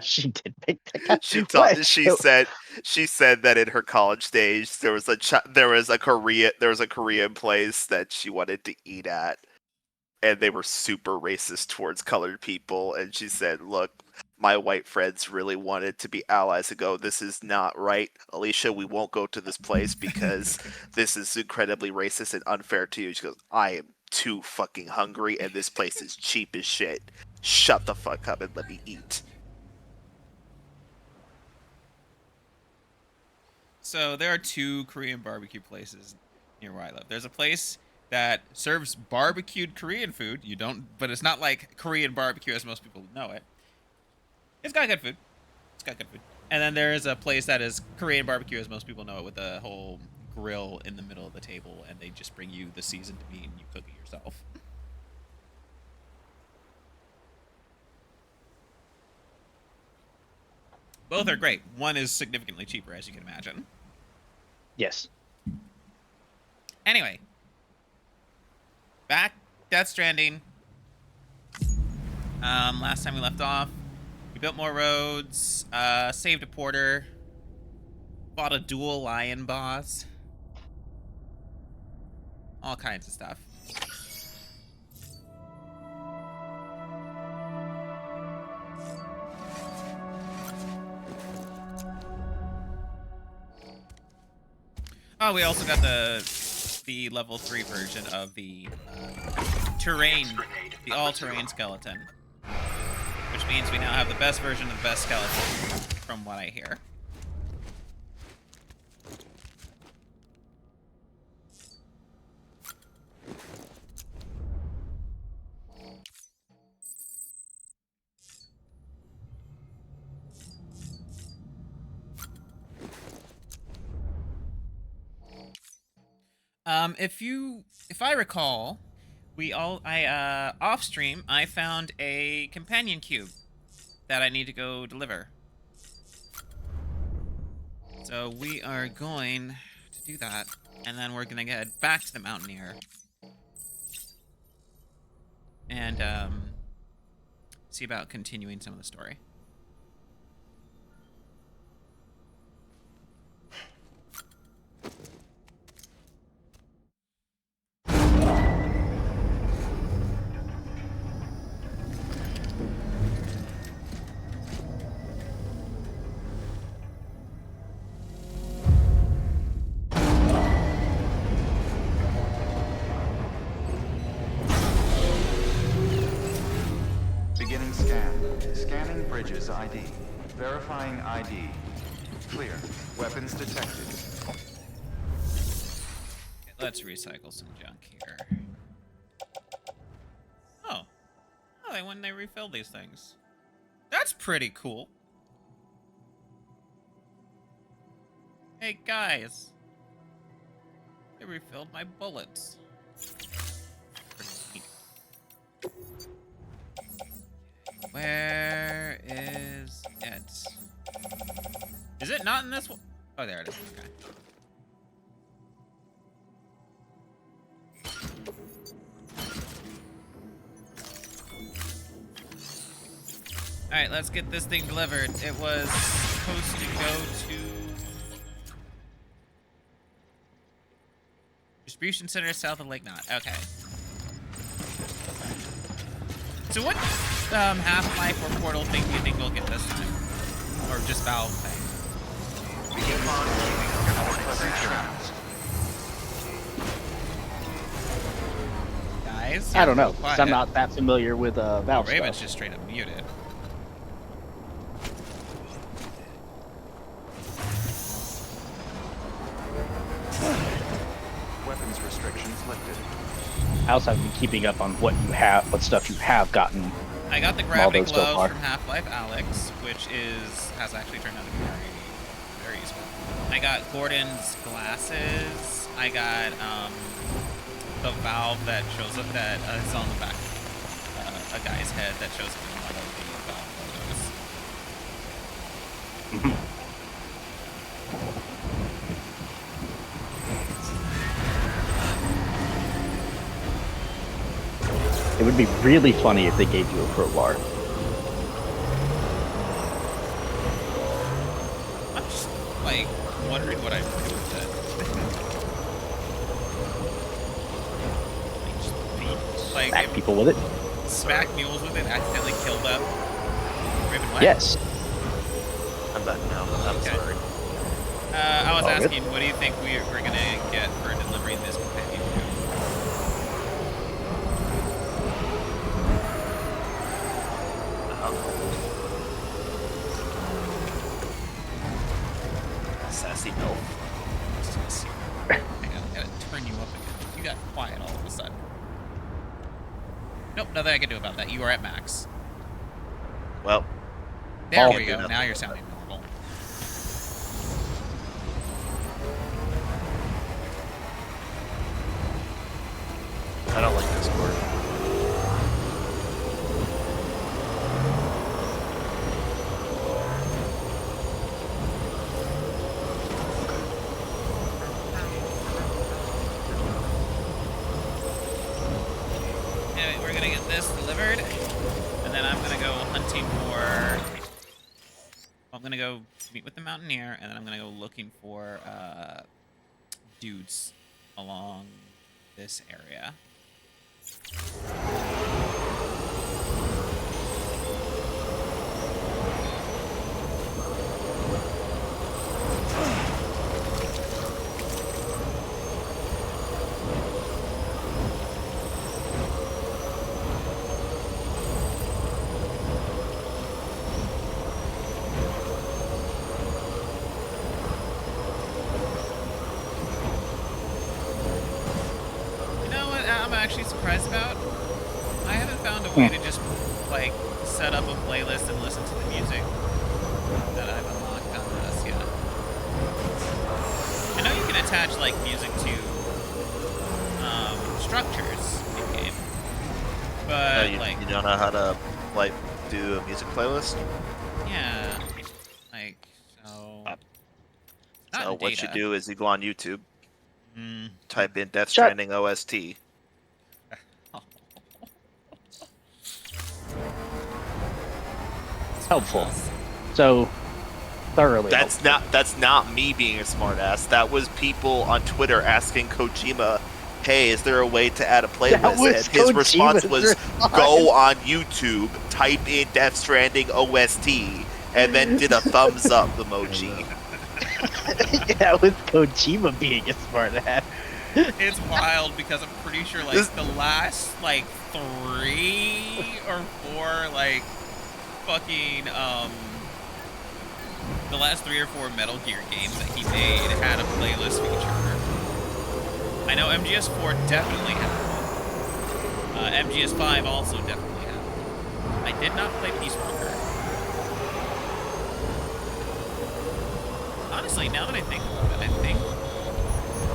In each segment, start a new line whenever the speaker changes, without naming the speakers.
She did make that guy.
She
What?
told she said that in her college days there was a Korean place that she wanted to eat at, and they were super racist towards colored people. And she said, "Look, my white friends really wanted to be allies and go, this is not right, Alicia. We won't go to this place because this is incredibly racist and unfair to you." She goes, "I am too fucking hungry, and this place is cheap as shit. Shut the fuck up and let me eat."
So there are two Korean barbecue places near where I live. There's a place that serves barbecued Korean food. You don't, but it's not like Korean barbecue as most people know it. It's got good food. It's got good food. And then there is a place that is Korean barbecue as most people know it, with a whole grill in the middle of the table, and they just bring you the seasoned meat and you cook it yourself. Both are great. One is significantly cheaper, as you can imagine.
Yes.
Anyway, back Death Stranding. Last time we left off, we built more roads, saved a porter, fought a dual lion boss, all kinds of stuff. Oh, we also got the level 3 version of the terrain, the all-terrain skeleton, which means we now have the best version of the best skeleton, from what I hear. If I recall, off stream, I found a companion cube that I need to go deliver. So we are going to do that, and then we're gonna head back to the Mountaineer and see about continuing some of the story.
Beginning scan. Scanning bridges ID. Verifying ID. Clear. Weapons detected.
Okay, let's recycle some junk here. Oh. Oh, when they refill these things. That's pretty cool. Hey, guys. They refilled my bullets. Where is it? Is it not in this one? Oh, there it is. Okay. Alright, let's get this thing delivered. It was supposed to go to distribution center south of Lake Knot. Okay. So what Half-Life or Portal thing do you think we'll get this time? Or just Valve thing?
Begin monitoring our positions.
Guys?
I don't know,
Quiet.
'cause I'm not that familiar with Valve
Raven's
stuff.
just straight up muted.
Weapons restrictions lifted.
I also haven't been keeping up on what stuff you have gotten.
I got the gravity
Those so
gloves
far.
from Half-Life Alex, which has actually turned out to be very useful. I got Gordon's glasses. I got the valve that shows up that is on the back of a guy's head that shows up in one of the valve logos.
It would be really funny if they gave you a crowbar.
wondering what I do with it. Like,
Smack people with it.
smack mules with it, accidentally kill them. Raven, what?
Yes.
I'm back now. I'm
Okay.
sorry.
I was
Oh, good.
asking, what do you think we're gonna get for delivering this companion to?
Sassy milk.
Hang on, I gotta turn you up again. You got quiet all of a sudden. Nope, nothing I can do about that. You are at max.
Well,
There
Oh.
we go.
Nothing.
Now you're sounding normal.
I don't like Discord.
Anyway, we're gonna get this delivered, and then I'm gonna go hunting for. I'm gonna go meet with the mountaineer, and then I'm gonna go looking for dudes along this area. You know what I'm actually surprised about? I haven't found a way to just, like, set up a playlist and listen to the music that I've unlocked on this yet. I know you can attach, like, music to, structures in-game. But,
you,
like,
you don't know how to like do a music playlist.
yeah. Like, so... not
So
in
what you
data.
do is you go on YouTube,
Mm.
type in Death
Shut-
Stranding OST.
Helpful. So thoroughly
That's not me being a smartass. That was people on Twitter asking Kojima, "Hey, is there a way to add a playlist?"
That was
And his response
Kojima's
was,
response.
"Go on YouTube, type in Death Stranding OST," and then did a thumbs up emoji.
helpful. That was Kojima being a smartass.
It's wild because I'm pretty sure, like,
This-
the last, like, 3 or 4, like, fucking, the last 3 or 4 Metal Gear games that he made had a playlist feature. I know MGS4 definitely had one. MGS5 also definitely had one. I did not play Peace Walker. Honestly, now that I think about it, I think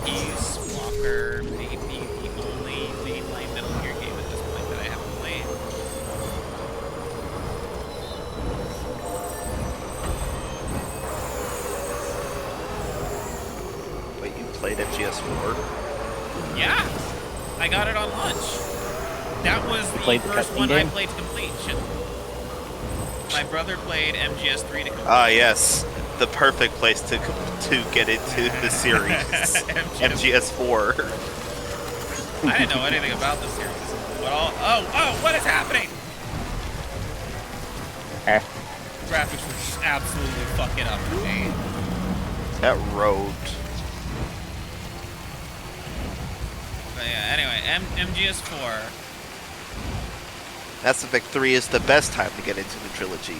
Peace Walker may be the only mainline Metal Gear game at this point that I haven't played.
Wait, you played MGS4?
Yeah, I got it on launch. That was the
played the
first
cutscene
one I
game?
played to completion. My brother played MGS3 to complete.
Ah, yes, the perfect place to get into the series. MGS4.
I didn't know anything about the series. But oh, what is happening?
Eh.
Graphics were just absolutely fucking up for me.
That road.
But yeah, anyway, MGS4.
Mass Effect 3 is the best time to get into the trilogy.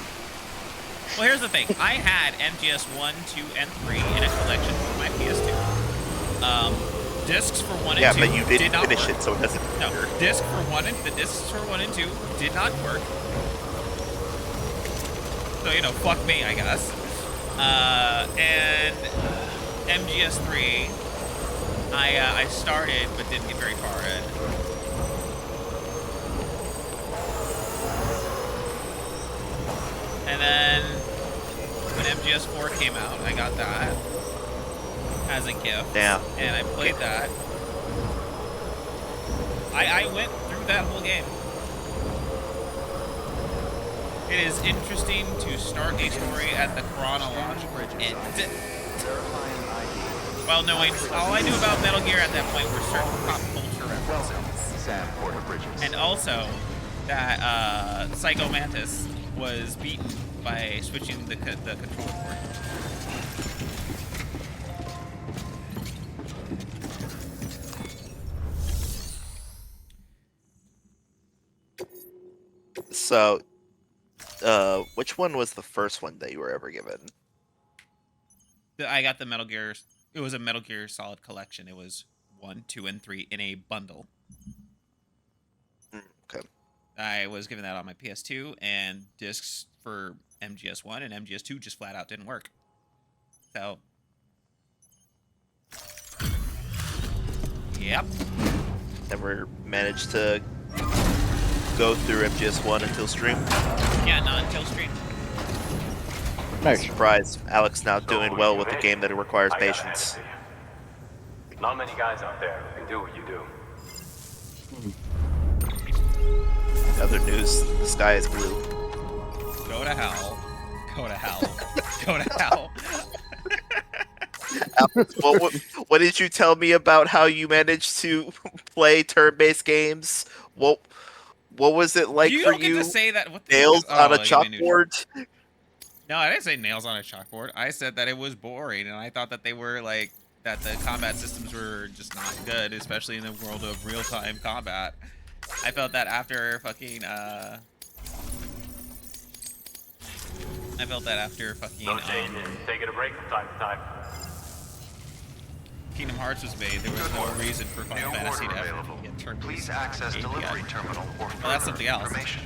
Well, here's the thing. I had MGS 1, 2, and 3 in a collection for my PS2. Discs for 1 and 2
Yeah, but you
did
didn't
not
finish
work.
it, so it doesn't
No,
matter.
the discs for 1 and 2 did not work. So, you know, fuck me, I guess. And MGS 3, I started but didn't get very far in. And then when MGS 4 came out, I got that as a gift.
Yeah.
And I played that. I went through that whole game. It is interesting to start a story at the chronological end.
Verifying
Well, knowing all I knew about Metal Gear at that point were certain pop culture
Welcome,
references.
Sam Porter Bridges.
And also that Psycho Mantis was beaten by switching the controller port.
So, which one was the first one that you were ever given?
I got the Metal Gear. It was a Metal Gear Solid collection. It was 1, 2, and 3 in a bundle.
Okay.
I was given that on my PS2, and discs for MGS1 and MGS2 just flat out didn't work. So, yep.
Never managed to go through MGS1 until stream.
Yeah, not until stream.
Nice.
Surprise, Alex now doing well with a game that requires patience.
Not many guys out there who can do what you do.
Other news, the sky is blue.
Go to hell. Go to hell. Go to hell.
Alex, what did you tell me about how you managed to play turn-based games? What was it like
You
for
don't get
you?
to say that. What the
Nails
oh,
on a
you mean
chalkboard?
No, I didn't say nails on a chalkboard. I said that it was boring, and I thought that they were like that the combat systems were just not good, especially in the world of real-time combat. I felt that after fucking
No shame in taking a break from time to time.
Kingdom Hearts was made, there was
Good
no
work.
reason for Final
New
Fantasy
order
to ever
available.
get turned.
Please access delivery terminal for
Well, that's something else.
information.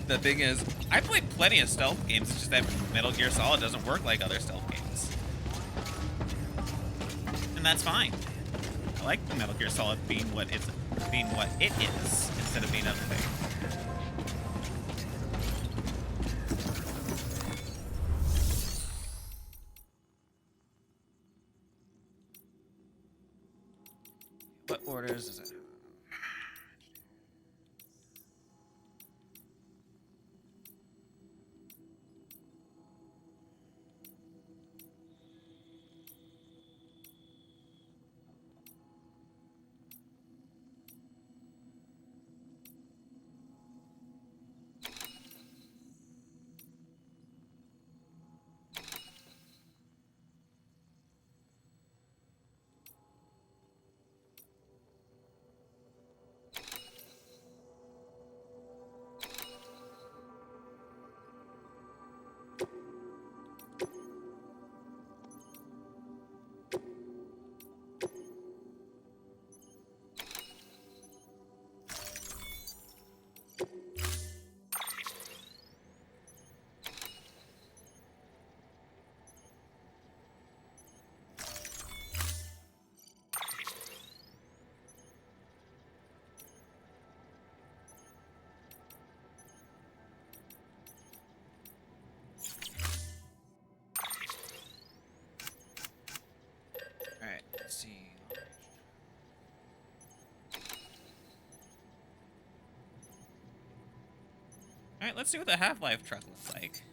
The thing is, I played plenty of stealth games. It's just that Metal Gear Solid doesn't work like other stealth games, and that's fine. I like Metal Gear Solid being what it is instead of being other things. What orders is it? Alright, let's see. Alright, let's see what the Half-Life truck looks like.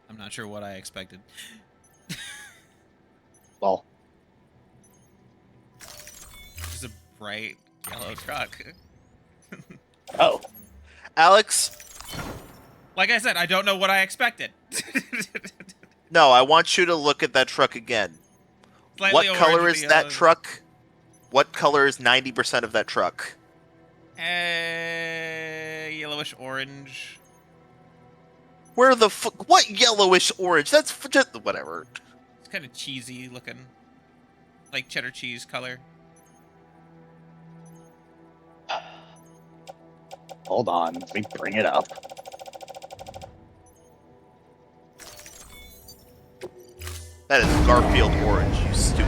I'm not sure what I expected.
Well,
It's a bright yellow truck.
oh,
Alex,
Like I said, I don't know what I expected.
no, I want you to look at that truck again.
Slightly
What
orange
color
with
is
the
that
yellow.
truck? What color is 90% of that truck?
Yellowish orange.
Where the what yellowish orange? That's just whatever.
It's kind of cheesy looking. Like cheddar cheese color.
hold on. Let me bring it up.
That is Garfield orange, you stupid.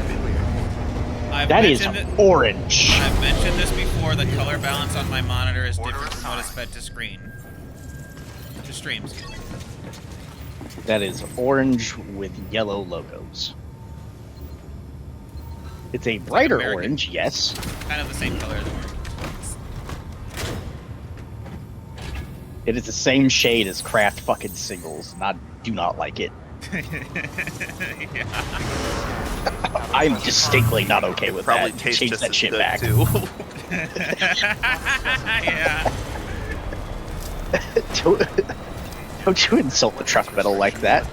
That is
mentioned it-
orange.
I've mentioned this before. The color balance on my monitor is different from what is fed to screen. To stream, excuse me.
That is orange with yellow logos. It's a brighter
American.
orange, yes.
Kind of the same color as orange.
It is the same shade as Kraft fucking singles, and I do not like it.
Yeah.
I'm distinctly not okay with
Probably
that.
tastes
Change
just
that
as
shit
good
back.
too.
Yeah.
Don't you insult the truck metal like that.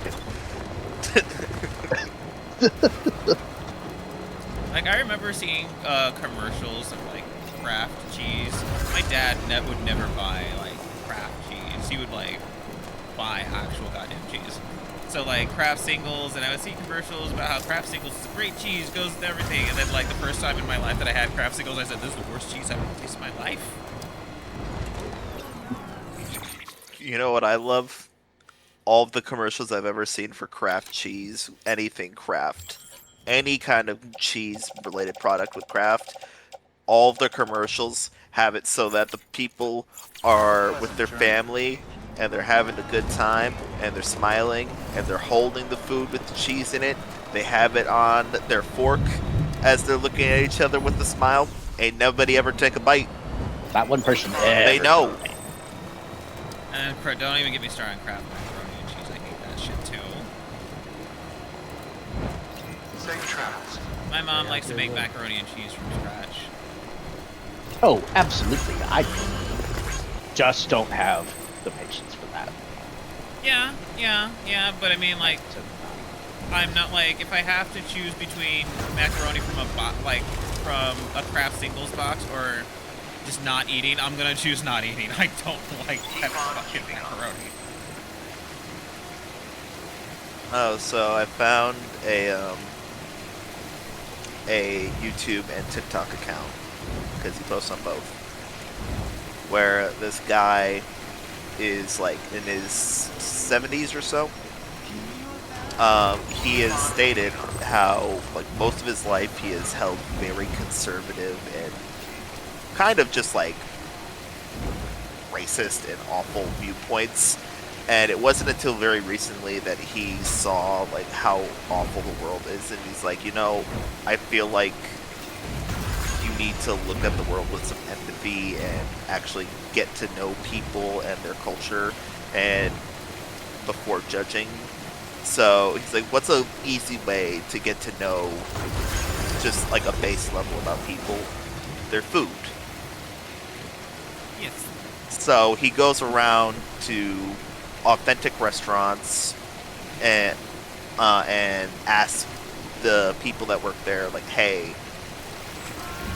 Like, I remember seeing commercials of like Kraft cheese. My dad would never buy like Kraft cheese. He would like buy actual goddamn cheese. So like Kraft singles, and I would see commercials about how Kraft singles is a great cheese, goes with everything. And then like the first time in my life that I had Kraft singles, I said, "This is the worst cheese I've ever tasted in my life."
You know what I love? All of the commercials I've ever seen for Kraft cheese, anything Kraft, any kind of cheese related product with Kraft, all of the commercials have it so that the people are with their family and they're having a good time and they're smiling and they're holding the food with the cheese in it. They have it on their fork as they're looking at each other with a smile. Ain't nobody ever take a bite.
Not one person ever.
They know.
And don't even get me started on Kraft macaroni and cheese. I hate that shit too.
Safe travels.
My mom likes to make macaroni and cheese from scratch.
Oh, absolutely. I just don't have the patience for that.
Yeah, but I mean, like, I'm not like, if I have to choose between macaroni from from a Kraft singles box or just not eating, I'm gonna choose not eating. I don't like that fucking macaroni.
Oh, so I found a YouTube and TikTok account because he posts on both, where this guy is like in his 70s or so. He has stated how like most of his life he has held very conservative and kind of just like racist and awful viewpoints. And it wasn't until very recently that he saw like how awful the world is, and he's like, you know, I feel like you need to look at the world with some empathy and actually get to know people and their culture and before judging. So he's like, what's a easy way to get to know just like a base level about people? Their food.
Yes.
So he goes around to authentic restaurants and asks the people that work there, like, hey,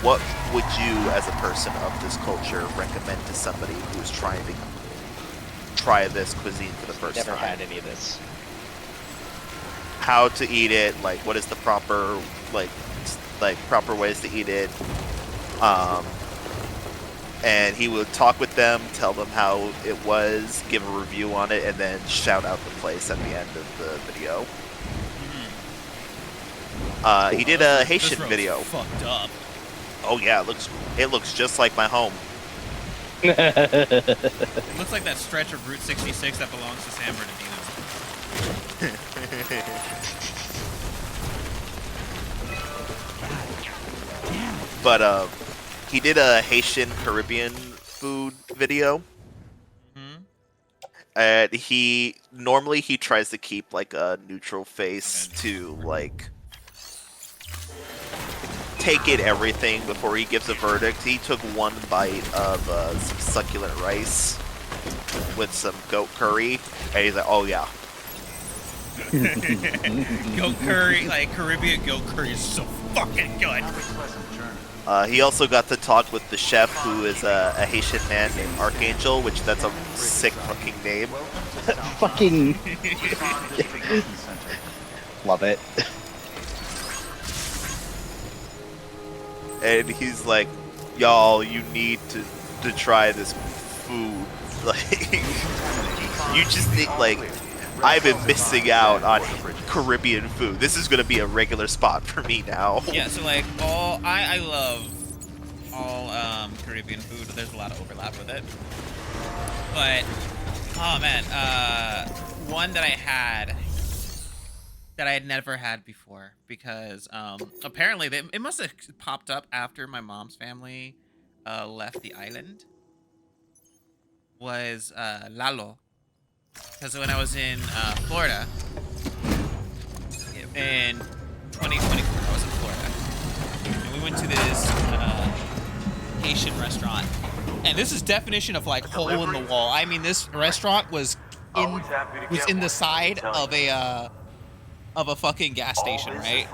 what would you, as a person of this culture, recommend to somebody who is trying to try this cuisine for the first
Never
time?
had any of this.
How to eat it, like what is the proper proper ways to eat it, and he would talk with them, tell them how it was, give a review on it, and then shout out the place at the end of the video. He did a Haitian
This
video.
road's fucked up.
Oh yeah, it looks just like my home.
It looks like that stretch of Route 66 that belongs to San Bernardino.
But he did a Haitian Caribbean food video. And he normally tries to keep like a neutral face to like take in everything before he gives a verdict. He took one bite of some succulent rice with some goat curry, and he's like, "Oh yeah."
Goat curry, like Caribbean goat curry is so fucking good.
Have a pleasant journey.
He also got to talk with the chef, who is a Haitian man named Archangel, which that's a sick fucking name.
Fucking
Respond distribution center.
love it.
And he's like, "Y'all, you need to try this food. Like, you just need like." I've been missing out on Caribbean food. This is gonna be a regular spot for me now.
Yeah, so like I love all Caribbean food. There's a lot of overlap with it. But oh man, one that I had never had before because apparently it must have popped up after my mom's family left the island. was Lalo. Because when I was in Florida in 2024, I was in Florida, and we went to this Haitian restaurant. And this is definition of like hole in the wall. I mean, this restaurant was in the side of a fucking gas station, right?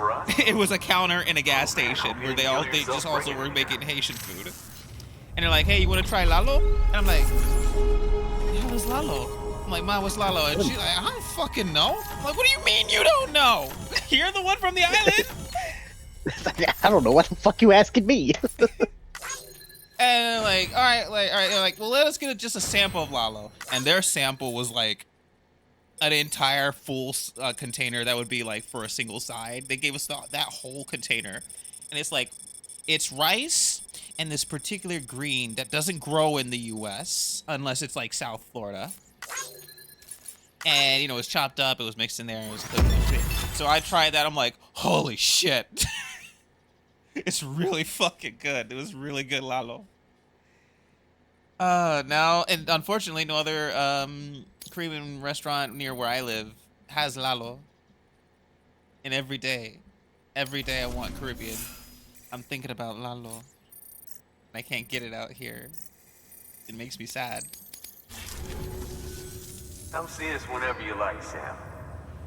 It was a counter in a gas station where they just also were making Haitian food. And they're like, "Hey, you want to try Lalo?" And I'm like, "Yeah, what's Lalo?" I'm like, "Ma, what's Lalo?" And she's like, "I don't fucking know." I'm like, "What do you mean you don't know? You're the one from the island."
I don't know what the fuck you asking me.
And they're like, all right. They're like, well, let us get just a sample of Lalo. And their sample was like an entire full container that would be like for a single side. They gave us that whole container. And it's like, it's rice and this particular green that doesn't grow in the U.S. unless it's like South Florida. And, you know, it was chopped up. It was mixed in there. And it was cooked. So I tried that. I'm like, holy shit. It's really fucking good. It was really good, Lalo. Now, and unfortunately, no other Korean restaurant near where I live has Lalo. And every day I want Caribbean. I'm thinking about Lalo. And I can't get it out here. It makes me sad.
Come see us whenever you like, Sam.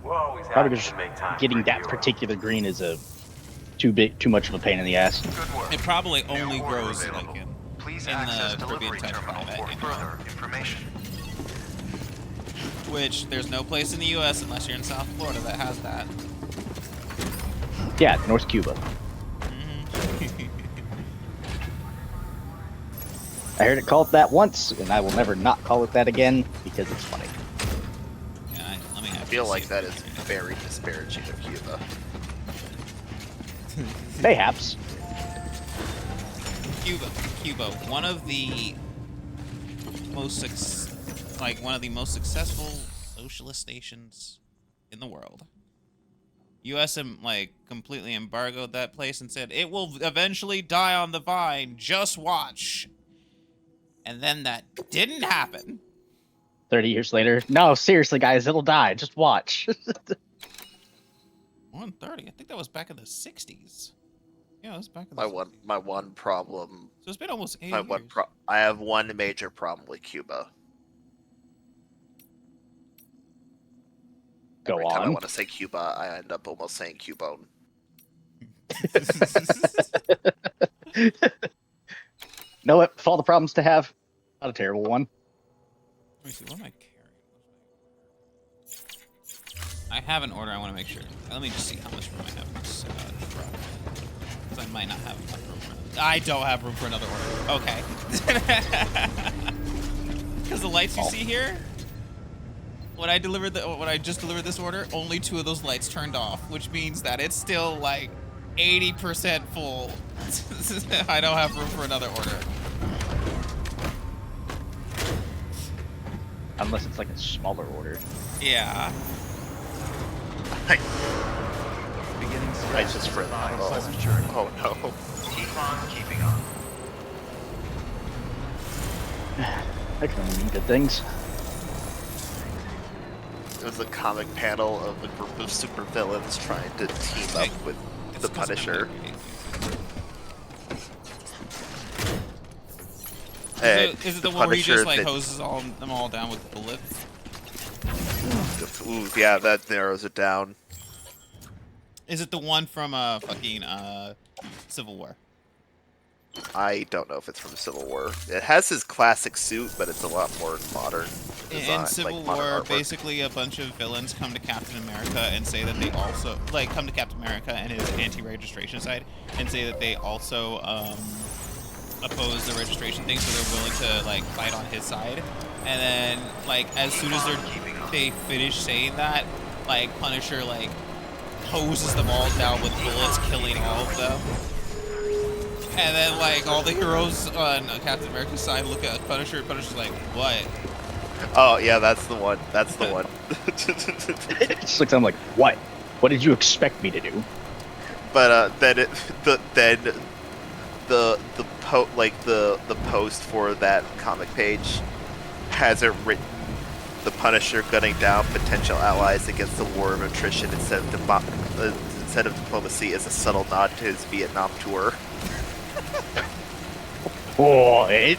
We're always
Probably
happy
just
to make time
getting
for
that
you.
particular green is too much of a pain in the ass.
Good work.
It probably
New
only
order
grows
available.
like in
Please
the
access
Caribbean
delivery
type
terminal
climate,
for
you know.
further information.
which there's no place in the U.S. unless you're in South Florida that has that.
Yeah, North Cuba. I heard it called that once, and I will never not call it that again because it's funny.
Yeah, let me
I feel like that is very disparaging of Cuba.
Mayhaps.
Cuba, one of the most successful socialist nations in the world. U.S. completely embargoed that place and said it will eventually die on the vine. Just watch. And then that didn't happen.
30 years later. No, seriously, guys, it'll die. Just watch.
130. I think that was back in the 60s. Yeah, it was back in the
My
60s.
one problem.
So it's been almost 80
My
years.
one I have one major problem with Cuba.
Go
Every time I
on.
want to say Cuba, I end up almost saying Cubone.
Know what? Of all the problems to have, not a terrible one.
Let me see, what am I carrying? I have an order, I want to make sure. Let me just see how much room I have in this truck. Because I might not have enough room for another. I don't have room for another order. Okay. Because the lights you see here, when I just delivered this order, only 2 of those lights turned off, which means that it's still like 80% full. I don't have room for another order.
Unless it's like a smaller order.
Yeah.
Beginning
I just read.
pleasant journey.
Oh no.
Keep on keeping on.
That can only mean good things.
It was a comic panel of a group of supervillains trying to team up with the Punisher.
Is it the one where he just like
that-
hoses them all down with bullets?
Ooh, yeah, that narrows it down.
Is it the one from fucking Civil War?
I don't know if it's from Civil War. It has his classic suit, but it's a lot more modern design.
In Civil
like modern
War,
artwork.
basically a bunch of villains come to Captain America and say that they also come to Captain America and his anti-registration side and say that they also oppose the registration thing, so they're willing to like fight on his side. And then like as soon as they finish saying that, like Punisher like hoses them all down with bullets, killing all of them. And then like all the heroes on Captain America's side look at Punisher. Punisher's like, "What?"
Oh yeah, that's the one. That's the one.
It just looks, I'm like, what? What did you expect me to do?
But then the post for that comic page has it written the Punisher gunning down potential allies against the war of attrition instead of diplomacy as a subtle nod to his Vietnam tour.
What?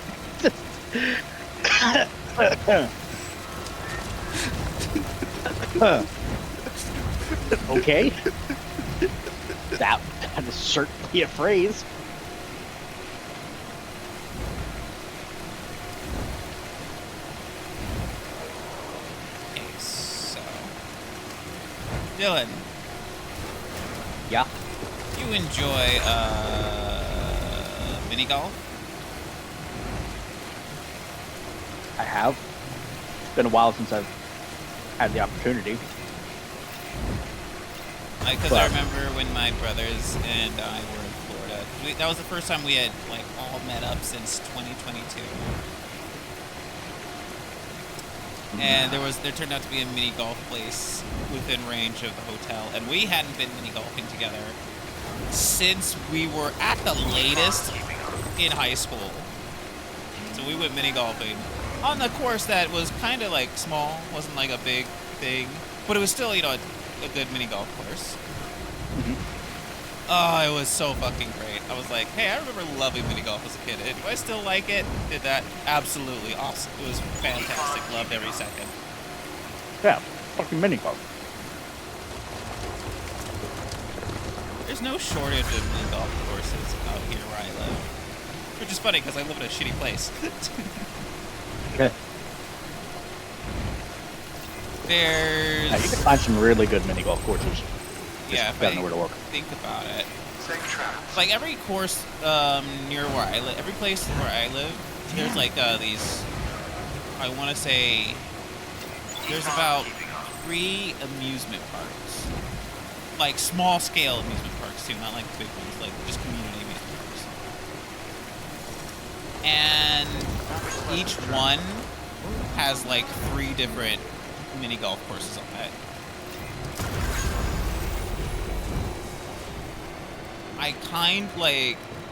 Okay. That is certainly a phrase.
Okay, so Dylan,
Yeah.
you enjoy mini golf?
I have. It's been a while since I've had the opportunity.
Because I remember when my brothers and I were in Florida. That was the first time we had like all met up since 2022. And there turned out to be a mini golf place within range of the hotel, and we hadn't been mini golfing together since we were at the latest in high school. So we went mini golfing on the course that was kind of like small, wasn't like a big thing, but it was still, you know, a good mini golf course. Oh, it was so fucking great. I was like, hey, I remember loving mini golf as a kid. Do I still like it? Did that? Absolutely awesome. It was fantastic. Loved every second.
Yeah, fucking mini golf.
There's no shortage of mini golf courses out here where I live. Which is funny because I live in a shitty place.
Okay.
There's...
Yeah, you can find some really good mini golf courses.
Yeah, if
gotta
I
know where to look.
think about it.
Safe traps.
Like every course near where I live, every place where I live, there's like these, I want to say, there's about 3 amusement parks. Like small scale amusement parks too, not like big ones, like just community amusement parks. And each one has like 3 different mini golf courses on it.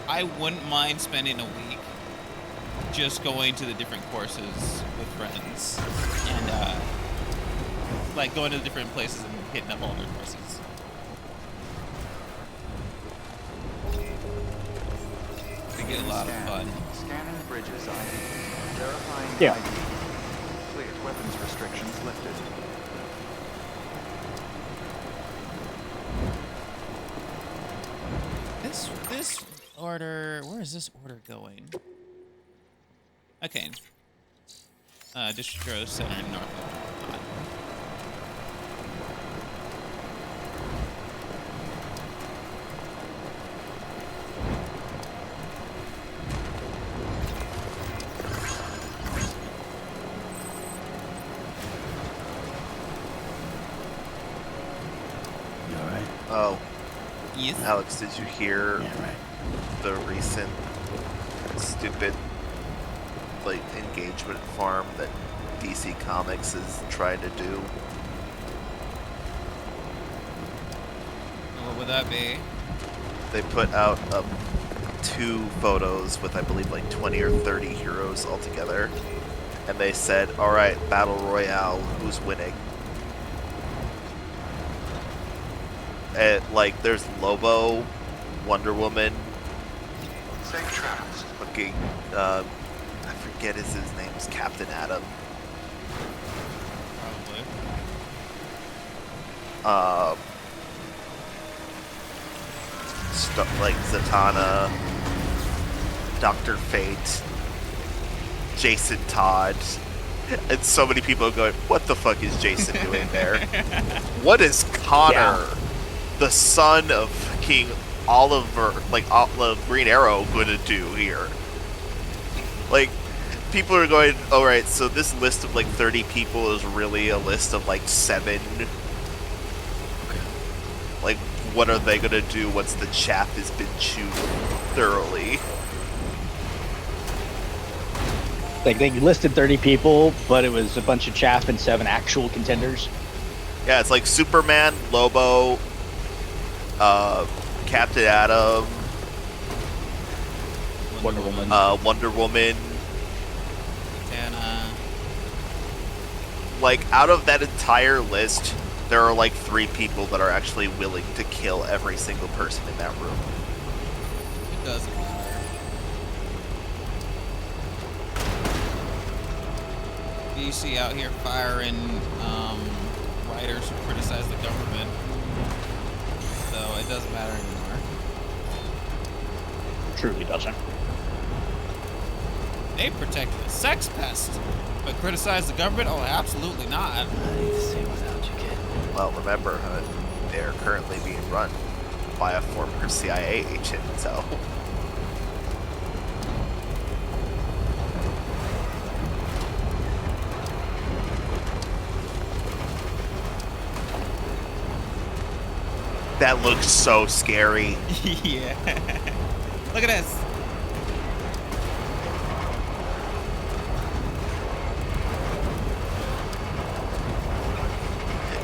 I wouldn't mind spending a week just going to the different courses with friends and like going to the different places and hitting up all their courses. They get a lot of fun.
Scanning bridges ID. Verifying
Yeah.
ID. Cleared. Weapons restrictions lifted.
This order, where is this order going? Okay. Distro Center North.
You alright?
Oh,
Yes.
Alex, did you hear
Yeah, right.
the recent stupid like engagement farm that DC Comics is trying to do?
What would that be?
They put out 2 photos with I believe like 20 or 30 heroes altogether, and they said, all right, battle royale, who's winning? Like there's Lobo, Wonder Woman,
Safe traps.
fucking I forget his name's Captain Atom,
Probably.
stuff like Zatanna, Dr. Fate, Jason Todd, and so many people are going, what the fuck is Jason doing there? What is Connor,
Yeah.
the son of King Oliver, like Green Arrow, gonna do here? Like, people are going, alright, so this list of like 30 people is really a list of like 7. Like, what are they gonna do once the chaff has been chewed thoroughly?
Like, they listed 30 people, but it was a bunch of chaff and 7 actual contenders.
Yeah, it's like Superman, Lobo, Captain Atom,
Wonder Woman.
Wonder Woman,
Zatanna.
like, out of that entire list, there are like 3 people that are actually willing to kill every single person in that room.
It doesn't matter. DC out here firing writers who criticize the government. So it doesn't matter anymore.
Truly doesn't.
They protect the sex pest, but criticize the government? Oh, absolutely not.
I need to see what out you get.
Well, remember, they're currently being run by a former CIA agent, so... That looks so scary.
Yeah. Look at this.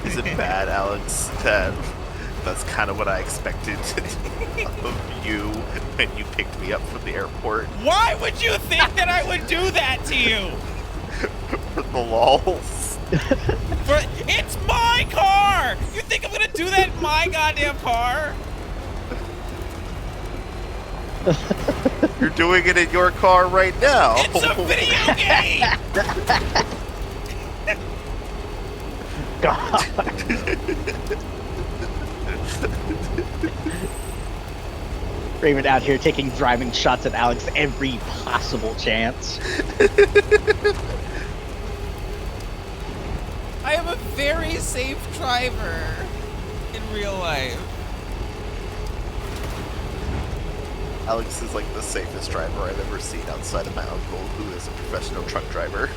Is it bad, Alex? That's kind of what I expected of you when you picked me up from the airport.
Why would you think that I would do that to you?
For the lols.
It's my car! You think I'm gonna do that in my goddamn car?
You're doing it in your car right now.
It's a video game!
God. Raymond out here taking driving shots at Alex every possible chance.
I am a very safe driver in real life.
Alex is like the safest driver I've ever seen outside of my uncle, who is a professional truck driver.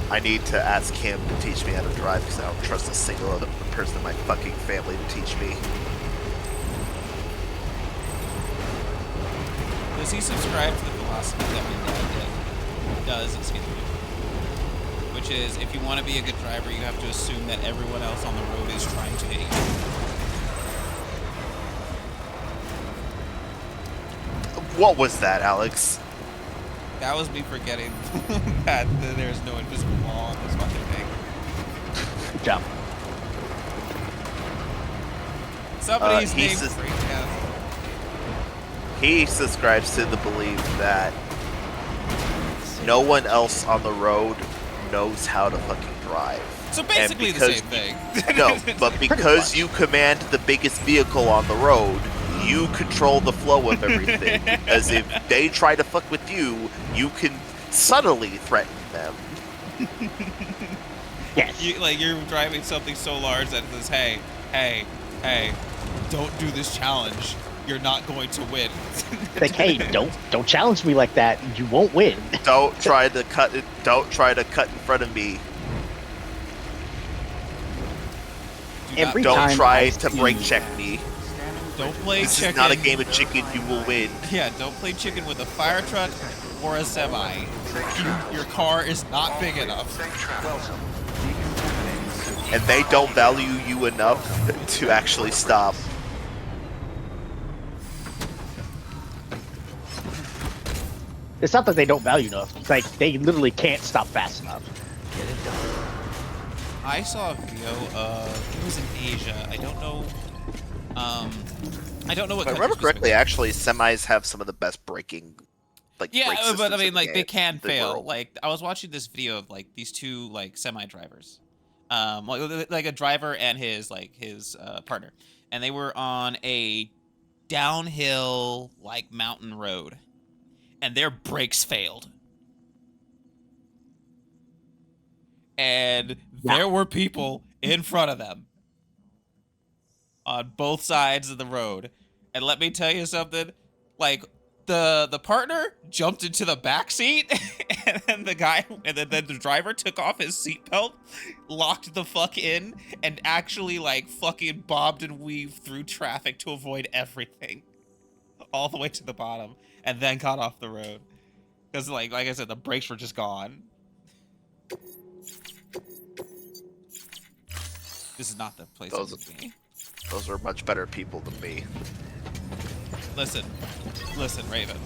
I need to ask him to teach me how to drive because I don't trust a single other person in my fucking family to teach me.
Does he subscribe to the philosophy that my dad does, excuse me? Which is, if you want to be a good driver, you have to assume that everyone else on the road is trying to hit you.
What was that, Alex?
That was me forgetting that there's no invisible wall on this fucking thing.
Good job.
Somebody's
he
named
says-
Freakout.
He subscribes to the belief that no one else on the road knows how to fucking drive.
So basically the
because-
same thing.
No, but
Pretty
because
much.
you command the biggest vehicle on the road, you control the flow of everything. Because if they try to fuck with you, you can subtly threaten them.
Yes.
You're driving something so large that it says, hey, don't do this challenge. You're not going to win.
Like, hey, don't challenge me like that. You won't win.
Don't try to cut it. Don't try to cut in front of me.
Do not-
Every
Don't
time
try
I
to
see-
brake check me.
Don't play
This
chicken.
is not a game of chicken. You will win.
Yeah, don't play chicken with a fire truck or a semi. Your car is not big enough.
Safe travels. Decontaminating suit.
And they don't value you enough to actually stop.
It's not that they don't value enough. It's like they literally can't stop fast enough.
Get it done.
I saw a video of, it was in Asia. I don't know what
If I remember correctly, actually, semis have some of the best braking, like
yeah,
brake
but I
systems
mean,
in
like,
the
they
game-
can
the
fail.
world.
Like, I was watching this video of like these two like semi drivers, like a driver and his partner, and they were on a downhill like mountain road, and their brakes failed, and there were people in front of them on both sides of the road. And let me tell you something, like the partner jumped into the back seat and then the driver took off his seatbelt, locked the fuck in, and actually like fucking bobbed and weaved through traffic to avoid everything all the way to the bottom and then got off the road. Because like I said, the brakes were just gone. This is not the place
Those-
it would be.
Those are much better people than me.
Listen, Raven.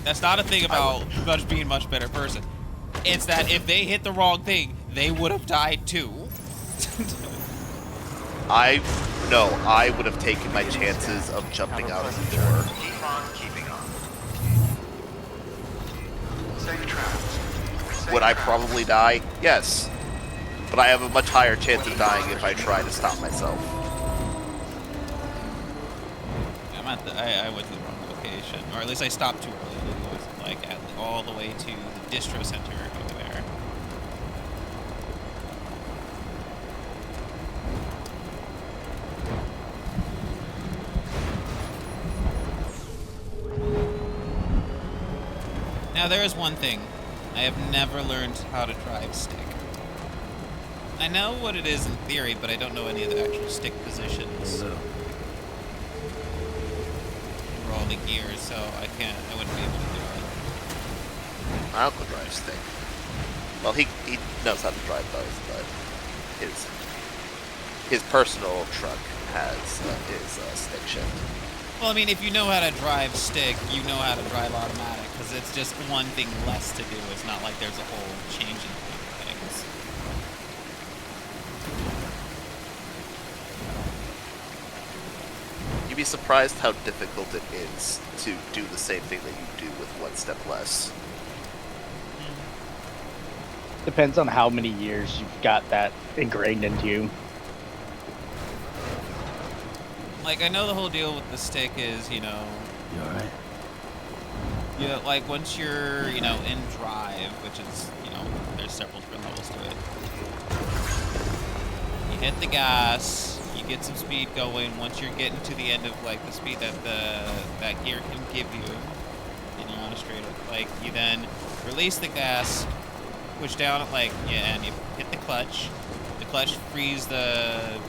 That's not a thing about being a much better person. It's that if they hit the wrong thing, they would have died too.
I would have taken my chances of jumping out of the door.
Keep on keeping on. Safe travels. Safe
Would I
travels.
probably die? Yes. But I have a much higher chance of dying if I try to stop myself.
I went to the wrong location, or at least I stopped too early. It was like all the way to the distro center over there. Now there is one thing. I have never learned how to drive stick. I know what it is in theory, but I don't know any of the actual stick positions.
Hello.
For all the gears, so I wouldn't be able to do it.
My uncle drives stick. Well, he knows how to drive those, but his personal truck is stick shift.
Well, I mean, if you know how to drive stick, you know how to drive automatic, because it's just one thing less to do. It's not like there's a whole change in things.
You'd be surprised how difficult it is to do the same thing that you do with one step less.
Depends on how many years you've got that ingrained into you.
Like, I know the whole deal with the stick is,
You alright?
like once you're, in drive, which is, there's several different levels to it. You hit the gas, you get some speed going. Once you're getting to the end of like the speed that that gear can give you, and you're on a straight up, like you then release the gas, push down and you hit the clutch. The clutch frees the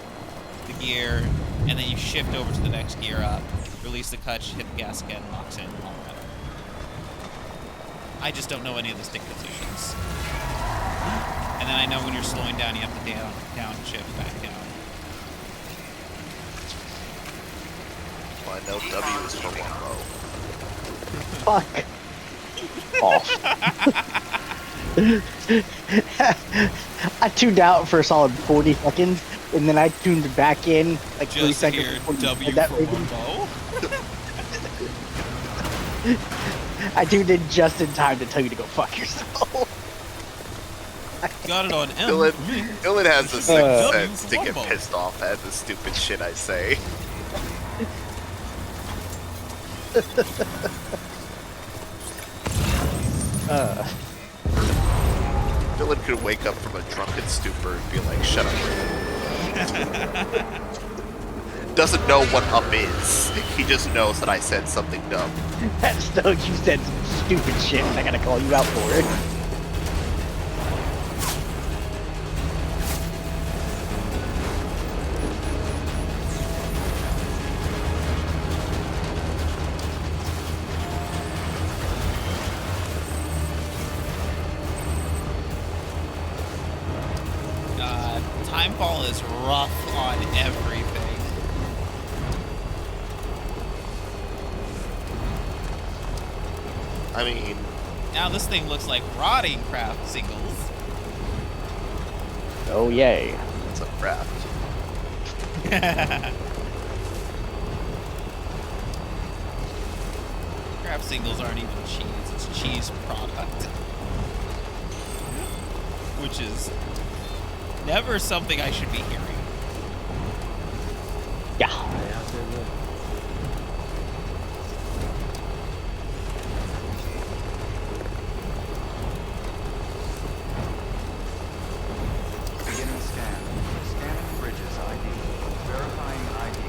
gear, and then you shift over to the next gear up, release the clutch, hit the gas again, locks in, all that. I just don't know any of the stick positions. And then I know when you're slowing down, you have to downshift back down.
Well, I know W is for
Fuck off. I tuned out for a solid 40 seconds, and then I tuned back in like 3
Just
seconds
here,
before you
W
said that,
for
Raven.
Wumbo.
I tuned in just in time to tell you to go fuck yourself.
Got it on M.
Dylan has the sixth
Uh,
sense to get
Wumbo.
pissed off at the stupid shit I say. Dylan could wake up from a drunken stupor and be like, shut up. Doesn't know what up is. He just knows that I said something dumb.
That's Stokes, you said some stupid shit, and I gotta call you out for it.
Timefall is rough on everything.
I mean,
Now this thing looks like rotting craft singles.
Oh, yay.
it's a craft.
Craft singles aren't even cheese, it's cheese product. Which is never something I should be hearing.
Yeah.
Beginning scan. Scanning bridges ID. Verifying ID.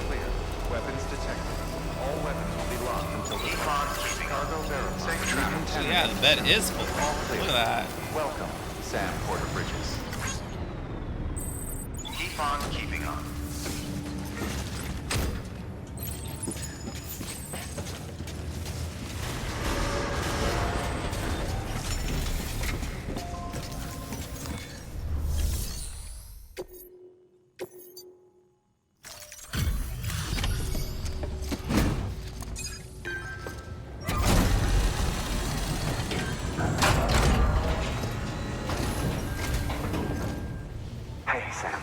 Clear. Weapons detected. All weapons will be locked until the cargo verified. Safe travel.
So yeah, the bed is full.
All clear.
Look at that.
Welcome, Sam Porter Bridges. Keep on keeping on.
Hey, Sam.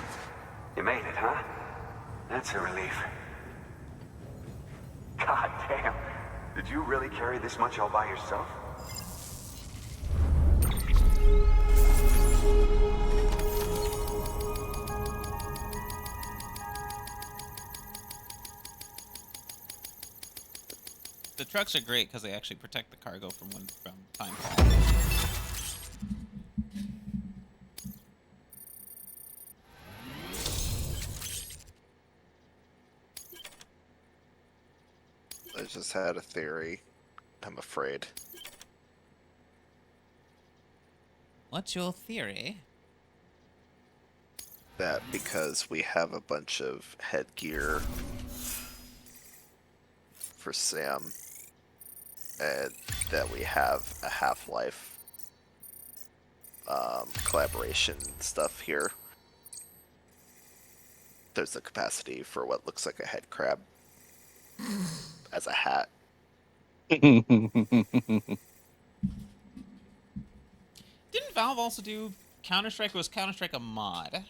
You made it, huh? That's a relief. God damn. Did you really carry this much all by yourself?
The trucks are great because they actually protect the cargo from time fall.
I just had a theory. I'm afraid.
What's your theory?
That because we have a bunch of headgear for Sam, and that we have a Half-Life collaboration stuff here, there's the capacity for what looks like a head crab as a hat.
Didn't Valve also do Counter-Strike? Was Counter-Strike a mod?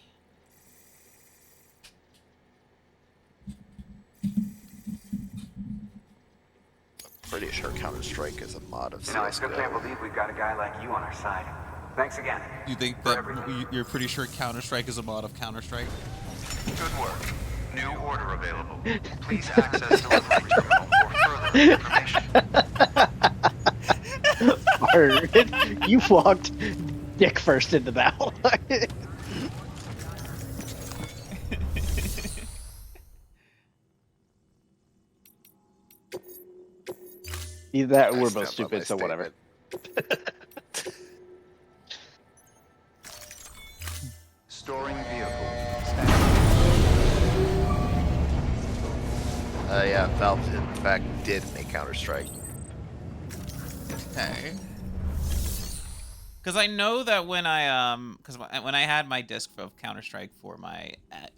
Pretty sure Counter-Strike is a mod of
You know, I still can't
CSGO.
believe we've got a guy like you on our side. Thanks again.
You think
For
that
everything.
you're pretty sure Counter-Strike is a mod of Counter-Strike?
Good work. New order available. Please access delivery terminal for further information.
Bard, you walked dick first into battle. Either that or
I
we're
stand
both
by my
stupid, so whatever.
statement.
Storing vehicle. Standing.
Yeah, Valve in fact did make Counter-Strike.
Okay. Because I know that when when I had my disc of Counter-Strike for my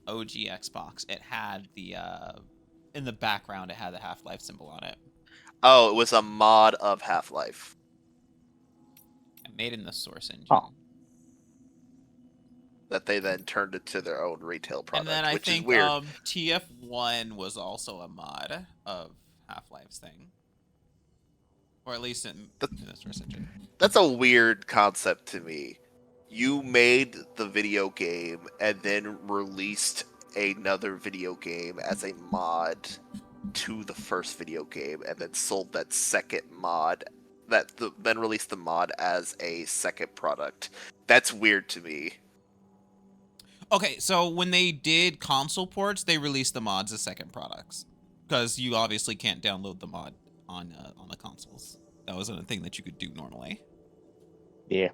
OG Xbox, it had the in the background it had the Half-Life symbol on it.
Oh, it was a mod of Half-Life.
I made in the source engine.
Oh.
That they then turned into their own retail product,
And then I
which is
think
weird.
TF1 was also a mod of Half-Life's thing. Or at least in the source engine.
That's a weird concept to me. You made the video game and then released another video game as a mod to the first video game, and then sold that second mod, then released the mod as a second product. That's weird to me.
Okay, so when they did console ports, they released the mods as second products. Because you obviously can't download the mod on the consoles. That wasn't a thing that you could do normally.
Yeah.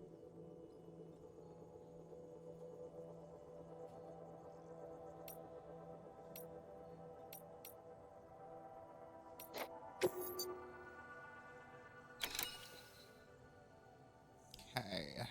Okay.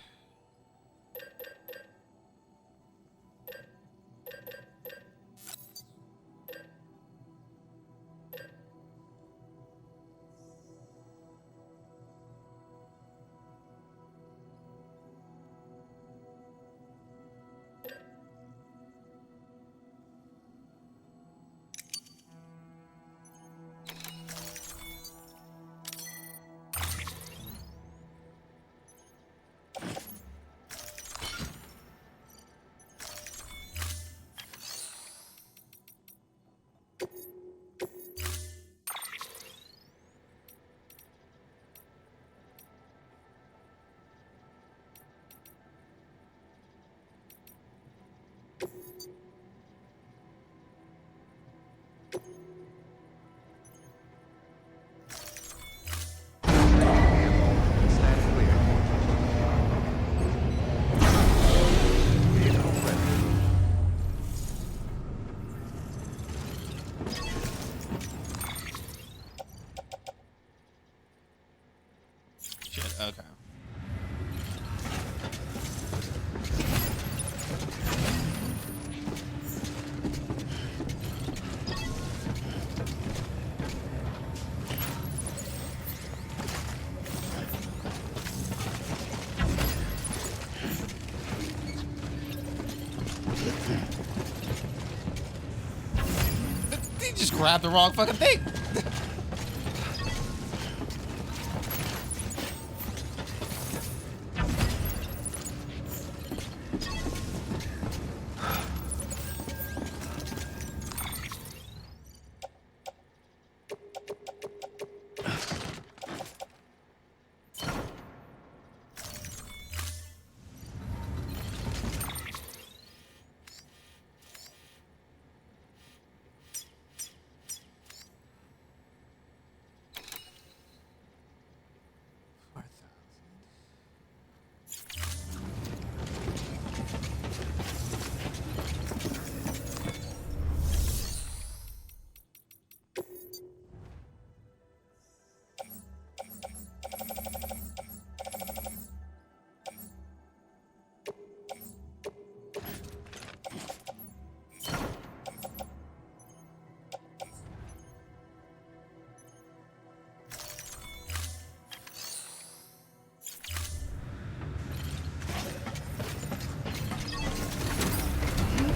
He just grabbed the wrong fucking thing.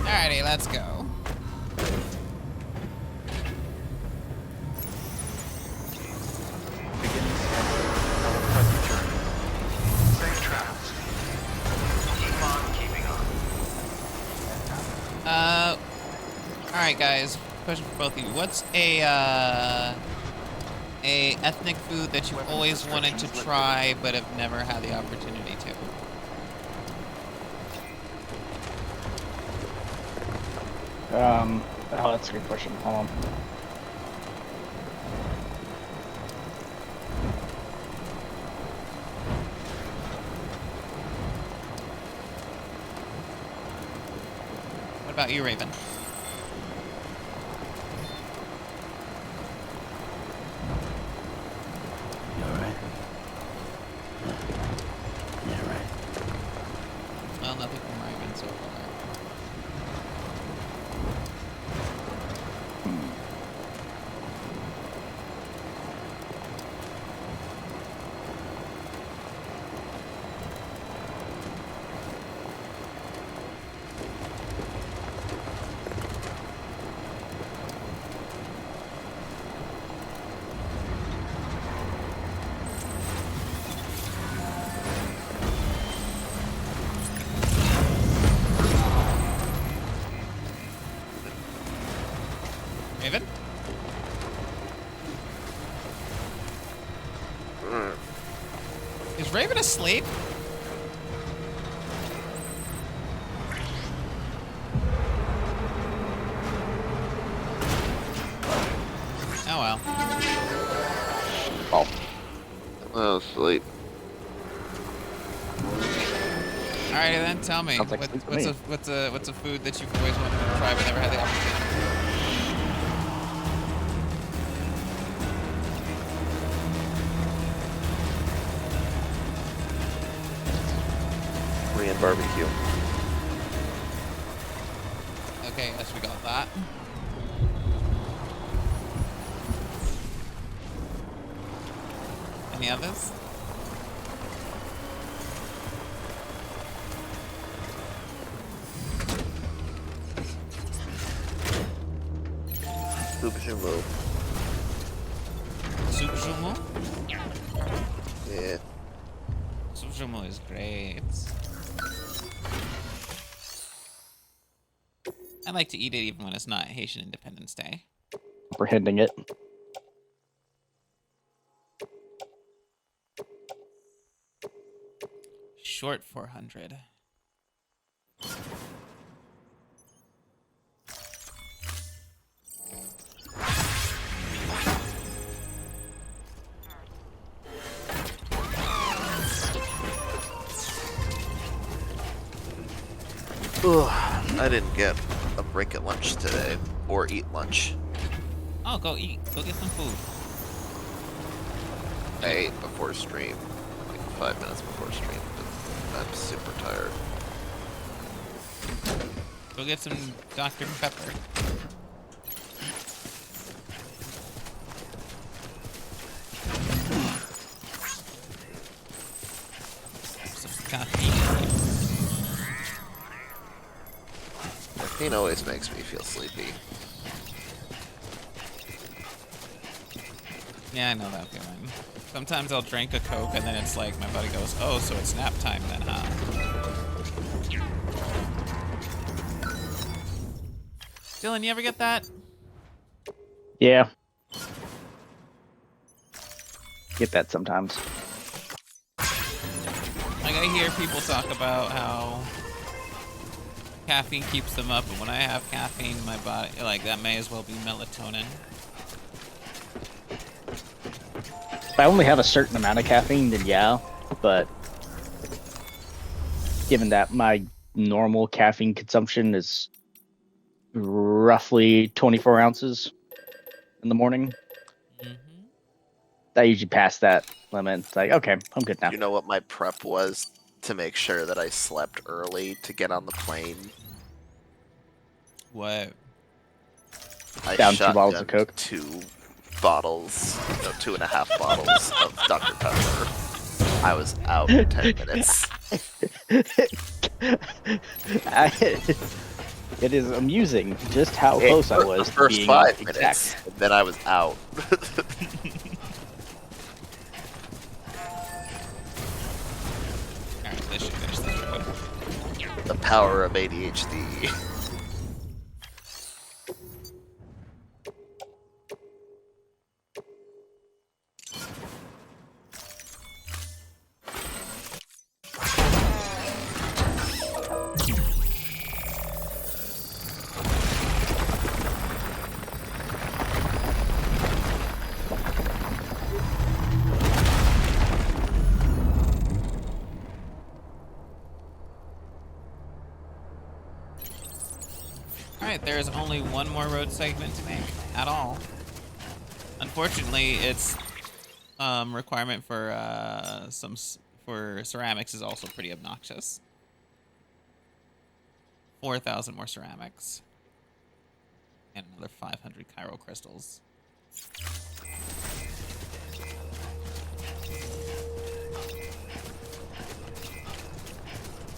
Alrighty, let's go.
Beginning scan of present journey. Safe travels. Keep on keeping on.
Alright guys, question for both of you. What's a ethnic food that you've always wanted to try but have never had the opportunity to?
Oh, that's a good question. Hold on.
What about you, Raven?
You alright? Yeah, right.
Well, nothing from Raven so far. Raven? Is Raven asleep? Oh well.
Oh,
Oh, sleep.
Alrighty then, tell me.
Sounds like sleep to me.
What's a food that you've always wanted to try but never had the opportunity?
Korean barbecue.
Okay, yes, we got that. Any others?
Soup jumbo.
Soup Jumeau?
Yeah.
Soup Jumeau is great. I like to eat it even when it's not Haitian Independence Day.
comprehending it.
Short 400.
Ugh, I didn't get a break at lunch today, or eat lunch.
Oh, go eat. Go get some food.
I ate before stream, like 5 minutes before stream, but I'm super tired.
Go get some Dr. Pepper. Some coffee.
Caffeine always makes me feel sleepy.
Yeah, I know that feeling. Sometimes I'll drink a Coke and then it's like my body goes, oh, so it's nap time then, huh? Dylan, you ever get that?
Yeah. Get that sometimes.
Like, I hear people talk about how caffeine keeps them up, but when I have caffeine, my body, like, that may as well be melatonin.
If I only have a certain amount of caffeine, then yeah. But given that my normal caffeine consumption is roughly 24 ounces in the morning,
Mm-hmm.
I usually pass that limit. It's like, okay, I'm good now.
You know what my prep was to make sure that I slept early to get on the plane?
What?
I
Down 2 bottles of
shotgunned
Coke.
2 bottles, no, 2.5 bottles of Dr. Pepper. I was out in 10 minutes.
It is amusing just how
It
close I
worked
was
the
to
first
being
5
exact.
minutes, and then I was out.
Alright, this should finish this real quick.
The power of ADHD.
Alright, there's only one more road segment to make at all. Unfortunately, its requirement for for ceramics is also pretty obnoxious. 4,000 more ceramics. And another 500 chiral crystals.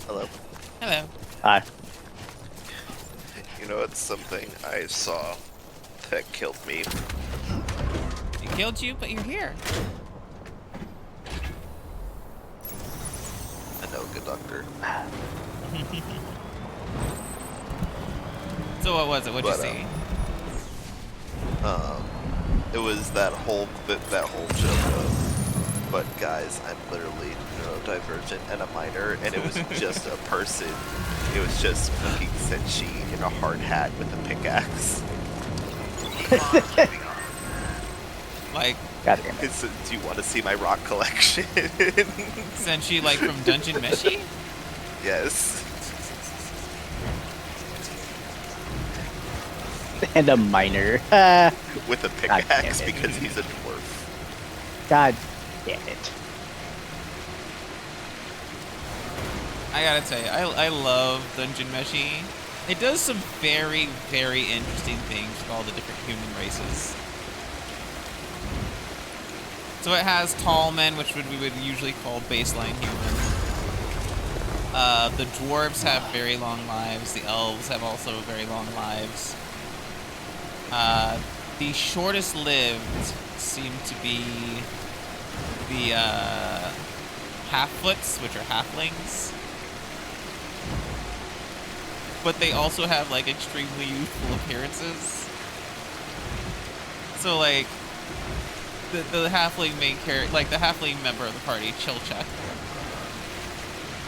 Hello.
Hello.
Hi.
You know, it's something I saw that killed me.
It killed you, but you're here.
I know, good doctor.
So what was it? What'd you
But,
see?
It was that whole joke of, but guys, I'm literally neurodivergent and a minor, and it was just a person. It was just fucking Senshi in a hard hat with a pickaxe.
Like,
God damn it.
It's, do you want to see my rock collection?
Senshi, like from Dungeon Meshi?
Yes.
And a minor.
With a
God damn
pickaxe
it.
because he's a dwarf.
God damn it.
I gotta tell you, I love Dungeon Meshi. It does some very, very interesting things with all the different human races. So it has tall men, which we would usually call baseline human. The dwarves have very long lives. The elves have also very long lives. The shortest lived seem to be the half-foots, which are halflings. But they also have like extremely youthful appearances. So like the halfling main character, like the halfling member of the party, Chilchuck,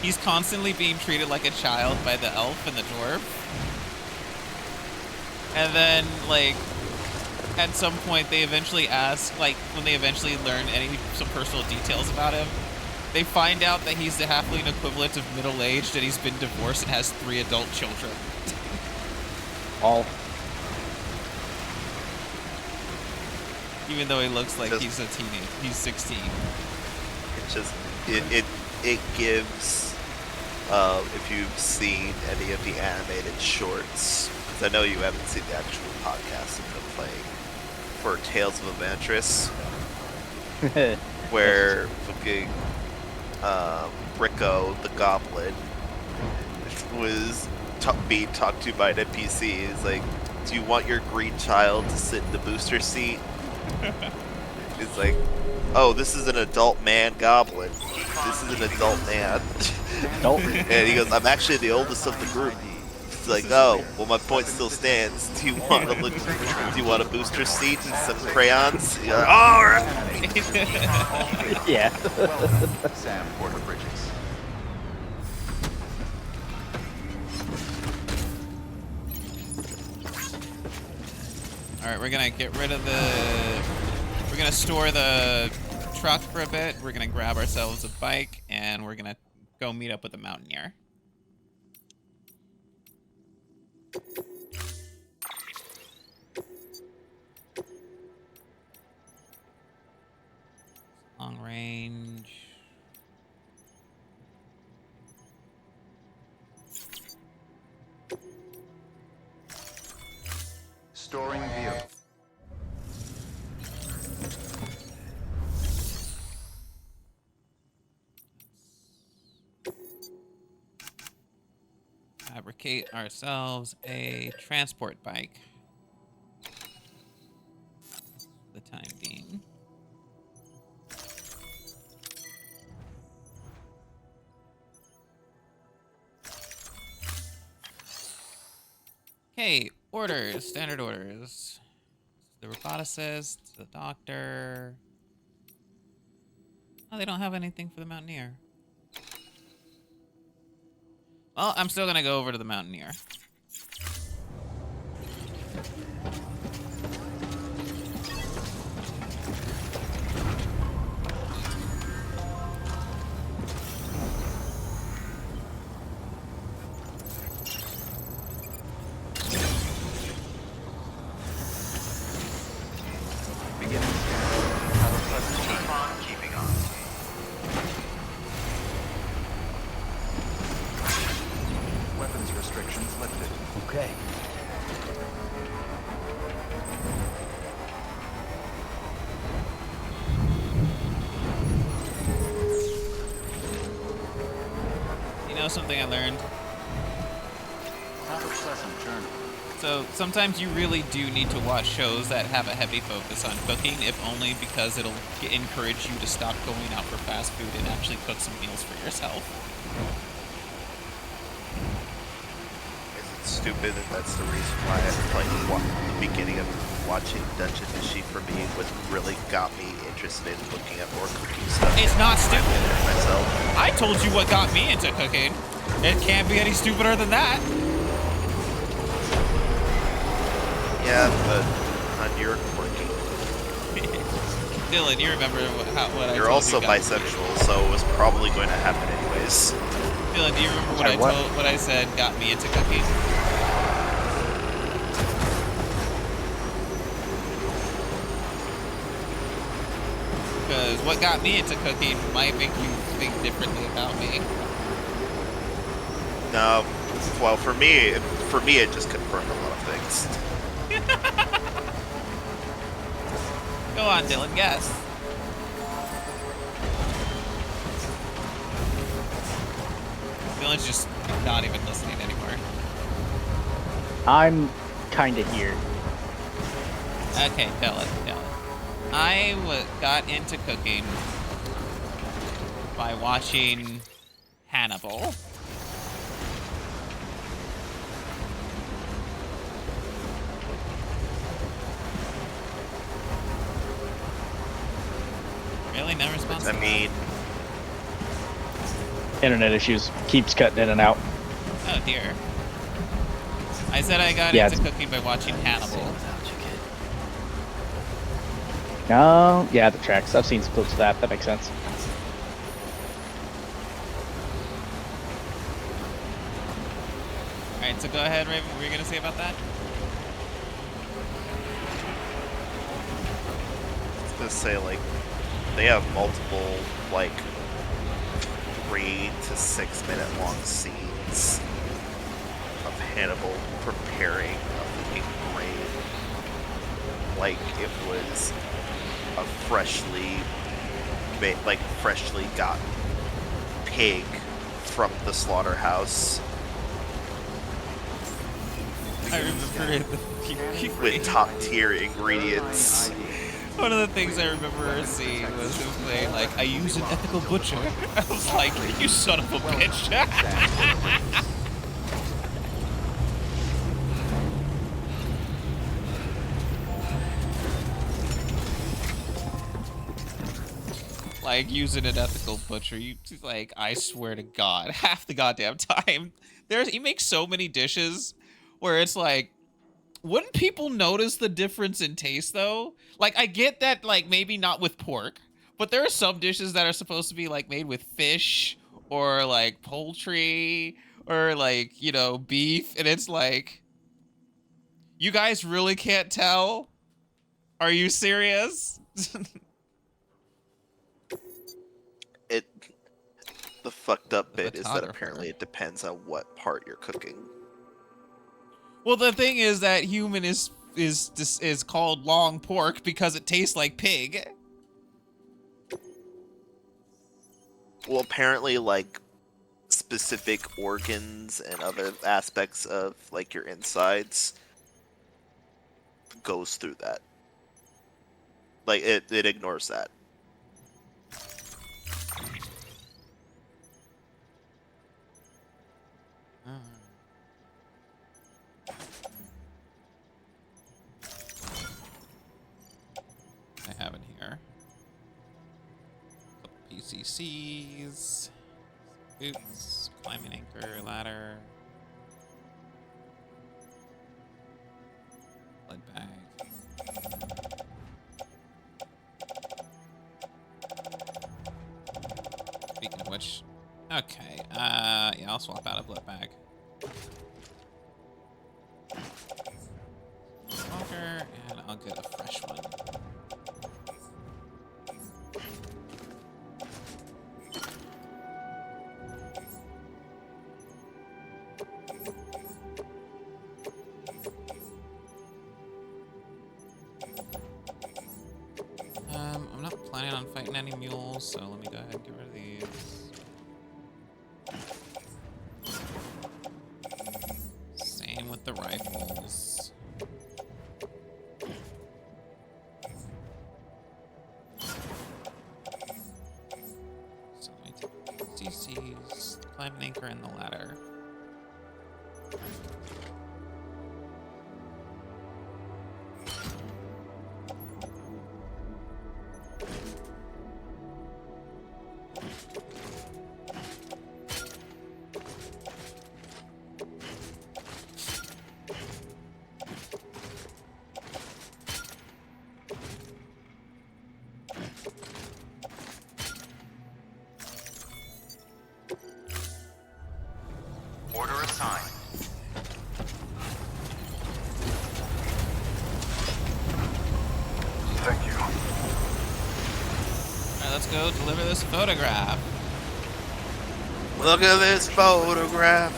he's constantly being treated like a child by the elf and the dwarf. And then like at some point they eventually ask, like when they eventually learn some personal details about him, they find out that he's the halfling equivalent of middle-aged and he's been divorced and has 3 adult children.
All.
Even though he looks like
Just-
he's a teenager. He's 16.
It just it gives if you've seen any of the animated shorts, because I know you haven't seen the actual podcast I've been playing for Tales of a Mantress, where fucking Rico the Goblin was being talked to by an NPC. He's like, "Do you want your green child to sit in the booster seat?" It's like, "Oh, this is an adult man goblin. This is an adult man."
Don't.
And he goes, "I'm actually the oldest of the group." It's like, "Oh, well, my point still stands. Do you want to look? Do you want a booster seat and some crayons?" You're like, "All right."
Yeah.
Welcome, Sam Porter Bridges.
All right, we're gonna get rid of the. We're gonna store the truck for a bit. We're gonna grab ourselves a bike, and we're gonna go meet up with the mountaineer. Long range.
Storing vehicle.
Fabricate ourselves a transport bike. For the time being. Okay, orders, standard orders. The roboticist, the doctor. Oh, they don't have anything for the mountaineer. Well, I'm still gonna go over to the mountaineer.
Beginning scan. Have a pleasant journey.
Keep on keeping on.
Weapons restrictions lifted.
Okay.
You know something I learned?
Have a pleasant journey.
So sometimes you really do need to watch shows that have a heavy focus on cooking, if only because it'll encourage you to stop going out for fast food and actually cook some meals for yourself.
Is it stupid that that's the reason why the beginning of watching Dungeon Machine for me what really got me interested in looking at more cooking stuff?
It's not stupid.
Myself.
I told you what got me into cooking. It can't be any stupider than that.
Yeah, but on your quirky.
Dylan, you remember what I
You're
told
also
you got-
bisexual, so it was probably going to happen anyways.
Dylan, do you remember
Sorry, what?
what I said got me into cooking? Because what got me into cooking might make you think differently about me.
No, well, for me, it just confirmed a lot of things.
Go on, Dylan, guess. Dylan's just not even listening anymore.
I'm kind of here.
Okay, Dylan. I got into cooking by watching Hannibal. Really? No response?
I mean,
Internet issues keeps cutting in and out.
Oh dear. I said I got
Yeah,
into
it's-
cooking by watching Hannibal.
Without you, kid.
Oh, yeah, the tracks. I've seen some clips of that. That makes sense.
Alright, so go ahead, Raven. What were you going to say about that?
I was gonna say, like, they have multiple, like, 3 to 6 minute long scenes of Hannibal preparing a fucking grain like it was a freshly gotten pig from the slaughterhouse.
I remember it.
with top tier ingredients.
One of the things I remember seeing was him playing like, I use an ethical butcher. I was like, you son of a bitch. Like, using an ethical butcher, you like, I swear to God, half the goddamn time. He makes so many dishes where it's like, wouldn't people notice the difference in taste though? Like, I get that, like, maybe not with pork, but there are some dishes that are supposed to be like made with fish or like poultry or like, you know, beef, and it's like, you guys really can't tell? Are you serious?
It. The fucked up
The
bit is that
photographer.
apparently it depends on what part you're cooking.
Well, the thing is that human is called long pork because it tastes like pig.
Well, apparently, like specific organs and other aspects of like your insides goes through that. Like it ignores that.
I have it here. Couple PCCs, boots, climbing anchor, ladder, blood bag. Speaking of which, okay, yeah, I'll swap out a blood bag. Smoker, and I'll get a fresh one. I'm not planning on fighting any mules, so let me go ahead and get rid of these. Same with the rifles. So let me take CCs, climb an anchor in the ladder.
Order assigned.
Thank you.
Alright, let's go deliver this photograph.
Look at this photograph.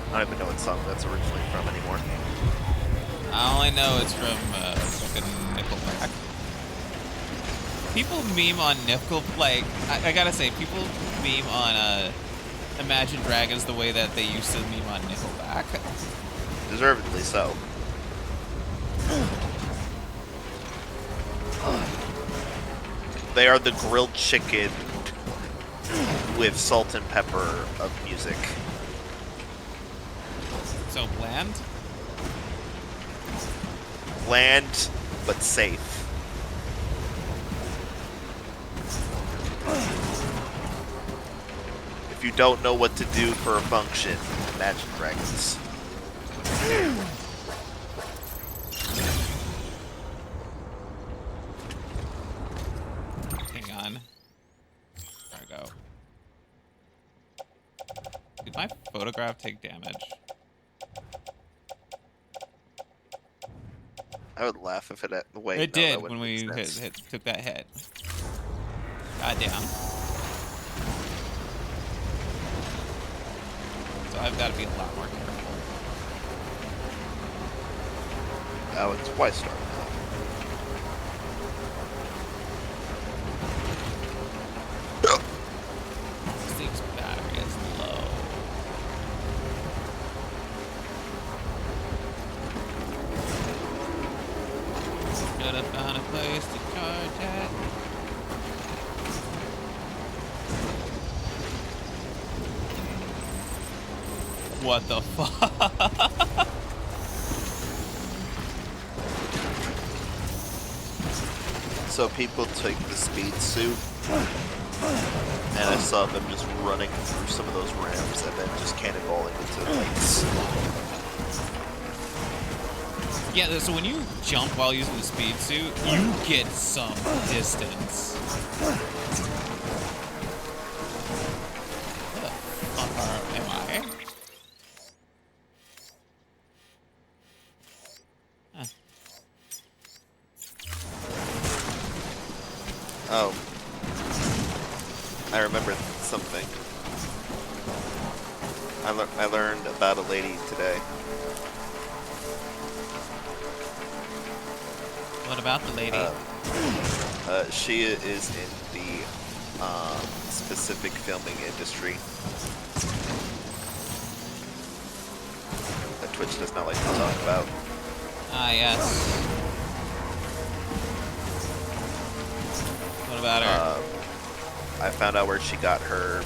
I don't even know what song that's originally from anymore.
I only know it's from fucking Nickelback. People meme on like, I gotta say, people meme on Imagine Dragons the way that they used to meme on Nickelback.
Deservedly so. They are the grilled chicken with salt and pepper of music.
So bland?
Bland, but safe. If you don't know what to do for a function, Imagine Dragons.
Hang on. There we go. Did my photograph take damage?
I would laugh if it wait.
It
no, that
did
wouldn't
when we
make sense.
took that hit. Goddamn. So I've got to be a lot more careful.
Oh, it's White Star now.
This thing's battery is What the fuck?
So people take the speed suit, and I saw them just running through some of those ramps and then just cannonballing into lights.
Yeah, so when you jump while using the speed suit, you get some distance. Where the fuck am I? Huh.
Oh. I remembered something. I learned about a lady today.
What about the lady?
She is in the specific filming industry that Twitch does not like to talk about.
Ah, yes. What about her?
I found out where she got her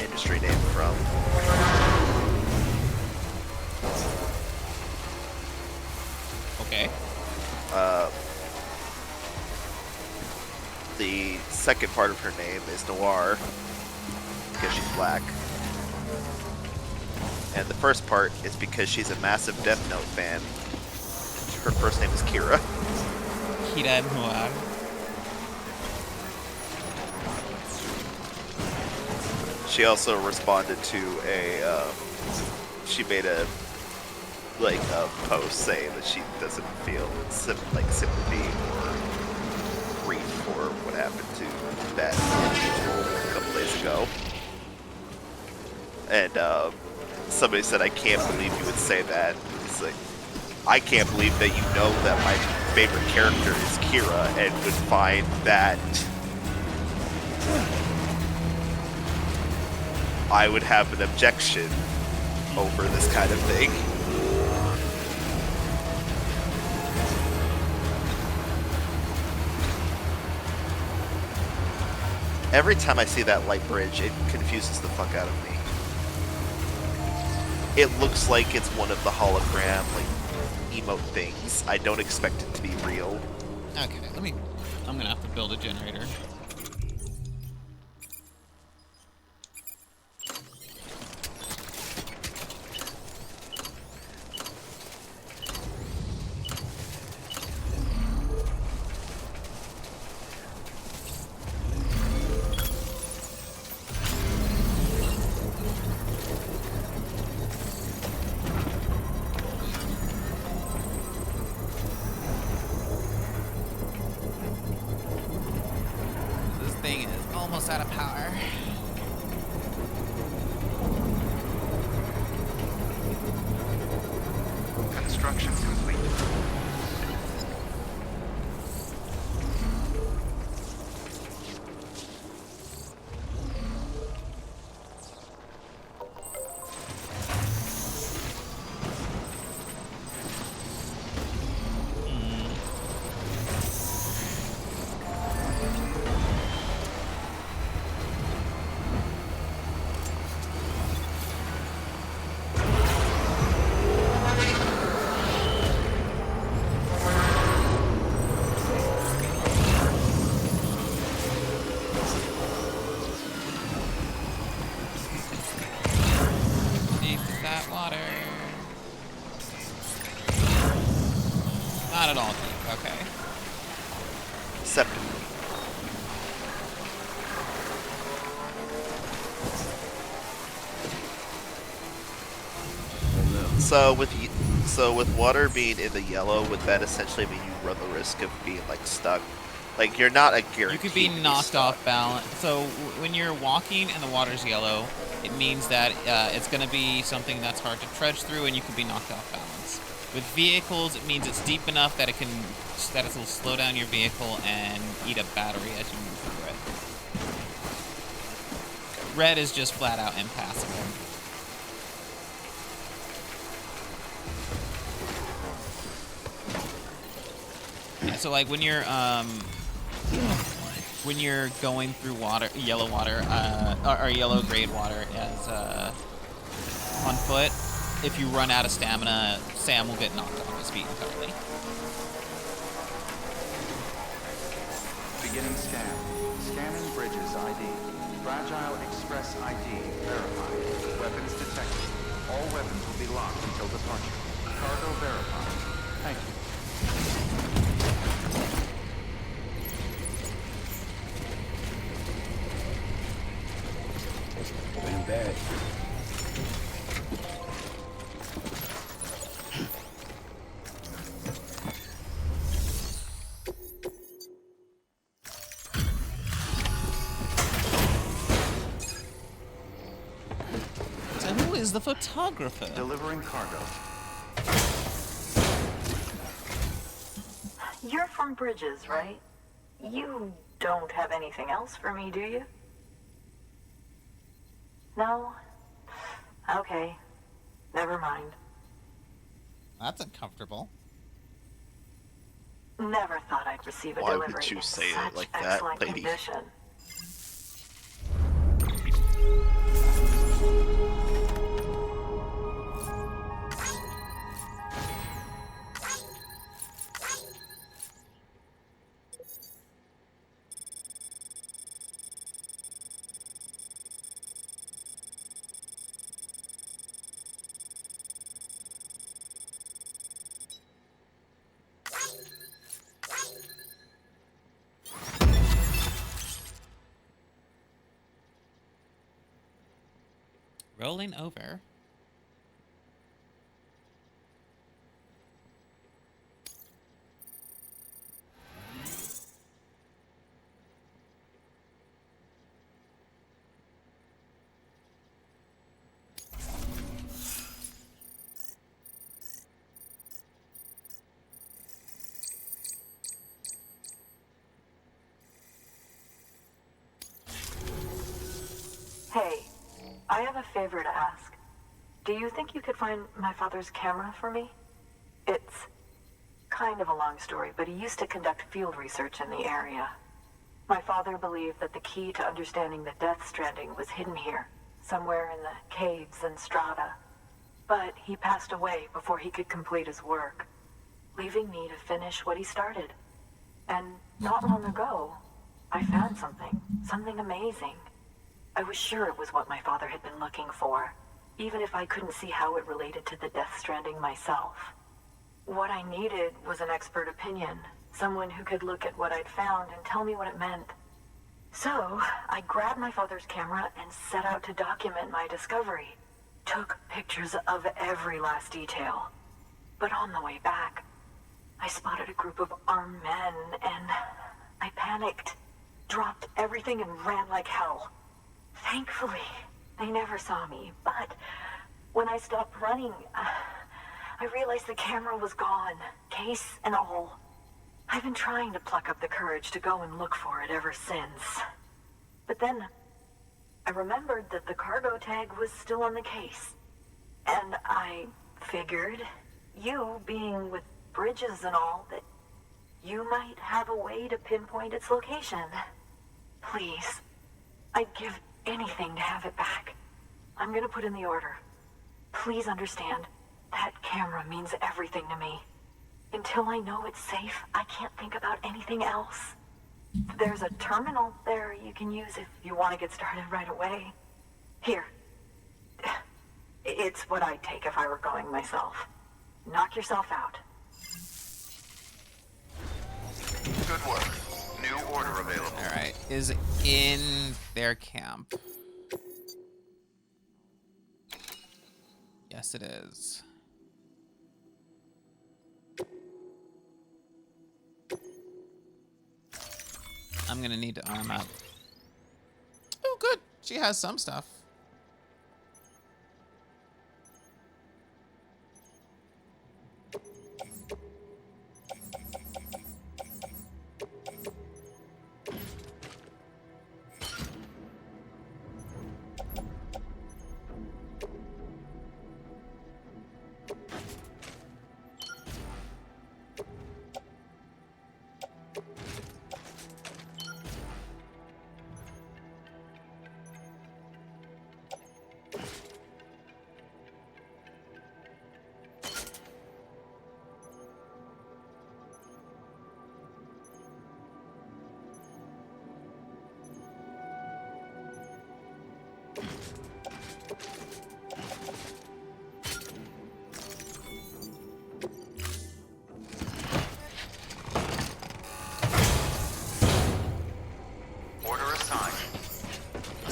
industry name from.
Okay.
The second part of her name is Noir, because she's black. And the first part is because she's a massive Death Note fan. Her first name is Kira.
Kira Noir.
She also responded to a, she made a post saying that she doesn't feel sympathy or grief for what happened to that individual a couple days ago. And somebody said, "I can't believe you would say that." It's like, I can't believe that you know that my favorite character is Kira and would find that I would have an objection over this kind of thing. Every time I see that light bridge, it confuses the fuck out of me. It looks like it's one of the hologram, emote things. I don't expect it to be real.
Okay, I'm gonna have to build a generator. This thing is almost out of power.
Construction complete.
Deep is that water? Not at all deep, okay.
Septum. So with water being in the yellow, would that essentially mean you run the risk of being stuck? You're not a guarantee.
You could be knocked off balance. So when you're walking and the water's yellow, it means that it's going to be something that's hard to trudge through, and you could be knocked off balance. With vehicles, it means it's deep enough that it'll slow down your vehicle and eat up battery as you move through it. Red is just flat out impassable. Yeah, so when you're when you're going through yellow water, or yellow grade water as on foot, if you run out of stamina, Sam will get knocked off his feet entirely.
Beginning scan. Scanning bridges ID. Fragile Express ID verified. Weapons detected. All weapons will be locked until departure. Cargo verified. Thank you.
Going back.
So who is the photographer?
Delivering cargo.
You're from Bridges, right? You don't have anything else for me, do you? No? Okay. Never mind.
That's uncomfortable.
Never thought I'd receive a
Why would
delivery
you
in
say it
such
like that,
excellent
lady?
condition.
Rolling over.
Hey, I have a favor to ask. Do you think you could find my father's camera for me? It's kind of a long story, but he used to conduct field research in the area. My father believed that the key to understanding the Death Stranding was hidden here, somewhere in the caves and strata. But he passed away before he could complete his work, leaving me to finish what he started. And not long ago, I found something amazing. I was sure it was what my father had been looking for, even if I couldn't see how it related to the Death Stranding myself. What I needed was an expert opinion, someone who could look at what I'd found and tell me what it meant. So, I grabbed my father's camera and set out to document my discovery. Took pictures of every last detail. But on the way back, I spotted a group of armed men and I panicked, dropped everything and ran like hell. Thankfully, they never saw me, but when I stopped running, I realized the camera was gone, case and all. I've been trying to pluck up the courage to go and look for it ever since. But then, I remembered that the cargo tag was still on the case. And I figured, you being with Bridges and all, that you might have a way to pinpoint its location. Please, I'd give anything to have it back. I'm gonna put in the order. Please understand, that camera means everything to me. Until I know it's safe, I can't think about anything else. There's a terminal there you can use if you want to get started right away. Here. It's what I'd take if I were going myself. Knock yourself out.
Good work. New order available.
All right, is in their camp. Yes, it is. I'm gonna need to arm up. Oh, good. She has some stuff.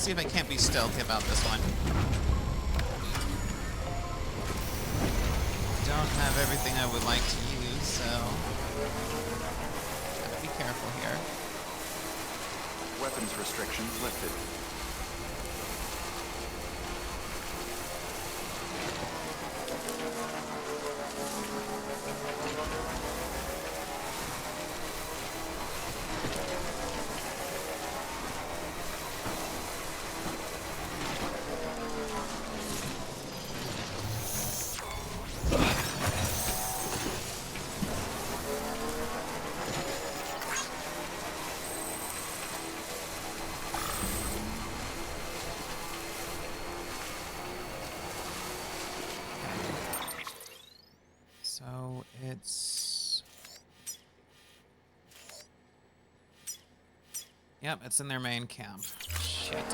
see if I can't be stealthy about this one. Don't have everything I would like to use, so gotta be careful here.
Weapons restrictions lifted.
So it's... Yep, it's in their main camp. Shit.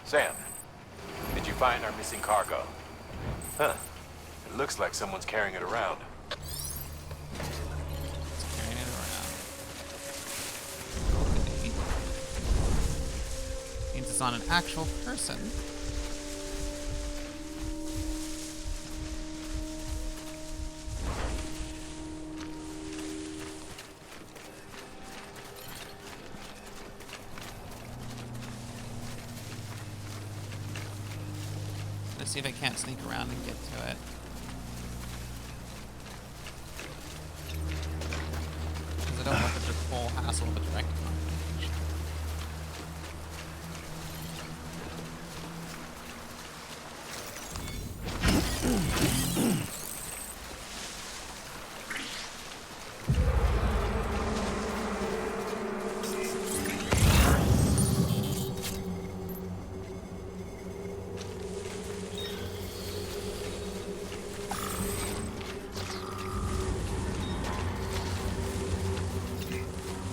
Sam, did you find our missing cargo? Huh. It looks like someone's carrying it around.
Carrying it around. Means it's on an actual person. Let's see if I can't sneak around and get to it. Because I don't want the full hassle of a direct confrontation.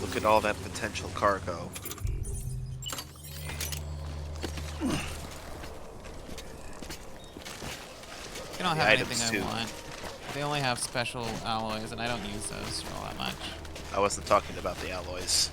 Look at all that potential cargo.
You don't
The
have
items,
anything I
too.
want. They only have special alloys, and I don't use those all that much.
I wasn't talking about the alloys.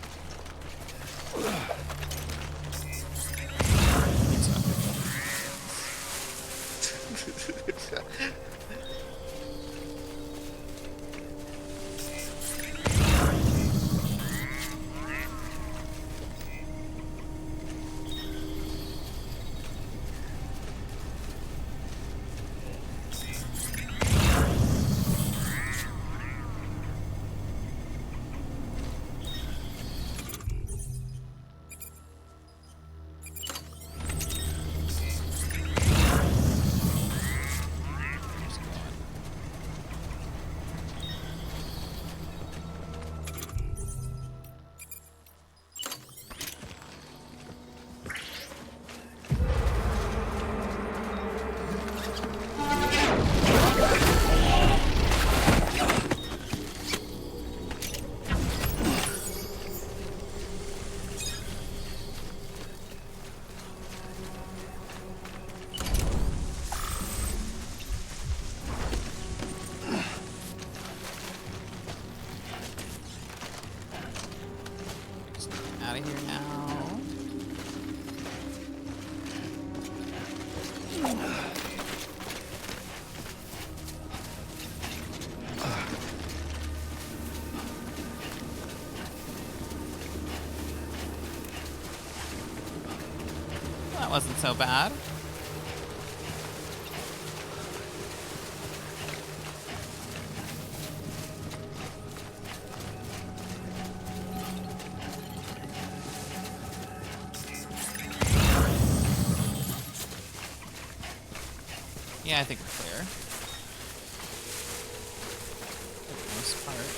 Out of here now. That wasn't so bad. Yeah, I think we're clear. For the most part.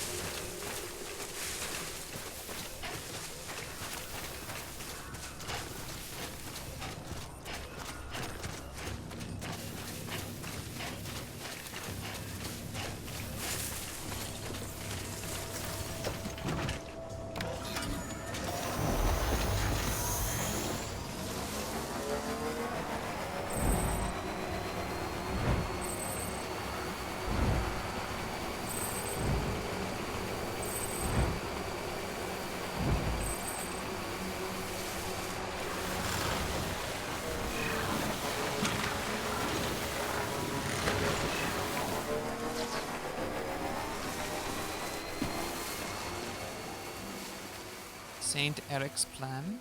Saint Eric's plan.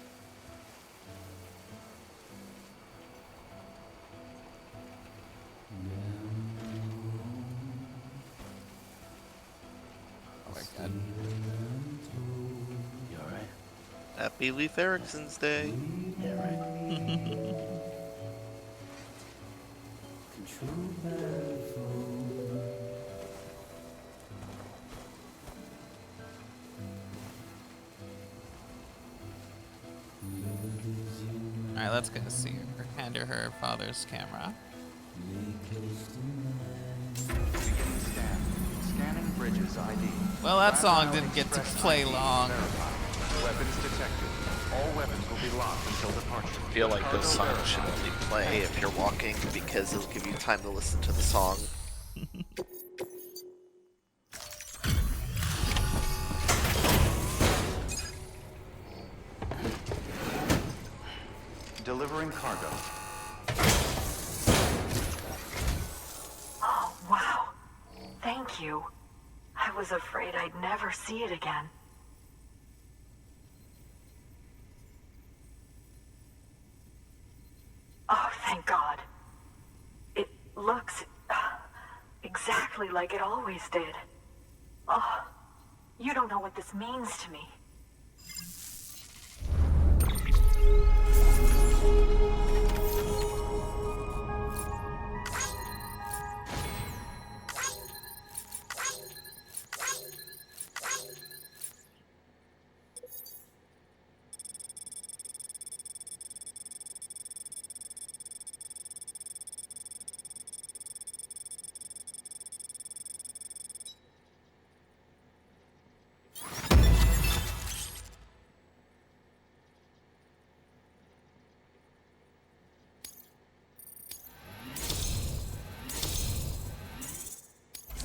Oh my god.
You alright?
Happy Leif Erickson's Day.
Yeah, right. Control battlefield.
Alright, let's go see her. Hand her her father's camera.
Beginning scan. Scanning bridges ID.
Well, that song
Background
didn't get to
express
play
ID
long.
verified. Weapons detected. All weapons will be locked until departure.
I feel like this song should only play if you're walking because it'll give you time to listen to the song.
Delivering cargo.
Oh, wow. Thank you. I was afraid I'd never see it again. Oh, thank God. It looks exactly like it always did. Oh, you don't know what this means to me.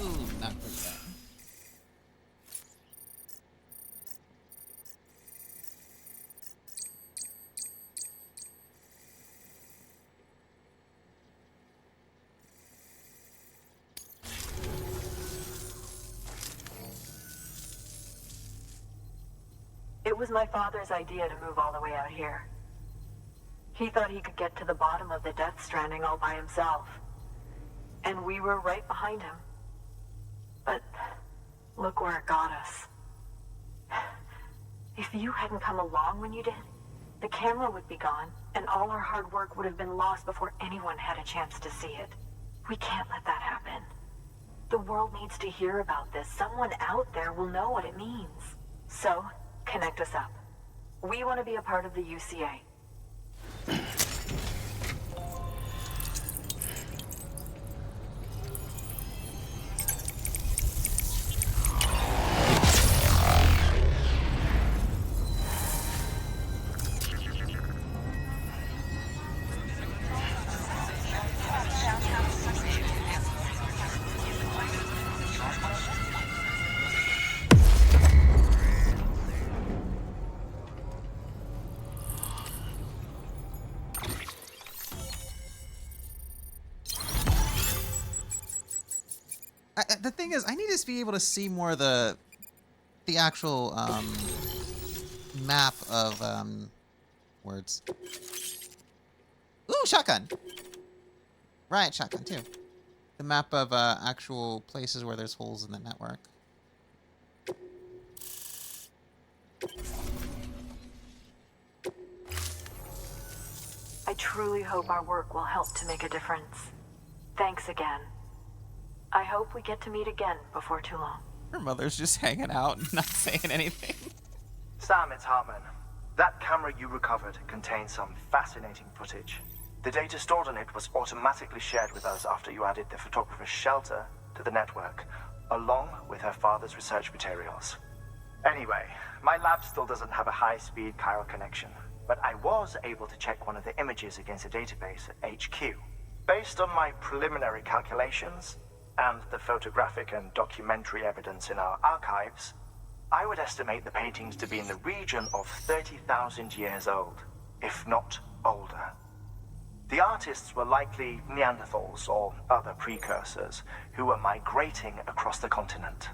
Ooh, not good that.
It was my father's idea to move all the way out here. He thought he could get to the bottom of the Death Stranding all by himself. And we were right behind him. But look where it got us. If you hadn't come along when you did, the camera would be gone, and all our hard work would have been lost before anyone had a chance to see it. We can't let that happen. The world needs to hear about this. Someone out there will know what it means. So, connect us up. We want to be a part of the UCA.
The thing is, I need to be able to see more of the actual map of words. Ooh, shotgun. Right, shotgun too. The map of actual places where there's holes in the network.
I truly hope our work will help to make a difference. Thanks again. I hope we get to meet again before too long.
Her mother's just hanging out and not saying anything.
Sam, it's Hartman. That camera you recovered contains some fascinating footage. The data stored on it was automatically shared with us after you added the photographer's shelter to the network, along with her father's research materials. Anyway, my lab still doesn't have a high-speed chiral connection, but I was able to check one of the images against a database at HQ. Based on my preliminary calculations, and the photographic and documentary evidence in our archives, I would estimate the paintings to be in the region of 30,000 years old, if not older. The artists were likely Neanderthals or other precursors who were migrating across the continent.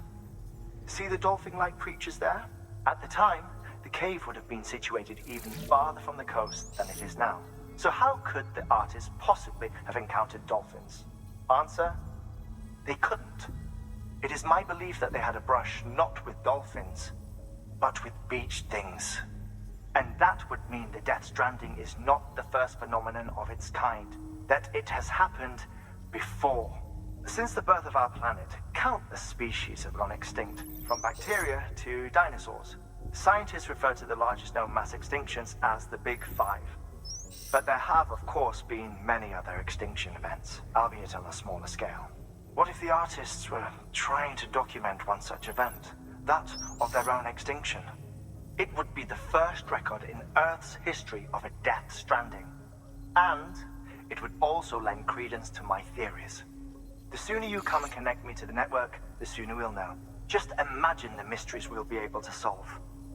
See the dolphin-like creatures there? At the time, the cave would have been situated even farther from the coast than it is now. So how could the artists possibly have encountered dolphins? Answer: they couldn't. It is my belief that they had a brush not with dolphins, but with beach things. And that would mean the Death Stranding is not the first phenomenon of its kind, that it has happened before. Since the birth of our planet, countless species have gone extinct, from bacteria to dinosaurs. Scientists refer to the largest known mass extinctions as the Big Five. But there have, of course, been many other extinction events, albeit on a smaller scale. What if the artists were trying to document one such event, that of their own extinction? It would be the first record in Earth's history of a Death Stranding. And it would also lend credence to my theories. The sooner you come and connect me to the network, the sooner we'll know. Just imagine the mysteries we'll be able to solve.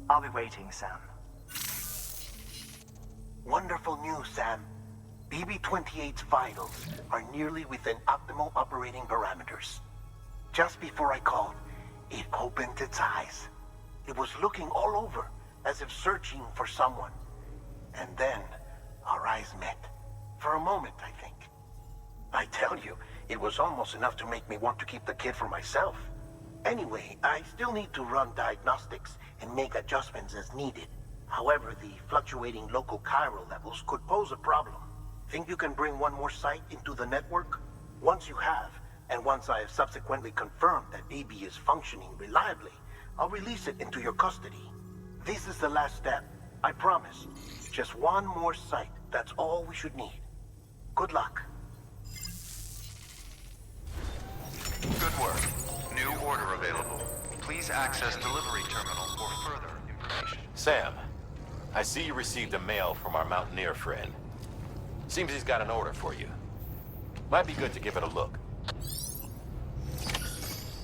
I'll be waiting, Sam.
Wonderful news, Sam. BB-28's vitals are nearly within optimal operating parameters. Just before I called, it opened its eyes. It was looking all over, as if searching for someone. And then, our eyes met. For a moment, I think. I tell you, it was almost enough to make me want to keep the kid for myself. Anyway, I still need to run diagnostics and make adjustments as needed. However, the fluctuating local chiral levels could pose a problem. Think you can bring one more site into the network? Once you have, and once I have subsequently confirmed that BB is functioning reliably, I'll release it into your custody. This is the last step, I promise. Just one more site, that's all we should need. Good luck.
Good work. New order available. Please access delivery terminal for further information.
Sam, I see you received a mail from our mountaineer friend. Seems he's got an order for you. Might be good to give it a look.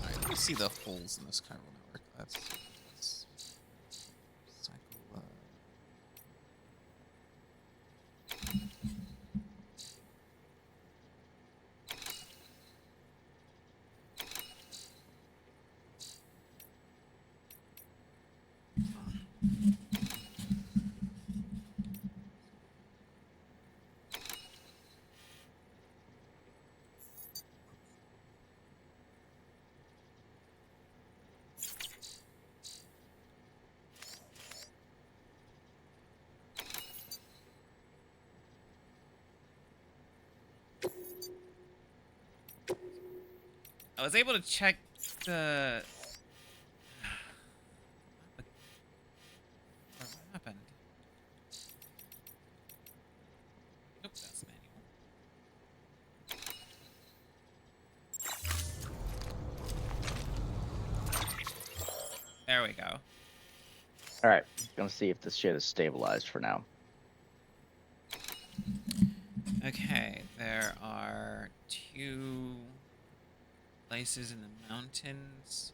Alright, let me see the holes in this chiral network. That's cycle. I was able to check the. What happened? Nope, that's manual. There we go.
All right, gonna see if this shit is stabilized for now.
Okay, there are 2 places in the mountains.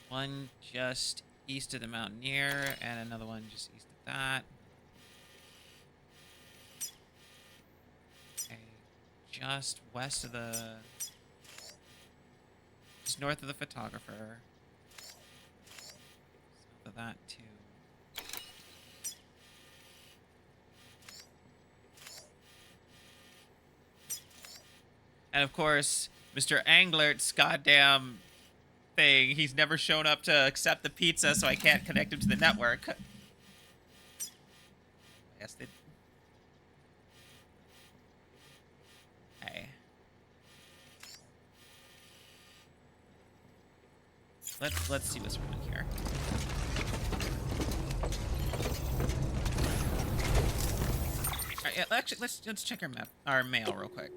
One just east of the Mountaineer, and another one just east of that. Okay, just west of the... just north of the Photographer. South of that, too. And of course, Mr. Anglert's goddamn thing. He's never shown up to accept the pizza, so I can't connect him to the network. Yes, they... Hey. Let's see what's wrong here. Alright, yeah, actually, let's check our mail real quick.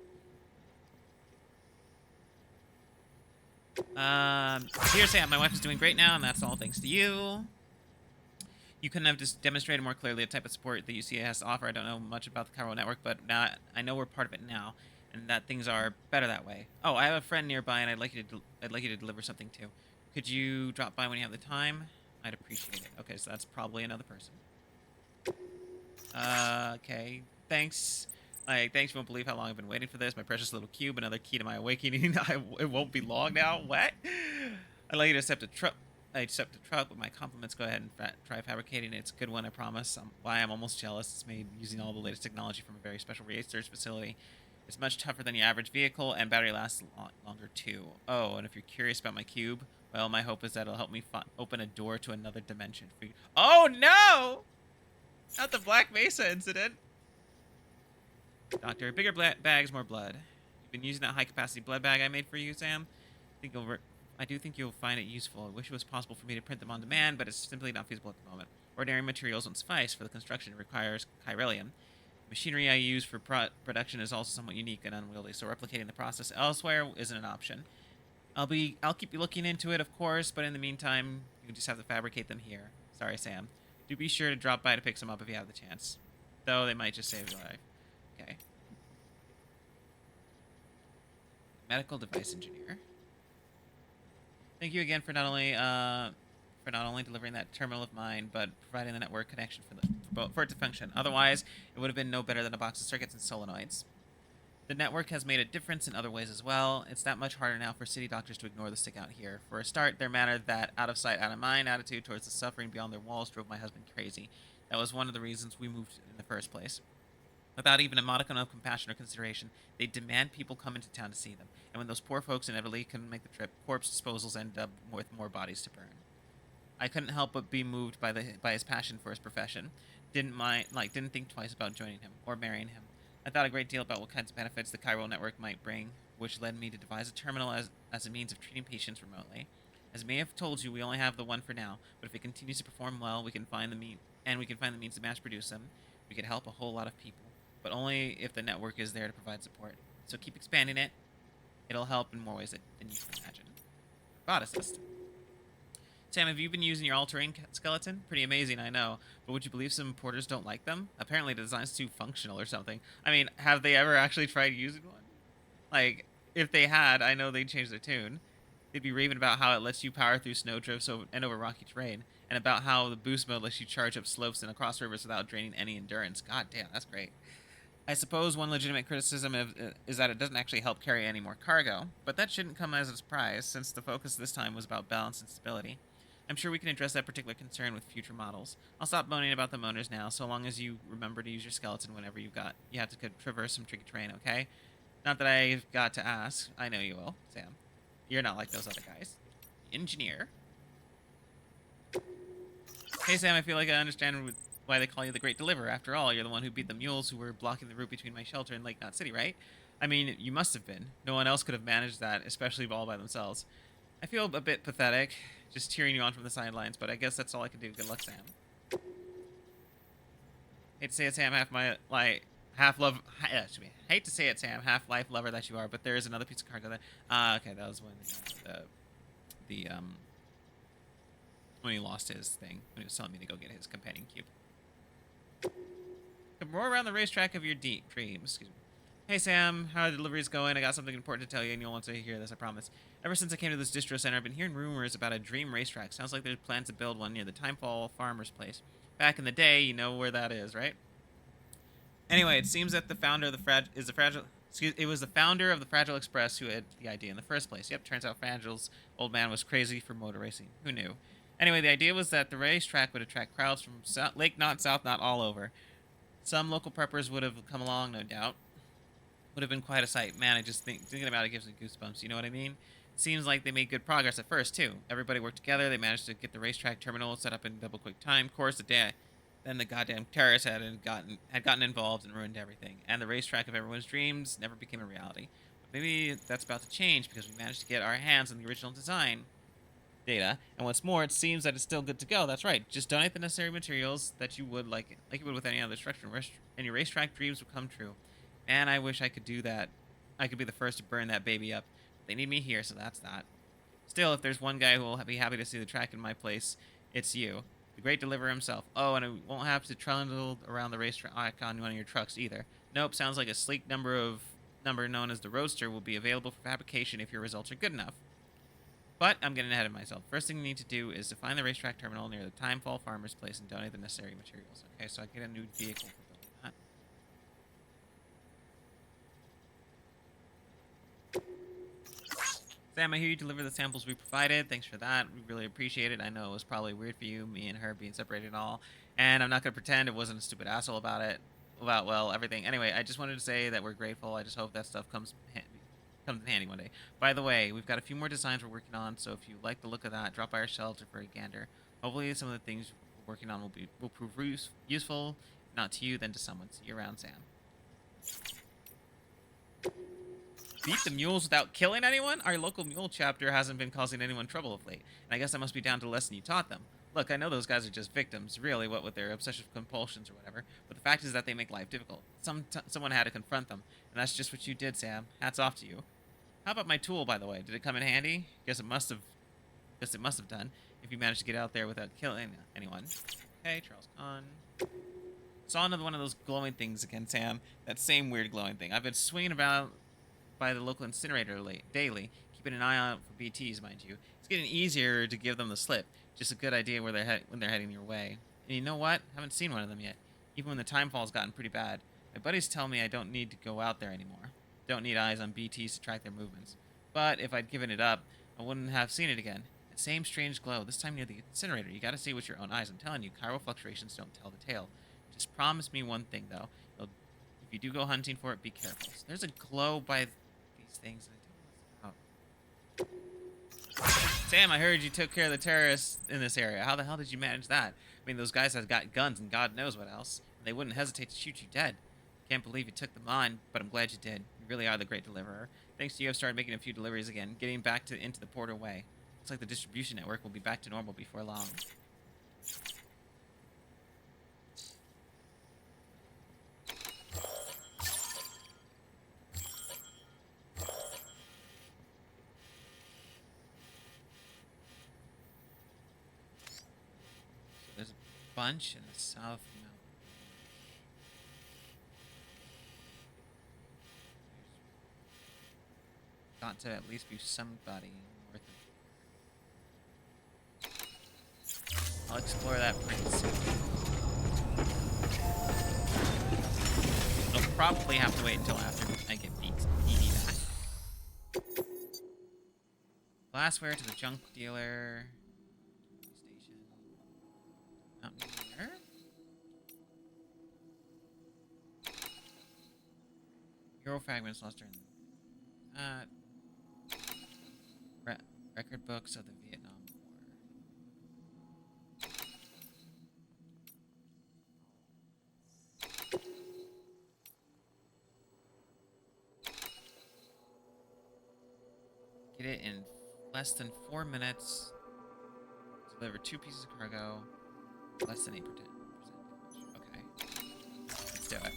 Dear Sam, my wife is doing great now, and that's all thanks to you. You couldn't have just demonstrated more clearly the type of support the UCA has to offer. I don't know much about the Chiral Network, but now I know we're part of it now, and that things are better that way. Oh, I have a friend nearby, and I'd like you to deliver something to. Could you drop by when you have the time? I'd appreciate it. Okay, so that's probably another person. Okay. Thanks. Thanks. You won't believe how long I've been waiting for this. My precious little cube, another key to my awakening. It won't be long now. What? I'd like you to accept a I accept the truck, but my compliments. Go ahead and try fabricating it. It's a good one, I promise. Why I'm almost jealous. It's made using all the latest technology from a very special research facility. It's much tougher than the average vehicle, and battery lasts a lot longer too. Oh, and if you're curious about my cube, well, my hope is that it'll help me open a door to another dimension. Oh no! Not the Black Mesa incident. Doctor, bigger bags, more blood. You've been using that high-capacity blood bag I made for you, Sam. I do think you'll find it useful. I wish it was possible for me to print them on demand, but it's simply not feasible at the moment. Ordinary materials won't suffice for the construction. It requires chiralium. The machinery I use for production is also somewhat unique and unwieldy, so replicating the process elsewhere isn't an option. I'll keep you looking into it, of course, but in the meantime, you just have to fabricate them here. Sorry, Sam. Do be sure to drop by to pick some up if you have the chance. Though they might just save your life. Okay. Medical device engineer. Thank you again for not only delivering that terminal of mine, but providing the network connection for it to function. Otherwise, it would have been no better than a box of circuits and solenoids. The network has made a difference in other ways as well. It's that much harder now for city doctors to ignore the stick out here. For a start, their out of sight, out of mind attitude towards the suffering beyond their walls drove my husband crazy. That was one of the reasons we moved in the first place. Without even a modicum of compassion or consideration, they demand people come into town to see them. And when those poor folks inevitably couldn't make the trip, corpse disposals ended up with more bodies to burn. I couldn't help but be moved by his passion for his profession. Didn't think twice about joining him or marrying him. I thought a great deal about what kinds of benefits the chiral network might bring, which led me to devise a terminal as a means of treating patients remotely. As I may have told you, we only have the one for now, but if it continues to perform well, we can find the means to mass produce them. We could help a whole lot of people, but only if the network is there to provide support. So keep expanding it. It'll help in more ways than you can imagine. Bot assist. Sam, have you been using your all-terrain skeleton? Pretty amazing, I know. But would you believe some porters don't like them? Apparently the design's too functional or something. I mean, have they ever actually tried using one? Like, if they had, I know they'd change their tune. They'd be raving about how it lets you power through snowdrifts and over rocky terrain, and about how the boost mode lets you charge up slopes and across rivers without draining any endurance. God damn, that's great. I suppose one legitimate criticism is that it doesn't actually help carry any more cargo, but that shouldn't come as a surprise, since the focus this time was about balance and stability. I'm sure we can address that particular concern with future models. I'll stop moaning about the moaners now, so long as you remember to use your skeleton whenever you have to traverse some tricky terrain, okay? Not that I've got to ask. I know you will, Sam. You're not like those other guys. Engineer. Hey, Sam, I feel like I understand why they call you the Great Deliverer. After all, you're the one who beat the mules who were blocking the route between my shelter and Lake Knot City, right? I mean, you must have been. No one else could have managed that, especially all by themselves. I feel a bit pathetic, just cheering you on from the sidelines, but I guess that's all I can do. Good luck, Sam. Hate to say it, Sam, hate to say it, Sam, half-life lover that you are, but there is another piece of cargo there. Okay, that was when when he lost his thing, when he was telling me to go get his companion cube. Come roar around the racetrack of your dreams. Excuse me. Hey, Sam, how are the deliveries going? I got something important to tell you, and you'll want to hear this, I promise. Ever since I came to this distro center, I've been hearing rumors about a dream racetrack. Sounds like there's plans to build one near the Timefall Farmer's Place. Back in the day, you know where that is, right? Anyway, it seems that the founder of it was the founder of the Fragile Express who had the idea in the first place. Yep, turns out Fragile's old man was crazy for motor racing. Who knew? Anyway, the idea was that the racetrack would attract crowds from Lake Knot, South Knot, all over. Some local preppers would have come along, no doubt. Would have been quite a sight. Man, I just thinking about it gives me goosebumps. You know what I mean? Seems like they made good progress at first, too. Everybody worked together. They managed to get the racetrack terminal set up in double quick time. Of course, then the goddamn terrorists had gotten involved and ruined everything. And the racetrack of everyone's dreams never became a reality. But maybe that's about to change because we managed to get our hands on the original design data. And what's more, it seems that it's still good to go. That's right. Just donate the necessary materials that you would like you would with any other structure, and your racetrack dreams will come true. Man, I wish I could do that. I could be the first to burn that baby up. They need me here, so that's that. Still, if there's one guy who will be happy to see the track in my place, it's you. The Great Deliverer himself. Oh, and it won't have to trundle around the racetrack on one of your trucks either. Nope, sounds like a sleek number known as the Roadster will be available for fabrication if your results are good enough. But I'm getting ahead of myself. First thing you need to do is to find the racetrack terminal near the Timefall Farmer's Place and donate the necessary materials. Okay, so I get a new vehicle for building that. Sam, I hear you deliver the samples we provided. Thanks for that. We really appreciate it. I know it was probably weird for you, me and her being separated and all. And I'm not going to pretend it wasn't a stupid asshole about it. About, well, everything. Anyway, I just wanted to say that we're grateful. I just hope that stuff comes in handy one day. By the way, we've got a few more designs we're working on, so if you like the look of that, drop by our shelter for a gander. Hopefully some of the things we're working on will prove useful, not to you, then to someone. See you around, Sam. Beat the mules without killing anyone? Our local mule chapter hasn't been causing anyone trouble of late, and I guess that must be down to the lesson you taught them. Look, I know those guys are just victims, really, what with their obsessive compulsions or whatever, but the fact is that they make life difficult. Someone had to confront them, and that's just what you did, Sam. Hats off to you. How about my tool, by the way? Did it come in handy? Guess it must have done, if you managed to get out there without killing anyone. Hey, Charles Kahn. Saw another one of those glowing things again, Sam. That same weird glowing thing. I've been swinging about by the local incinerator daily, keeping an eye out for BTs, mind you. It's getting easier to give them the slip. Just a good idea when they're heading your way. And you know what? Haven't seen one of them yet, even when the timefall's gotten pretty bad. My buddies tell me I don't need to go out there anymore. Don't need eyes on BTs to track their movements. But if I'd given it up, I wouldn't have seen it again. The same strange glow, this time near the incinerator. You gotta see with your own eyes. I'm telling you, chiral fluctuations don't tell the tale. Just promise me one thing, though. If you do go hunting for it, be careful. So there's a glow by these things. I don't know what's about. Sam, I heard you took care of the terrorists in this area. How the hell did you manage that? I mean, those guys have got guns and God knows what else. And they wouldn't hesitate to shoot you dead. Can't believe you took them on, but I'm glad you did. You really are the great deliverer. Thanks to you, I've started making a few deliveries again, getting back into the Porter way. Looks like the distribution network will be back to normal before long. There's a bunch in the south mountain. Got to at least be somebody north of. I'll explore that pretty soon. I'll probably have to wait until after I get BD back. Glassware to the junk dealer. Station. Not there. Euro fragments lost during that. Record books of the Vietnam War. Get it in less than 4 minutes. Deliver 2 pieces of cargo. Less than 8%. Okay. Let's do it.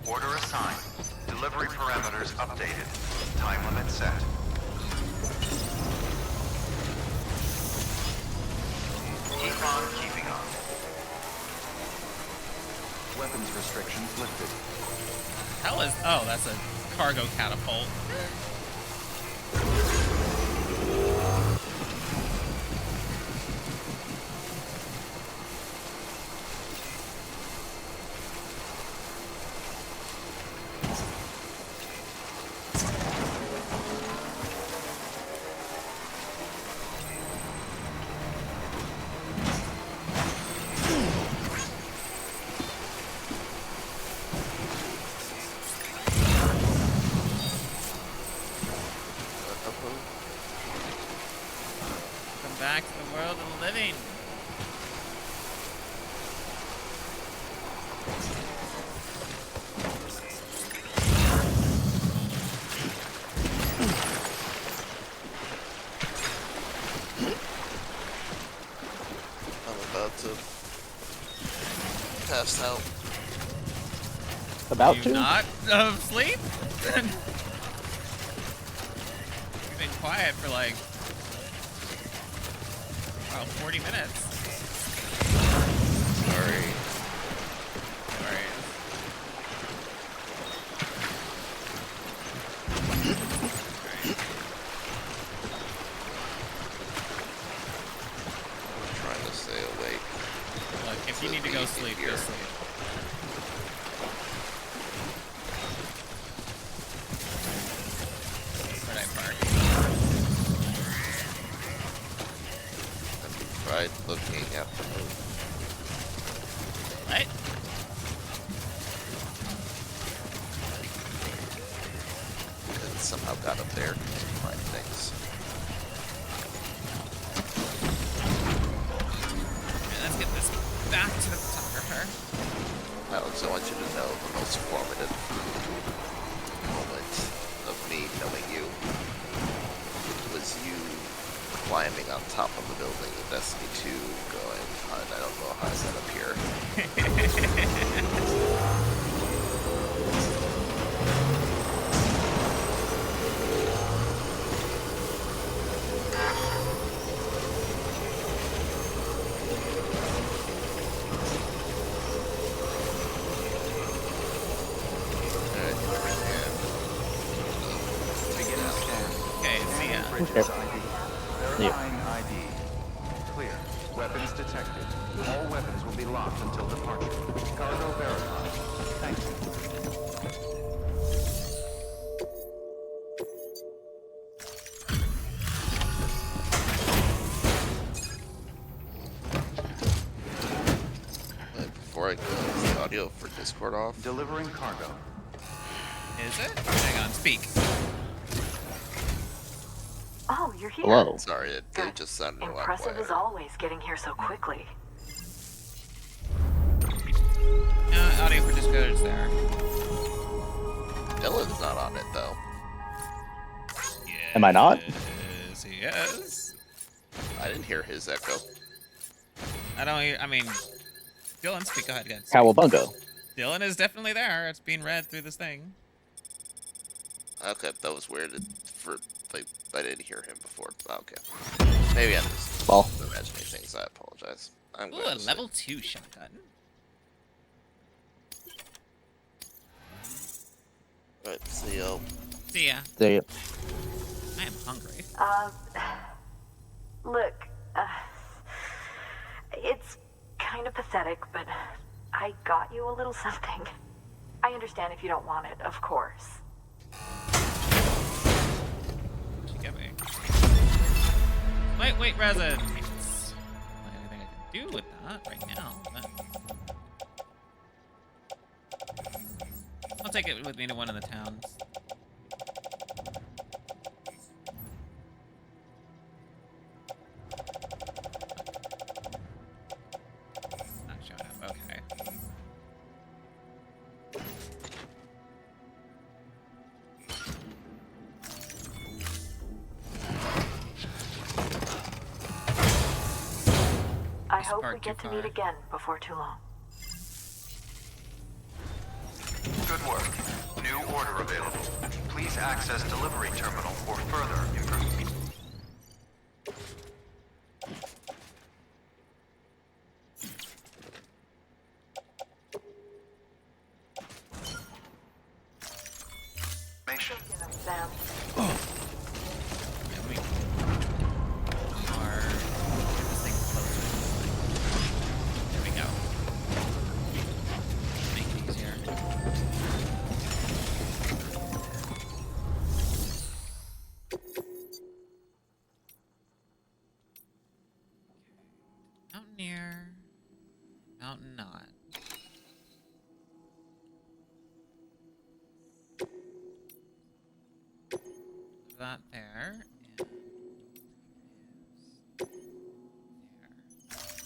Order assigned. Delivery parameters updated. Time limit set. Keep on keeping on.
Weapons restrictions lifted.
Hell is. Oh, that's a cargo catapult. Back to the world of the living.
I'm about to pass out.
About
You
to?
not sleep? You've been quiet for like 40 minutes.
Sorry.
No worries. If you need to go sleep, go sleep. Where'd I park?
I tried looking at the moon.
What?
And somehow got up there to find things.
Okay, let's get this back to the photographer.
Alex, I want you to know the most formative moment of me knowing you was you climbing on top of the building in Destiny 2 going, I don't know how I got up here.
Beginning scan.
Okay, see ya.
Bridges
Okay.
ID. Verifying ID. Clear. Weapons detected. All weapons will be locked until departure. Cargo verified. Thank you.
Before I go, is the audio for Discord off?
Delivering cargo.
Is it? Hang on, speak.
Oh, you're here.
Hello.
Sorry, it
Good.
just sounded a lot
Impressive as
quieter.
always, getting here so quickly.
Audio for Discord is there.
Dylan's not on it though.
Am I not?
Yes, he is.
I didn't hear his echo.
I don't hear, I mean, Dylan, speak. Go ahead, again.
Cowabungo.
Dylan is definitely there. It's being read through this thing.
Okay, that was weird. Like, I didn't hear him before. Okay. Maybe I'm just
Well.
imagining things. I apologize. I'm
Ooh,
glad
a
to
level 2 shotgun.
Alright, see you.
See ya.
There you
I am hungry.
Look, it's kind of pathetic, but I got you a little something. I understand if you don't want it, of course.
What'd you get me? Wait, resin. Not anything I can do with that right now. But I'll take it with me to one of the towns. Not showing up. Okay.
I hope we
parked too
get to meet
far.
again before too long.
Good work. New order available. Please access delivery terminal for further improvement.
Get up, Sam.
Yeah, we are get this thing closer. There we go. Make it easier. Mountaineer. Mountain not. That there. And is there.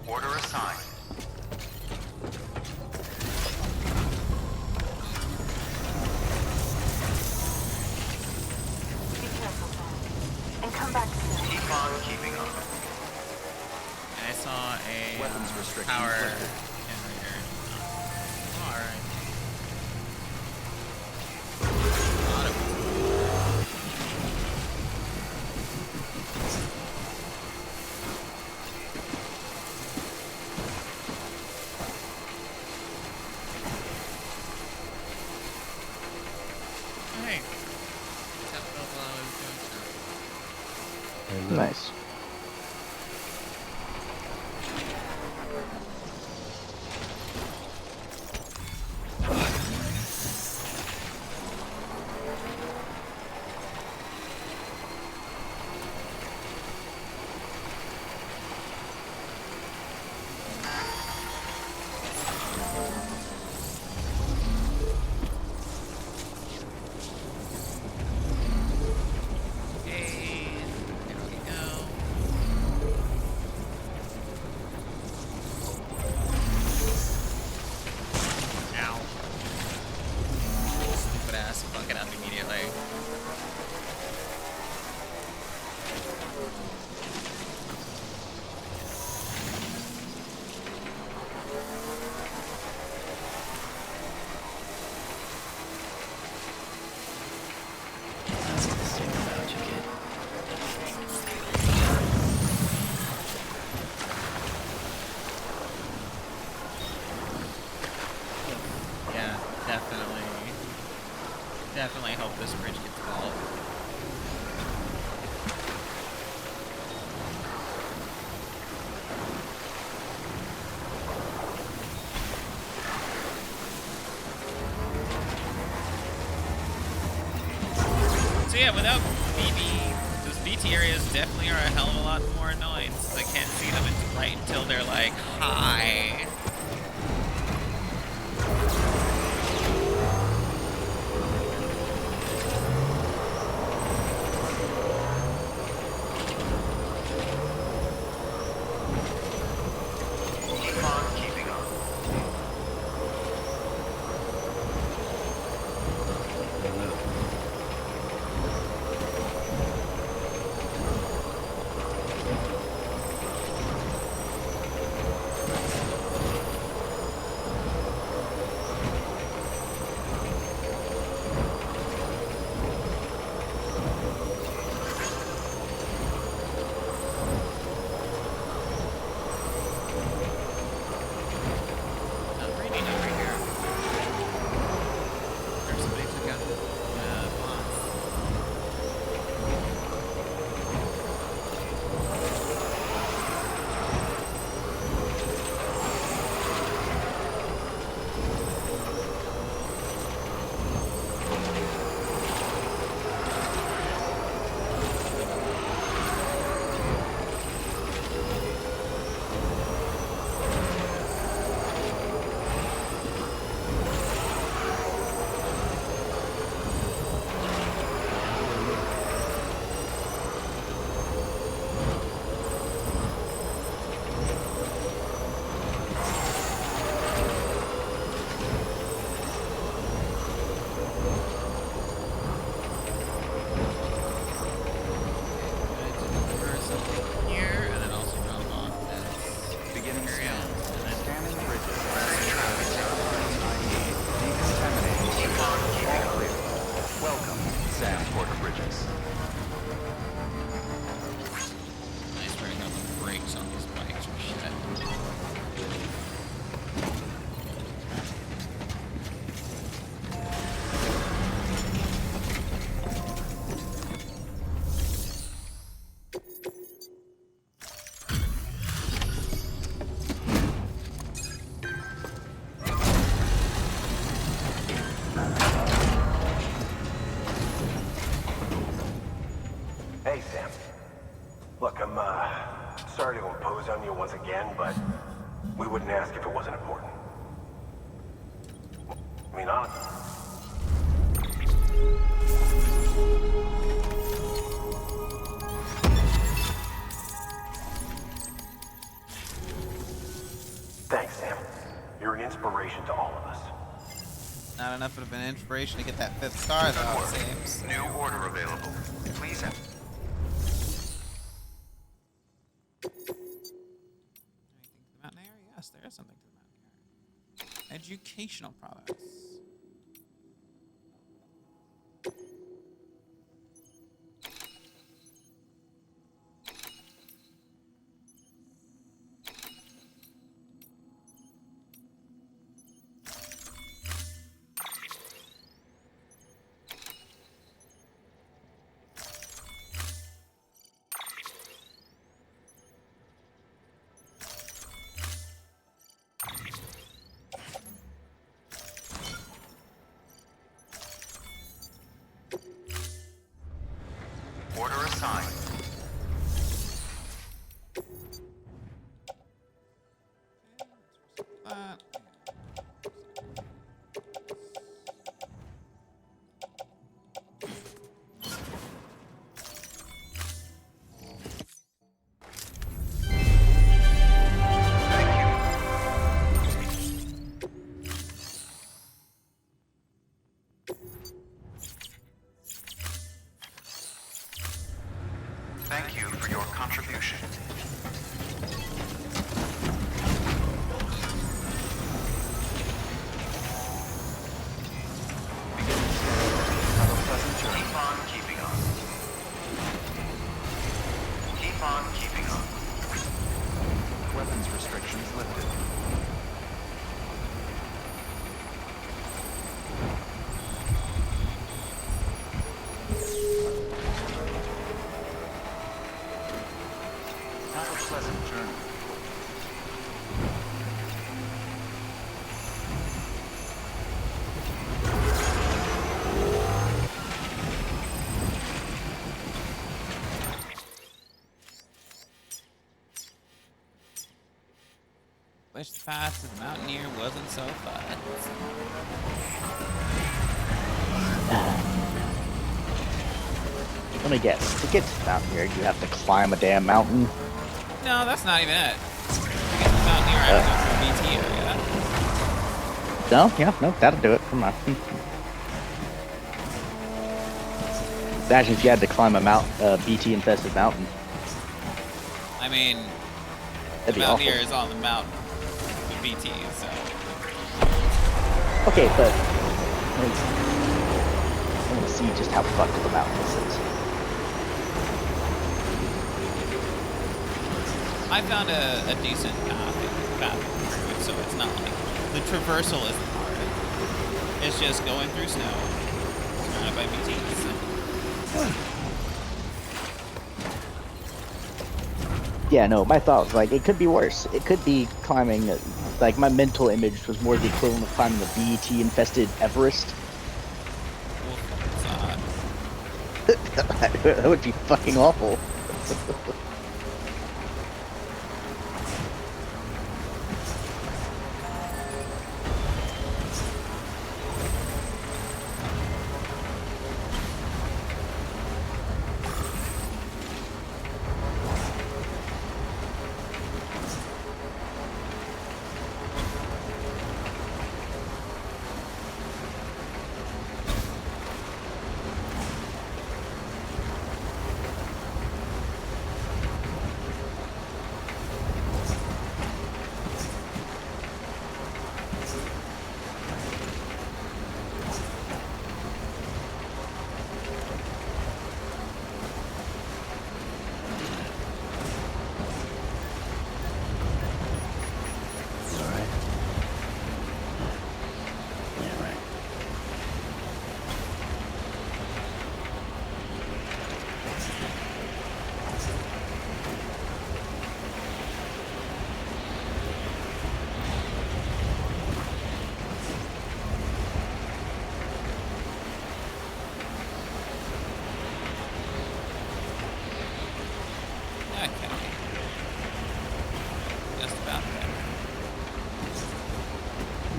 Order assigned.
Be careful, Sam. And come back soon.
Keep on keeping on.
And I saw a
Weapons restriction
power
lifted.
generator. Oh, alright.
Nice.
Okay, there we go. Ow. Stupid ass fucking up immediately.
That's the thing about you, kid.
Yeah, definitely. Definitely hope this bridge gets built. So yeah, without BB, those BT areas definitely are a hell of a lot more annoying since I can't see them right until they're like, hi.
Keep on keeping on.
Not raining over here. Or somebody took out bombs. Here, and then also drop off this
Beginning
area.
scan.
And then
Scanning bridges. Verifying ID. Decontaminating. Keep on keeping on. Clear. Welcome, Sam Porter Bridges.
nice where I got the brakes on these bikes or shit.
Hey, Sam. Look, I'm sorry to impose on you once again, but we wouldn't ask if it wasn't important. I mean, honestly. Thanks, Sam. You're an inspiration to all of us.
Not enough of an inspiration to get that 5th star though, it seems.
New order available. Please enter.
Anything to the mountain air? Yes, there is something to the mountain air. Educational products.
Order assigned. Thank you for your contribution. Have a pleasant journey. Keep on keeping on. Keep on keeping on. Weapons restrictions lifted. Have a pleasant journey.
Wish the path to the Mountaineer wasn't so fun.
Let me guess. To get to the Mountaineer, you have to climb a damn mountain.
No, that's not even it. To get to the Mountaineer, I have to go through the BT area.
No? Yeah, no, that'll do it. Come on. Imagine if you had to climb a BT-infested mountain.
I mean,
That'd
the
be
Mountaineer
awful.
is on the mountain with BT, so.
Okay, but I want to see just how fucked of a mountain this is.
I found a decent path through it, so it's not like the traversal isn't hard. It's just going through snow, surrounded by BTs.
Yeah, no, my thought was like, it could be worse. It could be climbing, like, my mental image was more the equivalent of climbing the BT-infested Everest. That would be fucking awful.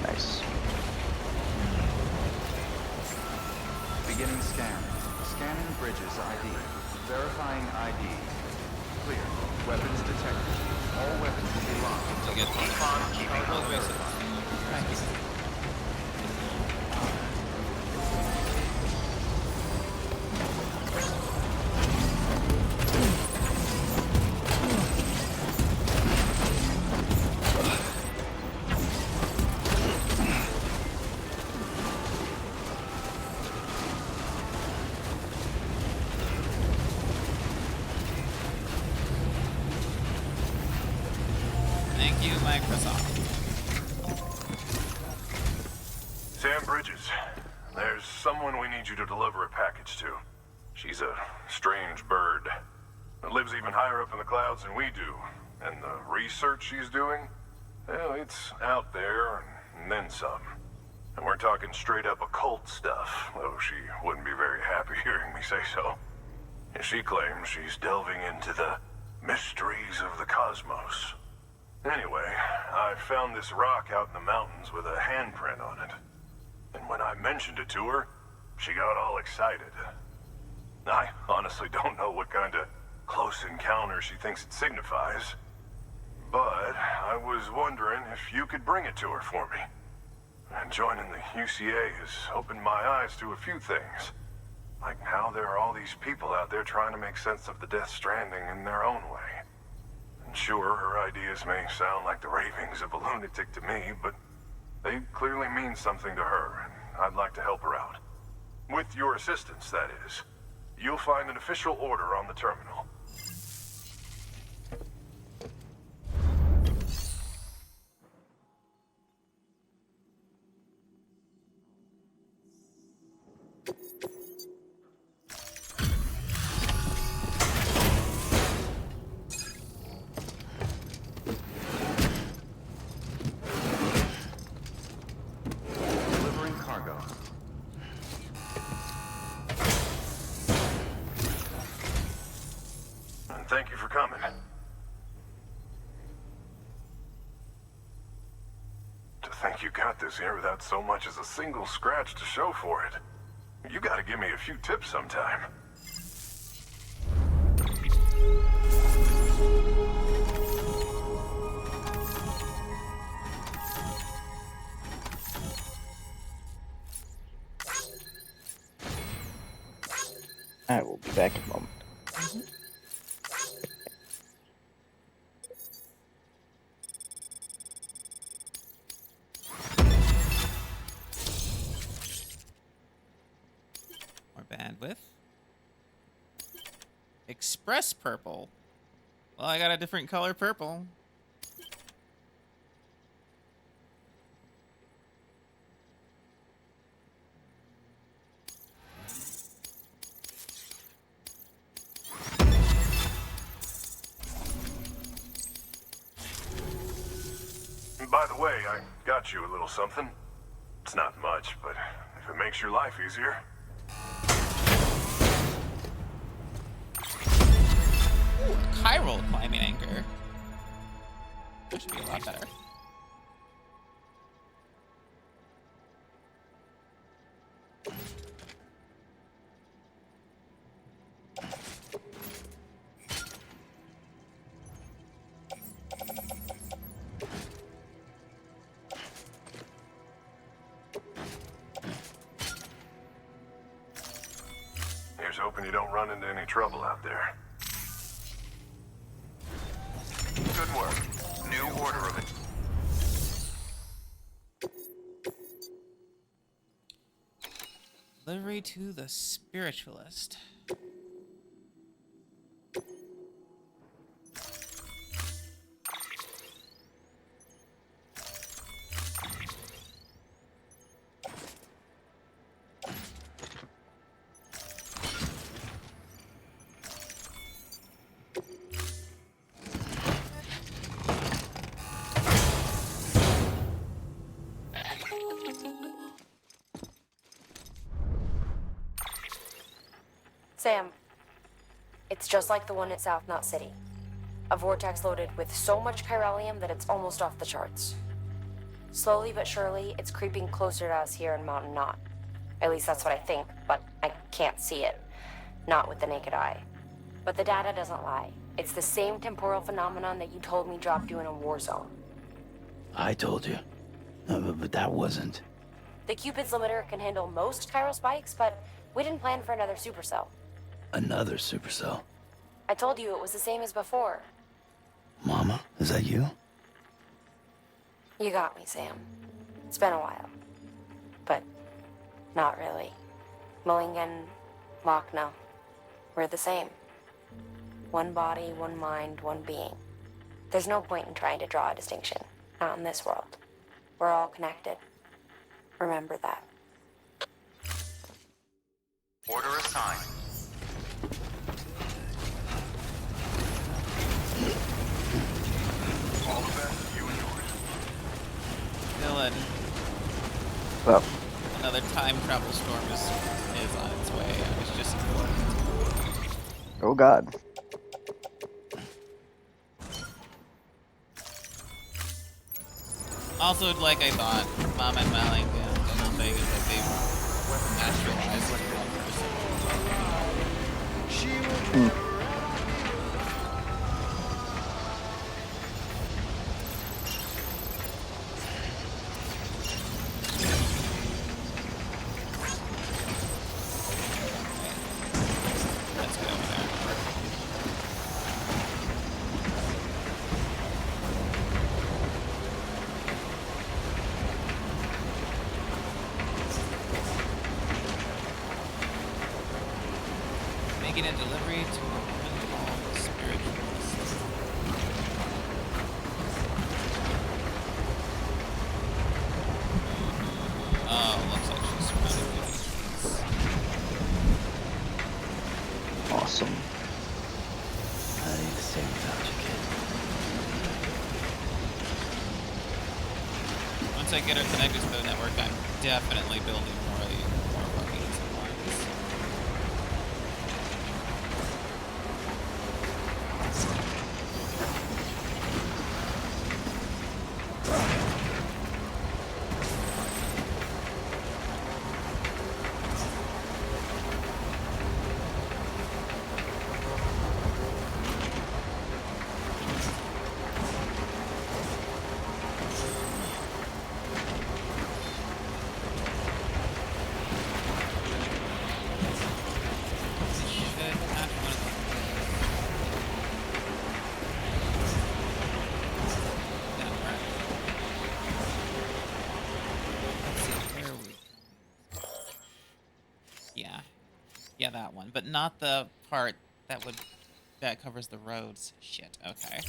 Nice.
Beginning scan. Scanning bridges ID. Verifying ID. Clear. Weapons detected. All weapons will be locked until the keep on keeping on. Thank you.
Thank you, Microsoft.
Sam Bridges, there's someone we need you to deliver a package to. She's a strange bird that lives even higher up in the clouds than we do. And the research she's doing, well, it's out there and then some. And we're talking straight up occult stuff, though she wouldn't be very happy hearing me say so. She claims she's delving into the mysteries of the cosmos. Anyway, I found this rock out in the mountains with a handprint on it. And when I mentioned it to her, she got all excited. I honestly don't know what kind of close encounter she thinks it signifies. But I was wondering if you could bring it to her for me. And joining the UCA has opened my eyes to a few things. Like how there are all these people out there trying to make sense of the Death Stranding in their own way. And sure, her ideas may sound like the ravings of a lunatic to me, but they clearly mean something to her, and I'd like to help her out. With your assistance, that is. You'll find an official order on the terminal.
Delivering cargo.
And thank you for coming. To think you got this here without so much as a single scratch to show for it. You gotta give me a few tips sometime.
I will be back in a moment.
More bandwidth. Express purple. Well, I got a different color purple.
By the way, I got you a little something. It's not much, but if it makes your life easier.
Ooh, chiral climbing anchor. That should be a lot better.
Here's hoping you don't run into any trouble out there.
Good work. New order of it.
Delivery to the spiritualist.
Sam, it's just like the one at South Knot City. A vortex loaded with so much chiralium that it's almost off the charts. Slowly but surely, it's creeping closer to us here in Mountain Knot. At least that's what I think, but I can't see it. Not with the naked eye. But the data doesn't lie. It's the same temporal phenomenon that you told me dropped you in a war zone.
I told you. But that wasn't.
The Cupid's limiter can handle most chiral spikes, but we didn't plan for another supercell.
Another supercell.
I told you it was the same as before.
Mama, is that you?
You got me, Sam. It's been a while. But not really. Mulligan, Lochna, we're the same. One body, one mind, one being. There's no point in trying to draw a distinction. Not in this world. We're all connected. Remember that.
Order assigned. All the best, you and yours.
Dylan,
Well,
another time travel storm is on its way. I was just informed.
Oh God.
Also, like I thought, Mom and Malik and Double Vegas, like they've naturalized as one person.
Hmm.
Let's get over there. Making a delivery to a woman called Spiritualist. Oh, looks like she's surrounded with these.
Awesome.
I need the same without you, kid.
Once I get her connected to the network, I'm definitely building more fucking supplies. Yeah, that one, but not the part that covers the roads. Shit. Okay.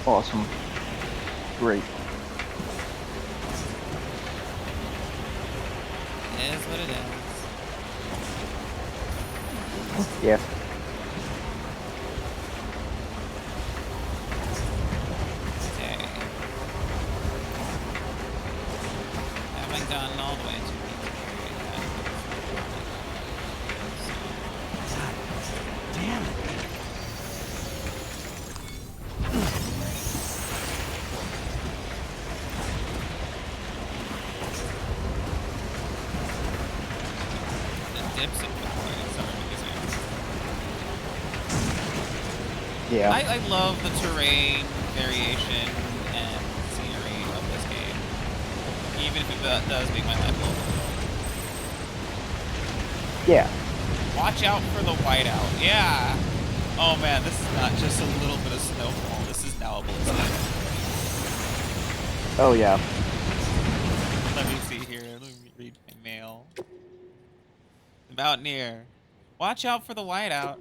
Awesome. Great.
It is what it is.
Yeah.
Okay. Haven't gotten all the way to
Damn it.
Yeah.
I love the terrain variation and scenery of this game, even if it does make my life a little difficult.
Yeah.
Watch out for the whiteout. Yeah. Oh man, this is not just a little bit of snowfall. This is now a blizzard.
Oh yeah.
Let me see here. Let me read my mail. About near. Watch out for the whiteout.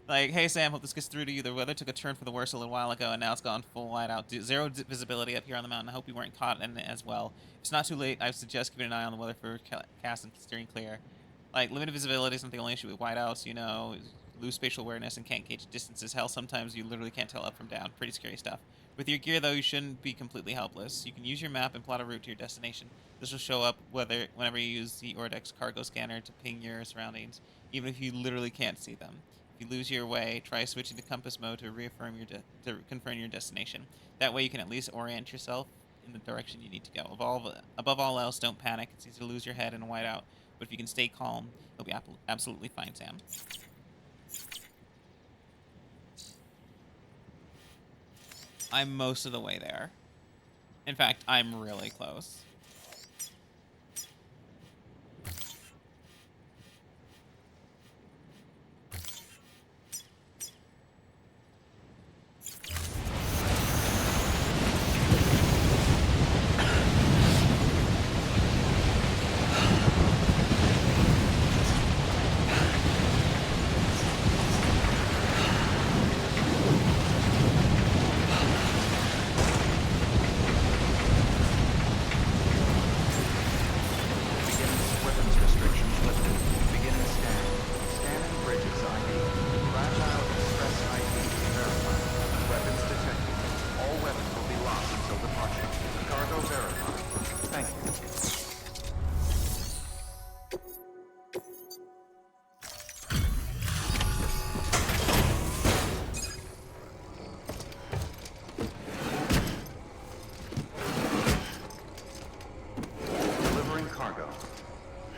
Like, hey Sam, hope this gets through to you. The weather took a turn for the worse a little while ago, and now it's gone full whiteout. Zero visibility up here on the mountain. I hope you weren't caught in it as well. If it's not too late, I suggest keeping an eye on the weather for cast and steering clear. Like, limited visibility is not the only issue with whiteouts, you know. Lose spatial awareness and can't gauge distances. Hell, sometimes you literally can't tell up from down. Pretty scary stuff. With your gear, though, you shouldn't be completely helpless. You can use your map and plot a route to your destination. This will show up whenever you use the Ordex cargo scanner to ping your surroundings, even if you literally can't see them. If you lose your way, try switching to compass mode to confirm your destination. That way you can at least orient yourself in the direction you need to go. Above all else, don't panic. It's easy to lose your head in a whiteout, but if you can stay calm, you'll be absolutely fine, Sam. I'm most of the way there. In fact, I'm really close.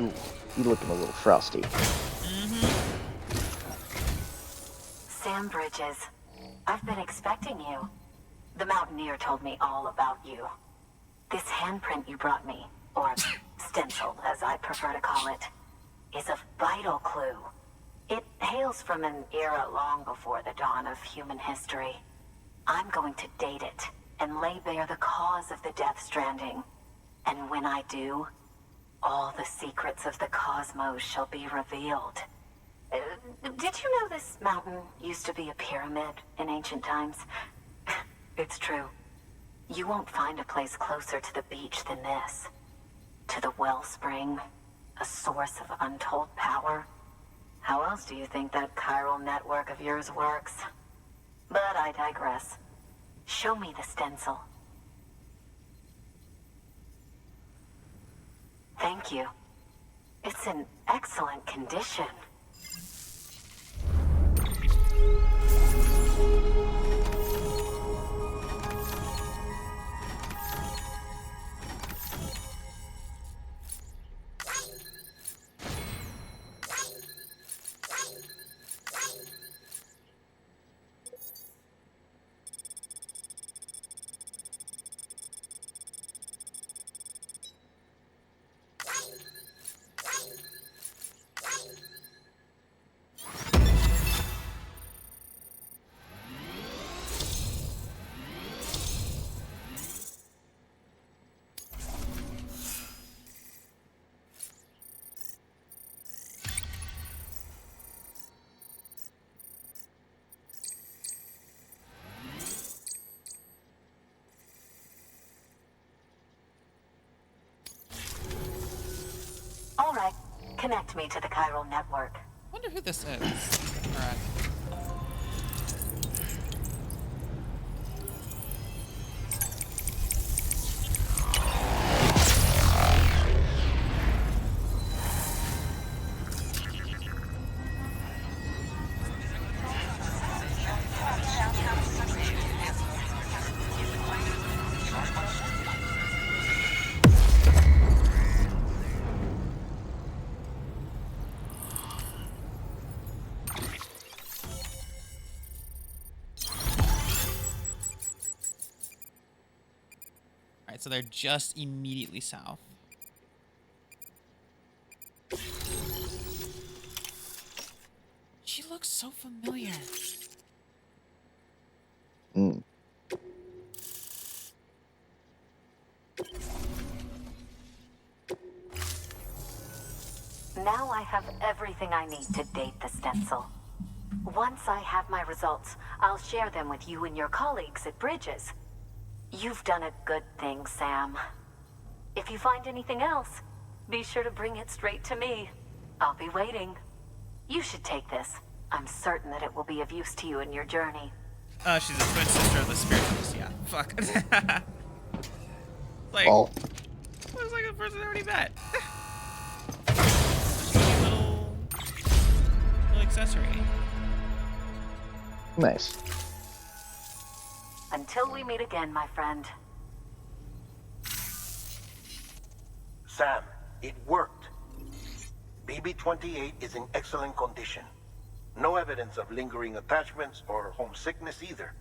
Ooh, you looking a little frosty.
Sam Bridges, I've been expecting you. The Mountaineer told me all about you. This handprint you brought me, or stencil as I prefer to call it, is a vital clue. It hails from an era long before the dawn of human history. I'm going to date it and lay bare the cause of the Death Stranding. And when I do, all the secrets of the cosmos shall be revealed. Did you know this mountain used to be a pyramid in ancient times? It's true. You won't find a place closer to the beach than this. To the wellspring, a source of untold power. How else do you think that chiral network of yours works? But I digress. Show me the stencil. Thank you. It's in excellent condition. All right, connect me to the chiral network.
Wonder who this is. All right. Alright, so they're just immediately south. She looks so familiar.
Mm.
Now I have everything I need to date the stencil. Once I have my results, I'll share them with you and your colleagues at Bridges. You've done a good thing, Sam. If you find anything else, be sure to bring it straight to me. I'll be waiting. You should take this. I'm certain that it will be of use to you in your journey.
She's a twin sister of the spiritualist. Yeah, fuck. Like,
Oh.
looks like a person I already met. Just a little accessory.
Nice.
Until we meet again, my friend.
Sam, it worked. BB-28 is in excellent condition. No evidence of lingering attachments or homesickness either.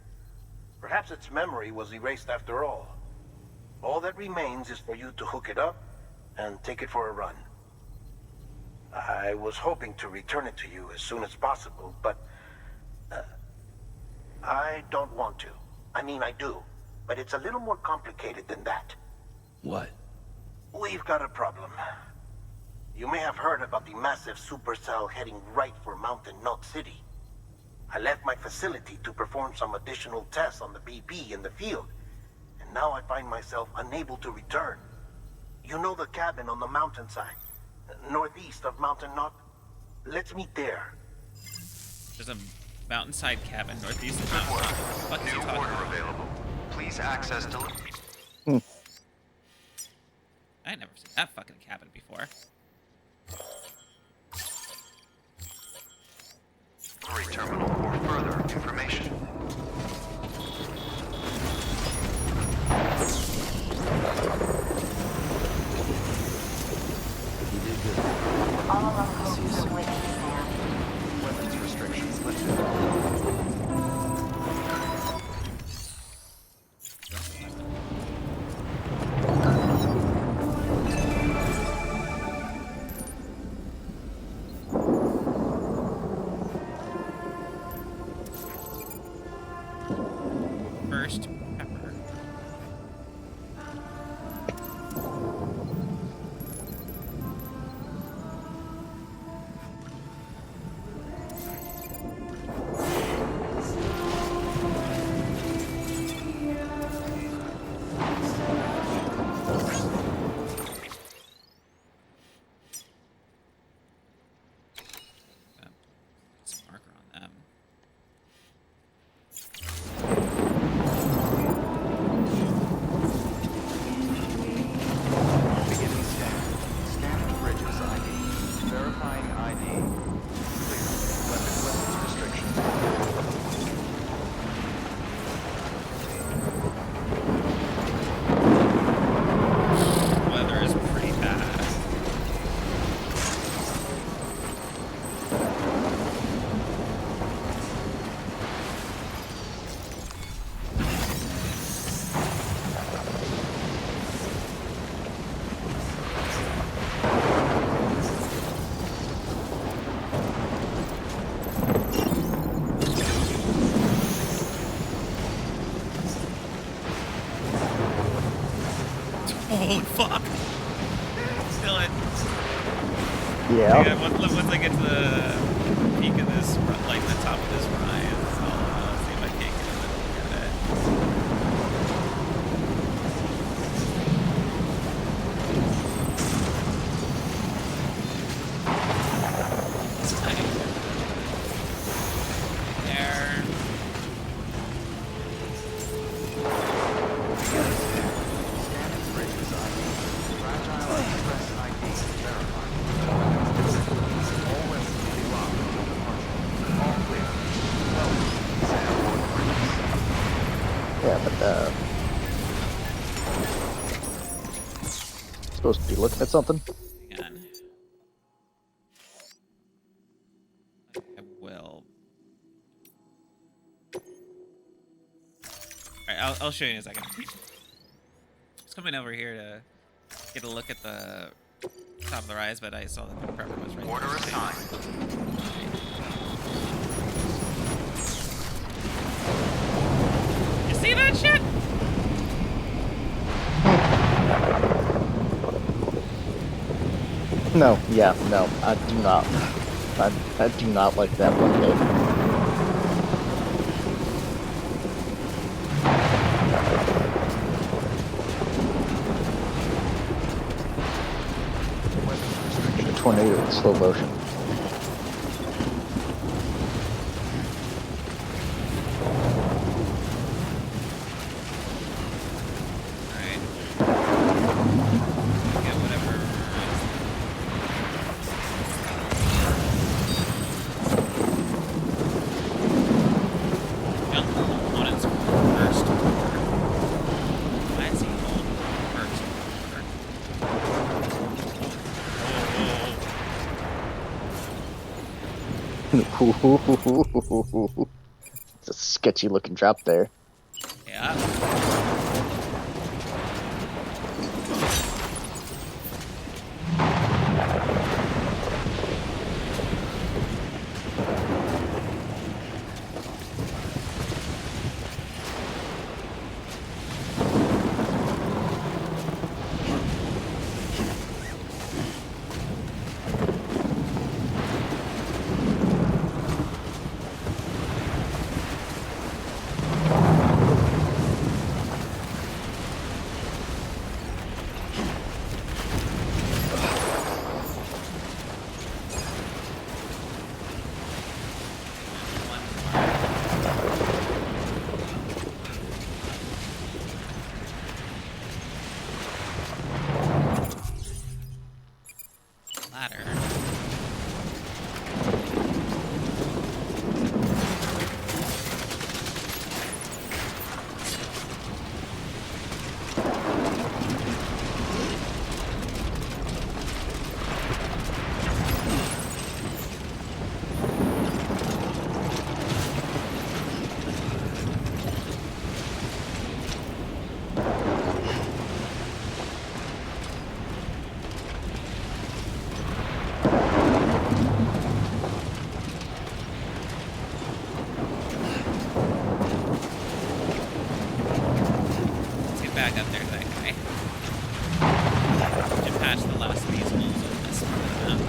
Perhaps its memory was erased after all. All that remains is for you to hook it up and take it for a run. I was hoping to return it to you as soon as possible, but I don't want to. I mean, I do, but it's a little more complicated than that.
What?
We've got a problem. You may have heard about the massive supercell heading right for Mountain Knot City. I left my facility to perform some additional tests on the BB in the field, and now I find myself unable to return. You know the cabin on the mountainside, northeast of Mountain Knot? Let's meet there.
There's a mountainside cabin northeast of
Good
Mountain
work.
Knot. What is he
New
talking
order
about?
available. Please access to...
I ain't never seen that fucking cabin before.
terminal for further information.
You did good.
Holy fuck! Still it.
Yeah.
Once I get to the peak of this, like the top of this rise, I'll see if I can't get a little look at it. There.
Scanning bridges ID. Fragile Express ID verified. Weapons detected. All weapons will be locked until departure. All clear. Welcome, Sam Bridges.
Yeah, but supposed to be looking at something.
Hang on. I will. Alright, I'll show you in a second. Just coming over here to get a look at the top of the rise, but I saw that the prepper was right
Order
there.
assigned.
You see that shit?
No, yeah, no, I do not. I do not like that one bit. The tornado in slow motion.
Alright. Get whatever. Jump on its first order. Why is he called first order?
It's a sketchy looking drop there.
Yeah. Ladder. Let's get back up there to that guy. And patch the last of these holes in this part of the map.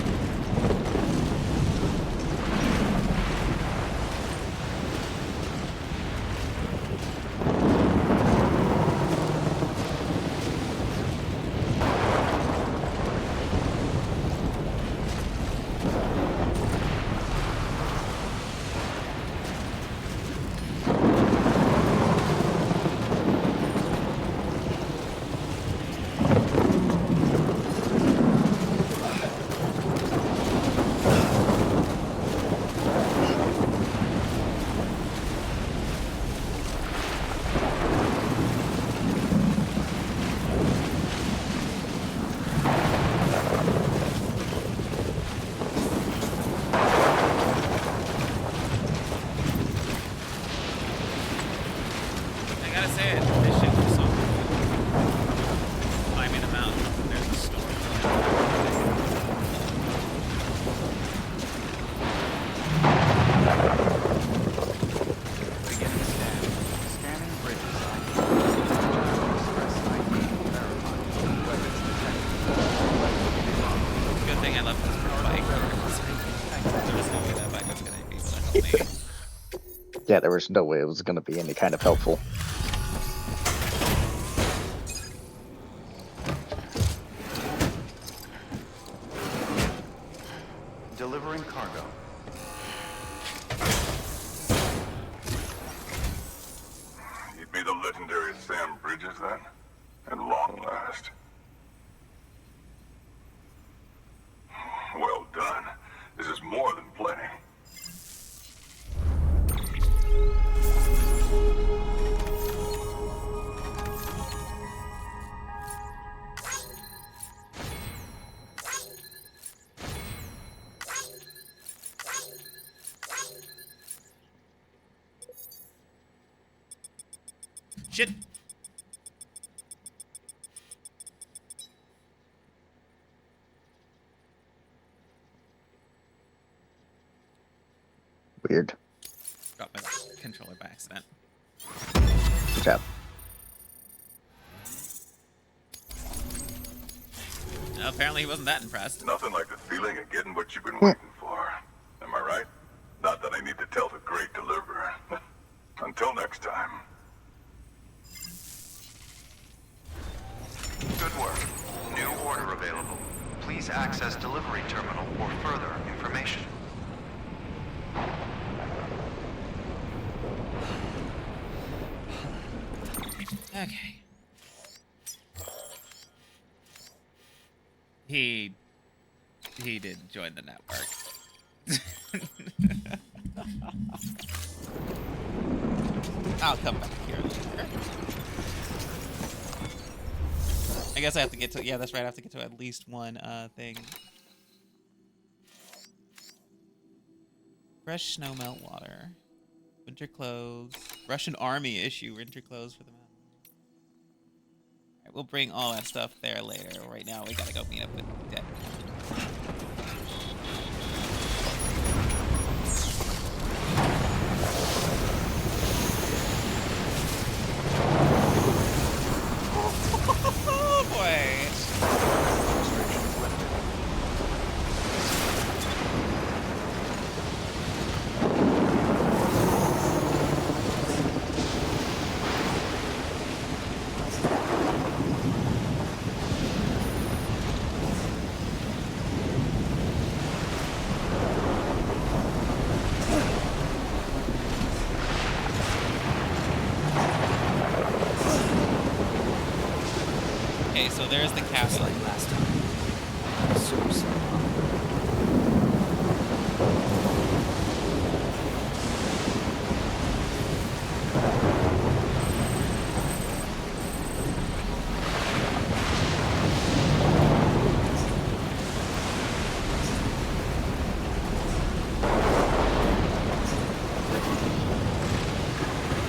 Yeah, there was no way it was going to be any kind of helpful.
Delivering cargo.
You'd be the legendary Sam Bridges then? At long last. Well done. This is more than plenty.
Shit.
Weird.
Dropped my controller by accident.
Good job.
Apparently he wasn't that impressed.
Nothing like the feeling of getting what you've been waiting for. Am I right? Not that I need to tell the great deliverer. Until next time.
Good work. New order available. Please access delivery terminal for further information.
Okay. He did join the network. I'll come back here later. I guess I have to get to, yeah, that's right, I have to get to at least one thing. Fresh snow melt water. Winter clothes. Russian army issue winter clothes for the mountain. Alright, we'll bring all that stuff there later. Right now we gotta go meet up with Dead. Oh boy!
Restrictions lifted.
Okay, so there's the castle.
Like last time. So.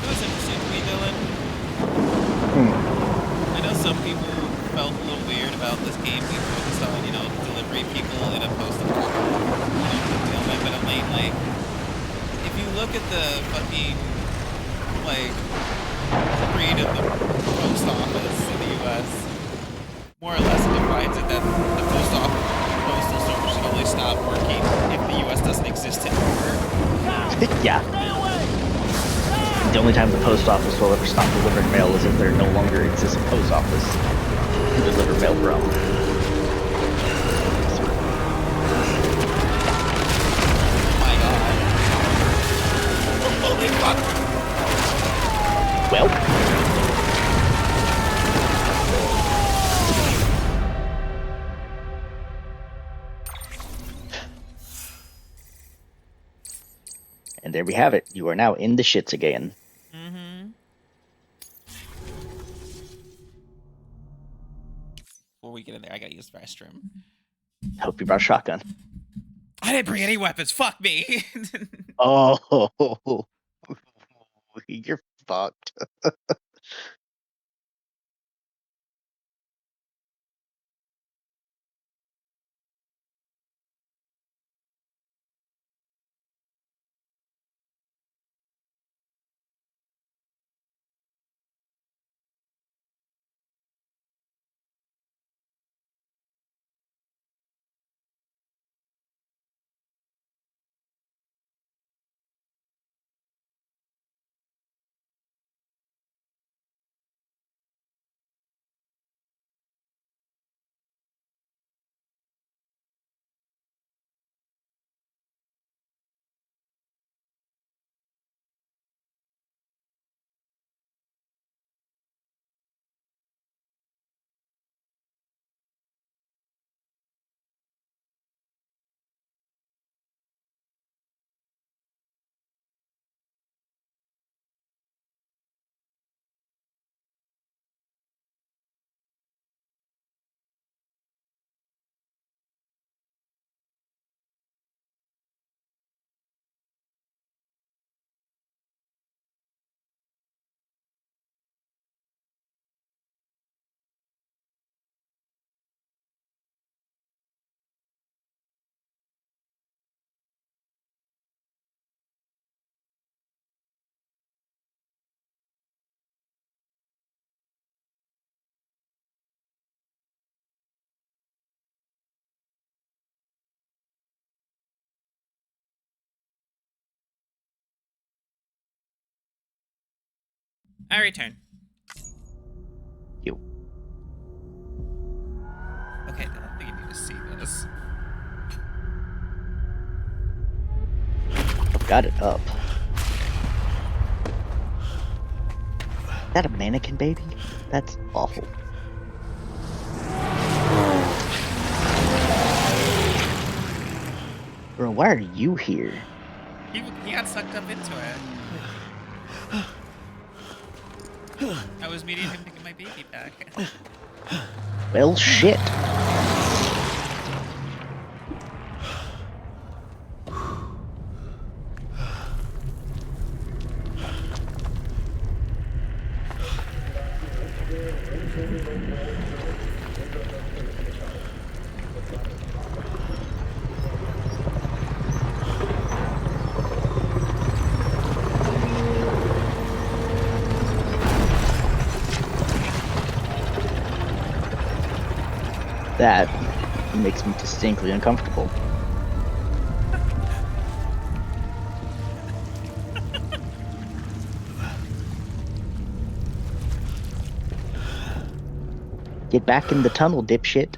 It was interesting to me, Dylan. I know some people felt a little weird about this game being focused on, you know, delivery people in a post-apocalyptic but I mean, like, if you look at the fucking, like, creed of the post office in the U.S., more or less it defines it that the postal service should only stop working if the U.S. doesn't exist anymore.
Yeah. The only time the post office will ever stop delivering mail is if there no longer exists a post office to deliver mail from.
Oh my god. Holy fuck!
Well. And there we have it. You are now in the shits again.
Mm-hmm. Before we get in there, I gotta use the restroom.
Hope you brought a shotgun.
I didn't bring any weapons. Fuck me.
Oh, you're fucked.
I return.
You.
Okay, I don't think you need to see this.
I've got it up. Is that a mannequin baby? That's awful. Bro, why are you here?
He got sucked up into it. I was meeting him to get my baby back.
Well, shit. That makes me distinctly uncomfortable. Get back in the tunnel, dipshit.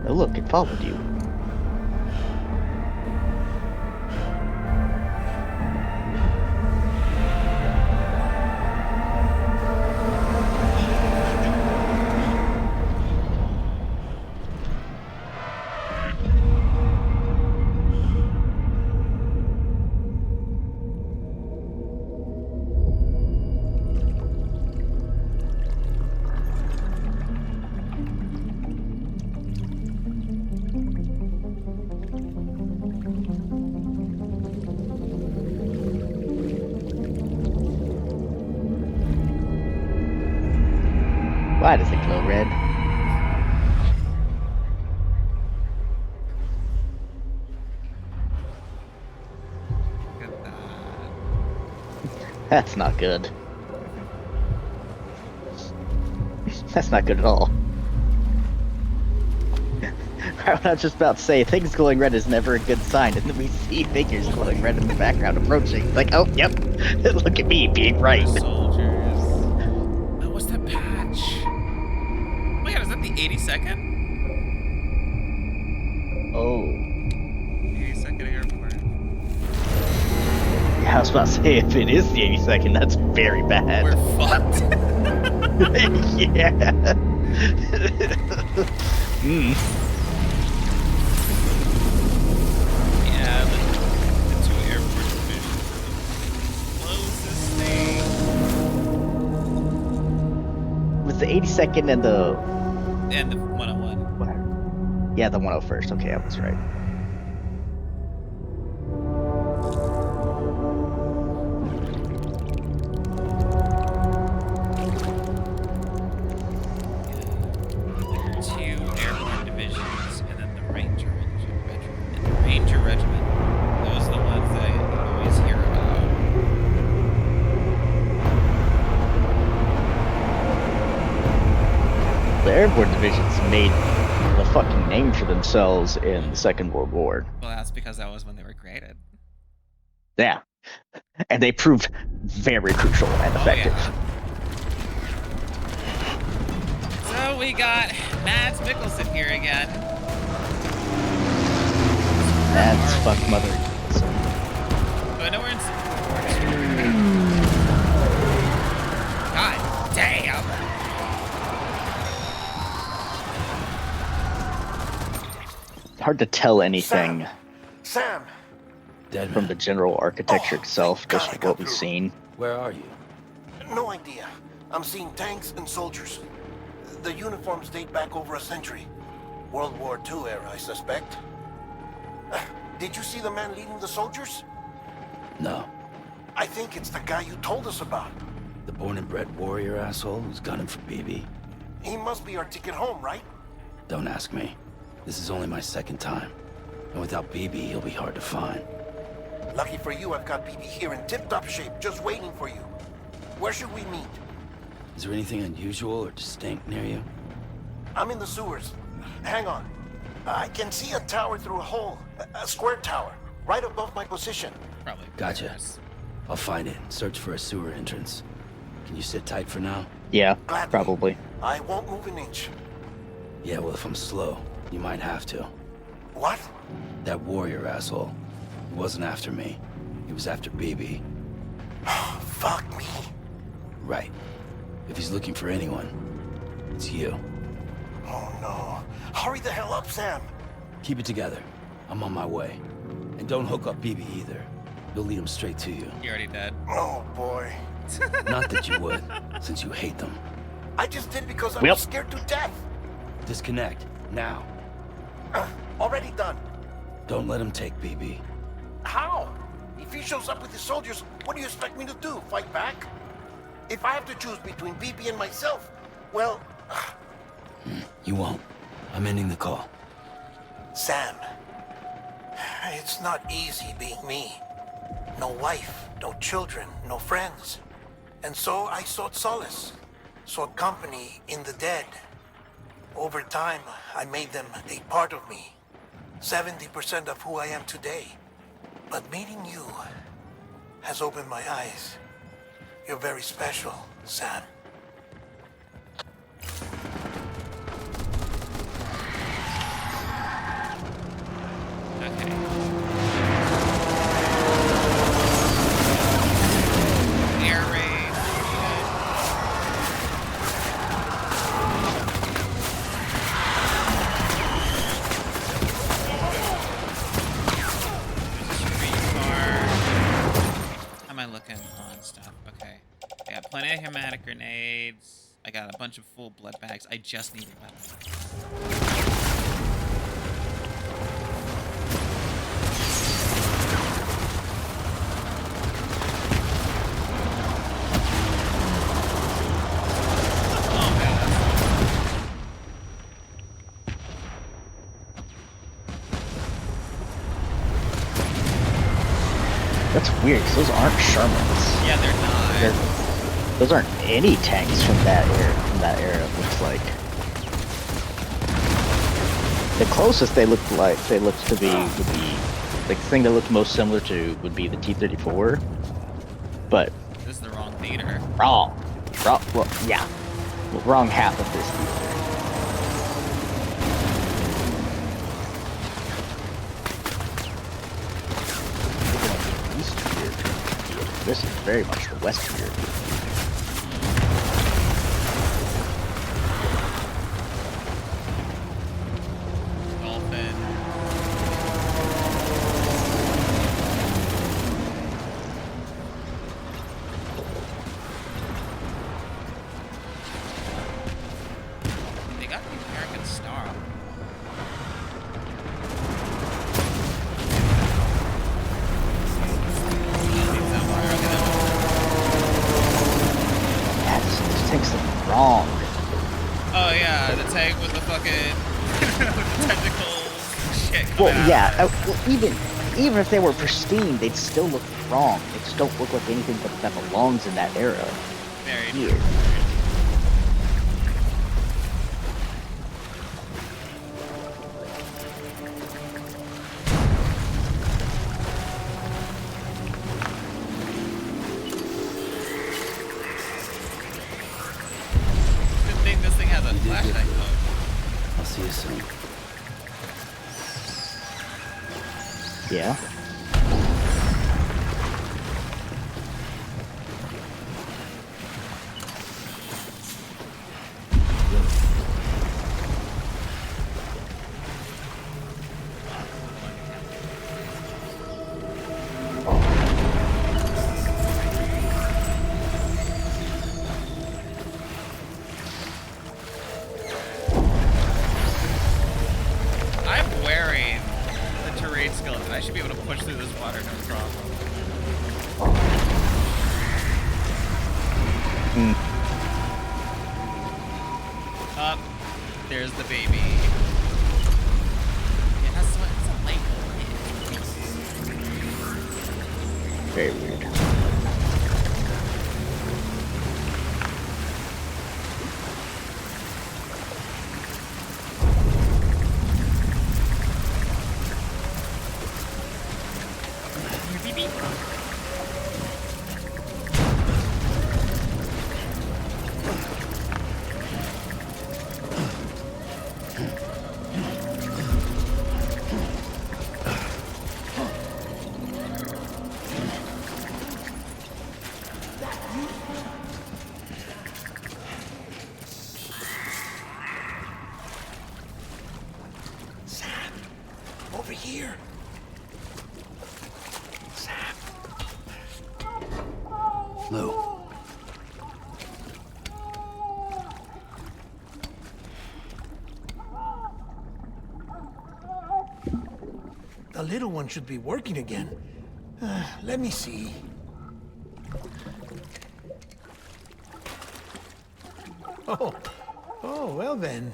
Oh look, it followed you. Why does it glow red?
Look at that.
That's not good. That's not good at all. I was just about to say, things glowing red is never a good sign, and then we see figures glowing red in the background approaching. It's like, oh, yep, look at me being right.
Those soldiers. Oh, what's that patch? Oh my god, is that the 82nd?
Oh.
82nd airport.
Yeah, I was about to say, if it is the 82nd, that's very bad.
We're fucked.
Yeah.
Yeah, the two airport divisions are the closest thing.
Was the 82nd and the...
And the 101.
Yeah, the 101st. Okay, I was right.
Two airborne divisions, and then the Ranger Regiment. And the Ranger Regiment, those are the ones that you always hear about.
The airborne divisions made a fucking name for themselves in the Second World War.
Well, that's because that was when they were created.
Yeah. And they proved very crucial and effective.
Oh, yeah. So we got Mads Mikkelsen here again.
Mads fuck mother.
So I know we're in. God damn.
It's hard to tell anything
Sam!
from the general architecture itself,
thank
just
God I
what
got
we've
through.
seen.
Where are you?
No idea. I'm seeing tanks and soldiers. The uniforms date back over a century. World War II era, I suspect. Did you see the man leading the soldiers?
No.
I think it's the guy you told us about.
The born and bred warrior asshole who's gunning for BB.
He must be our ticket home, right?
Don't ask me. This is only my second time. And without BB, he'll be hard to find.
Lucky for you, I've got BB here in tip-top shape, just waiting for you. Where should we meet?
Is there anything unusual or distinct near you?
I'm in the sewers. Hang on. I can see a tower through a hole. A square tower, right above my position.
Probably.
Gotcha. I'll find it and search for a sewer entrance. Can you sit tight for now?
Yeah,
Gladly.
probably.
I won't move an inch.
Yeah, well, if I'm slow, you might have to.
What?
That warrior asshole. He wasn't after me. He was after BB.
Fuck me.
Right. If he's looking for anyone, it's you.
Oh no. Hurry the hell up, Sam.
Keep it together. I'm on my way. And don't hook up BB either. You'll lead him straight to you.
You're already dead.
Oh boy.
Not that you would, since you hate them.
I just did because I
Well.
was scared to death.
Disconnect, now.
Already done.
Don't let him take BB.
How? If he shows up with his soldiers, what do you expect me to do? Fight back? If I have to choose between BB and myself, well...
You won't. I'm ending the call.
Sam, it's not easy being me. No wife, no children, no friends. And so I sought solace, sought company in the dead. Over time, I made them a part of me. 70% of who I am today. But meeting you has opened my eyes. You're very special, Sam.
Okay. Air raid. How am I looking on stuff? Okay. I got plenty of hematic grenades. I got a bunch of full blood bags. I just need a weapon.
That's weird, because those aren't Shermans.
Yeah, they're not.
Those aren't any tanks from that era, it looks like. The closest they looked to be would be like the thing that looked most similar to would be the T-34. But
This is the wrong theater.
wrong. Well, yeah. Well, wrong half of this theater. East European. This is very much the Western European.
Dolphin. They got the American Star.
Yeah, this tank's looking wrong.
Oh yeah, the tank with the fucking with the tentacles shit coming
Well,
out
yeah.
of it.
Well, even if they were pristine, they'd still look wrong. They just don't look like anything that belongs in that era.
Very
Weird.
Good thing this thing has a
You did good,
flashlight
bro.
mode.
I'll see you soon.
Yeah.
I'm wearing the terrain skeleton. I should be Up. There's the baby. Yeah, that's what it's a light bulb.
Very weird.
Over here. Sam.
Lou.
The little one should be working again. Let me see. Oh, well then.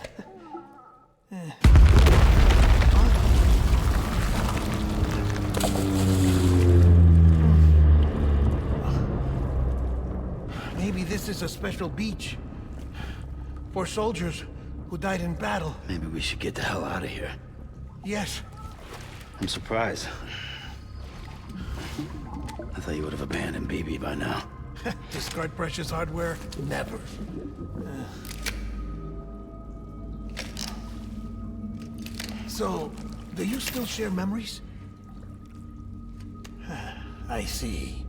Maybe this is a special beach for soldiers who died in battle.
Maybe we should get the hell out of here.
Yes.
I'm surprised. I thought you would have abandoned BB by now.
Discard precious hardware? Never. So, do you still share memories? I see.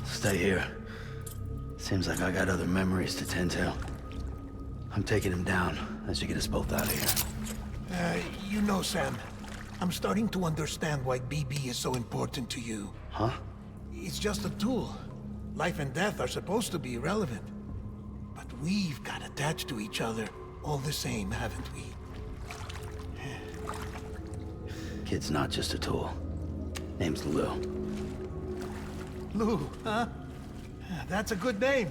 Stay here. Seems like I got other memories to tend to. I'm taking him down as you get us both out of here.
You know, Sam, I'm starting to understand why BB is so important to you.
Huh?
It's just a tool. Life and death are supposed to be irrelevant. But we've got attached to each other all the same, haven't we?
Kid's not just a tool. Name's Lou.
Lou, huh? That's a good name.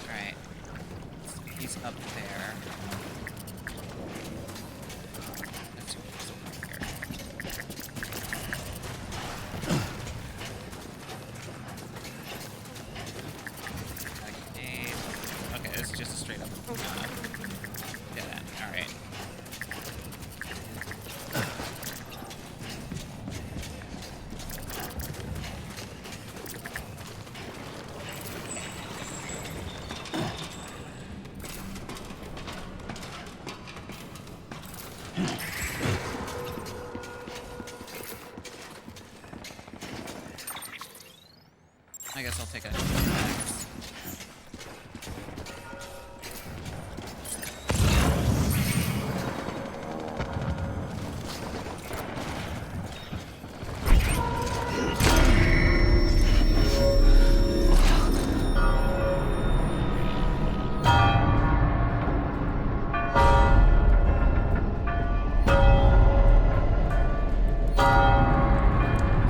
Alright. He's up there. Let's see what's over here. Okay, this is just a straight up dead end. Alright. I guess I'll take a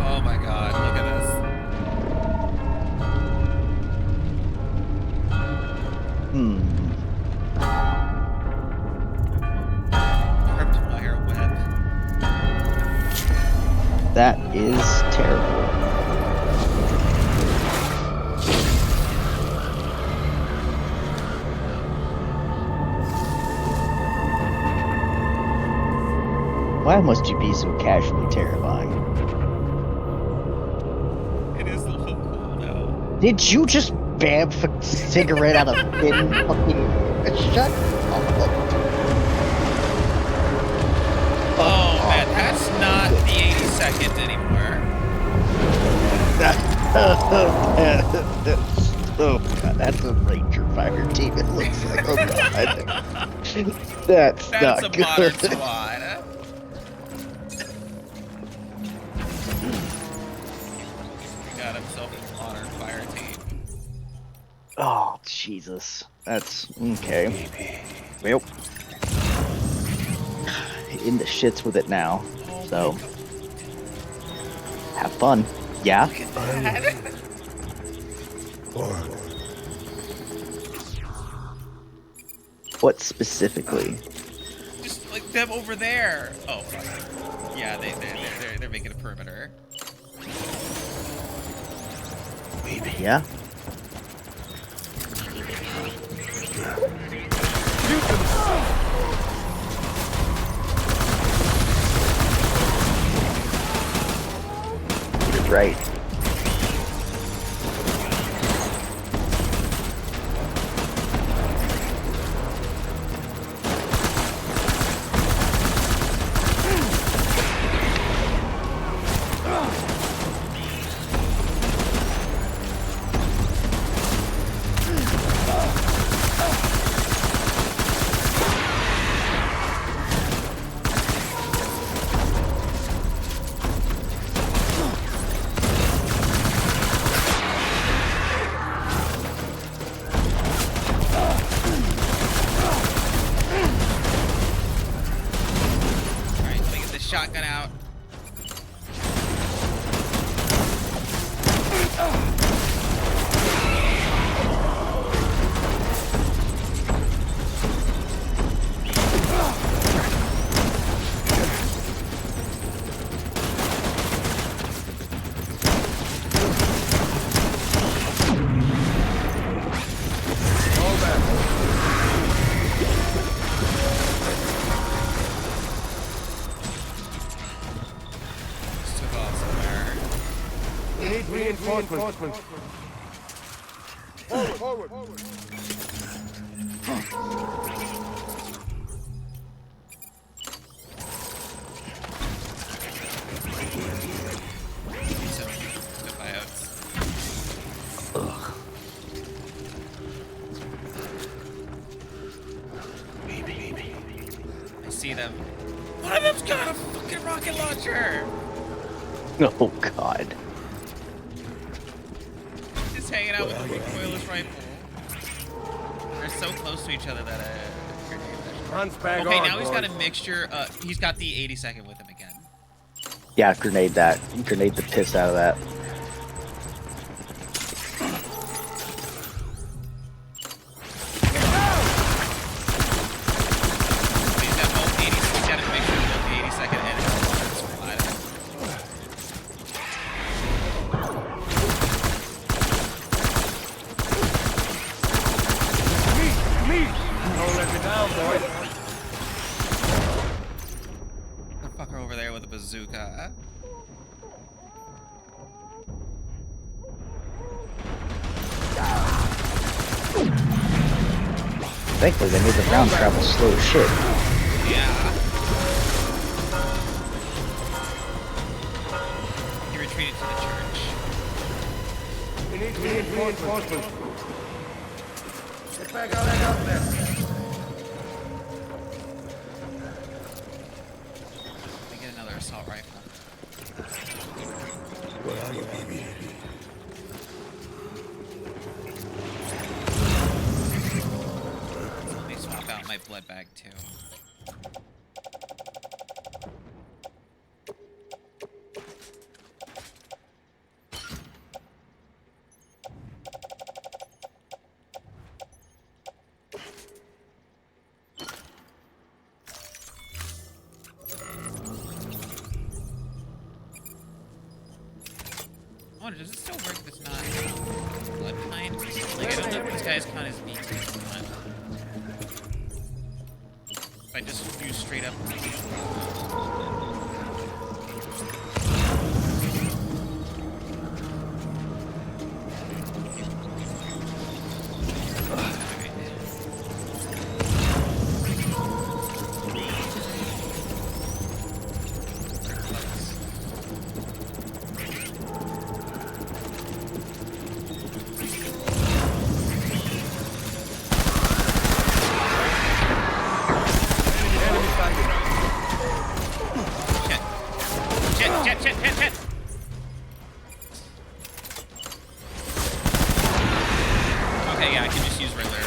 Oh my god, look at this. Cryptwire web.
That is terrible. Why must you be so casually terrifying?
It is a little cool though.
Did you just bamf a cigarette out of thin fucking... Shut up.
Oh man, that's not the 82nd anymore.
Oh god, that's a Ranger fire team. It looks like. Oh god, that's
That's
not
a
good.
modern squad. Got himself a modern fire team.
Oh Jesus, that's okay. Well, in the shits with it now.
Oh
So
my god.
have fun. Yeah.
Look at that.
What specifically?
Just like them over there. Oh fuck. Yeah, they're making a perimeter.
Yeah. You're right.
Alright, let me get this shotgun out. Just took off somewhere.
We need reinforcements. Forward.
Need some buyouts. I see them. One of them's got a fucking rocket launcher!
Oh god.
Just hanging out with the recoilless rifle. They're so close to each other that
Hunt's back
okay,
on,
now he's got a
boys.
mixture. He's got the 82nd with him again.
Yeah, grenade that. Grenade the piss out of that.
He's got both 80s. He's got a mixture of both the 82nd and his squad.
Don't let me down, boys.
The fucker over there with a bazooka.
Thankfully, they made the round travel slow as shit.
Yeah. He retreated to the church.
We need reinforcements. Get back out there.
Let me get another assault rifle.
Where are you, baby?
Let me swap out my blood bag too. I wonder, does it still work if it's not blood kind? Like, I don't know if this guy's count as meat or not. If I just use straight up. use regular.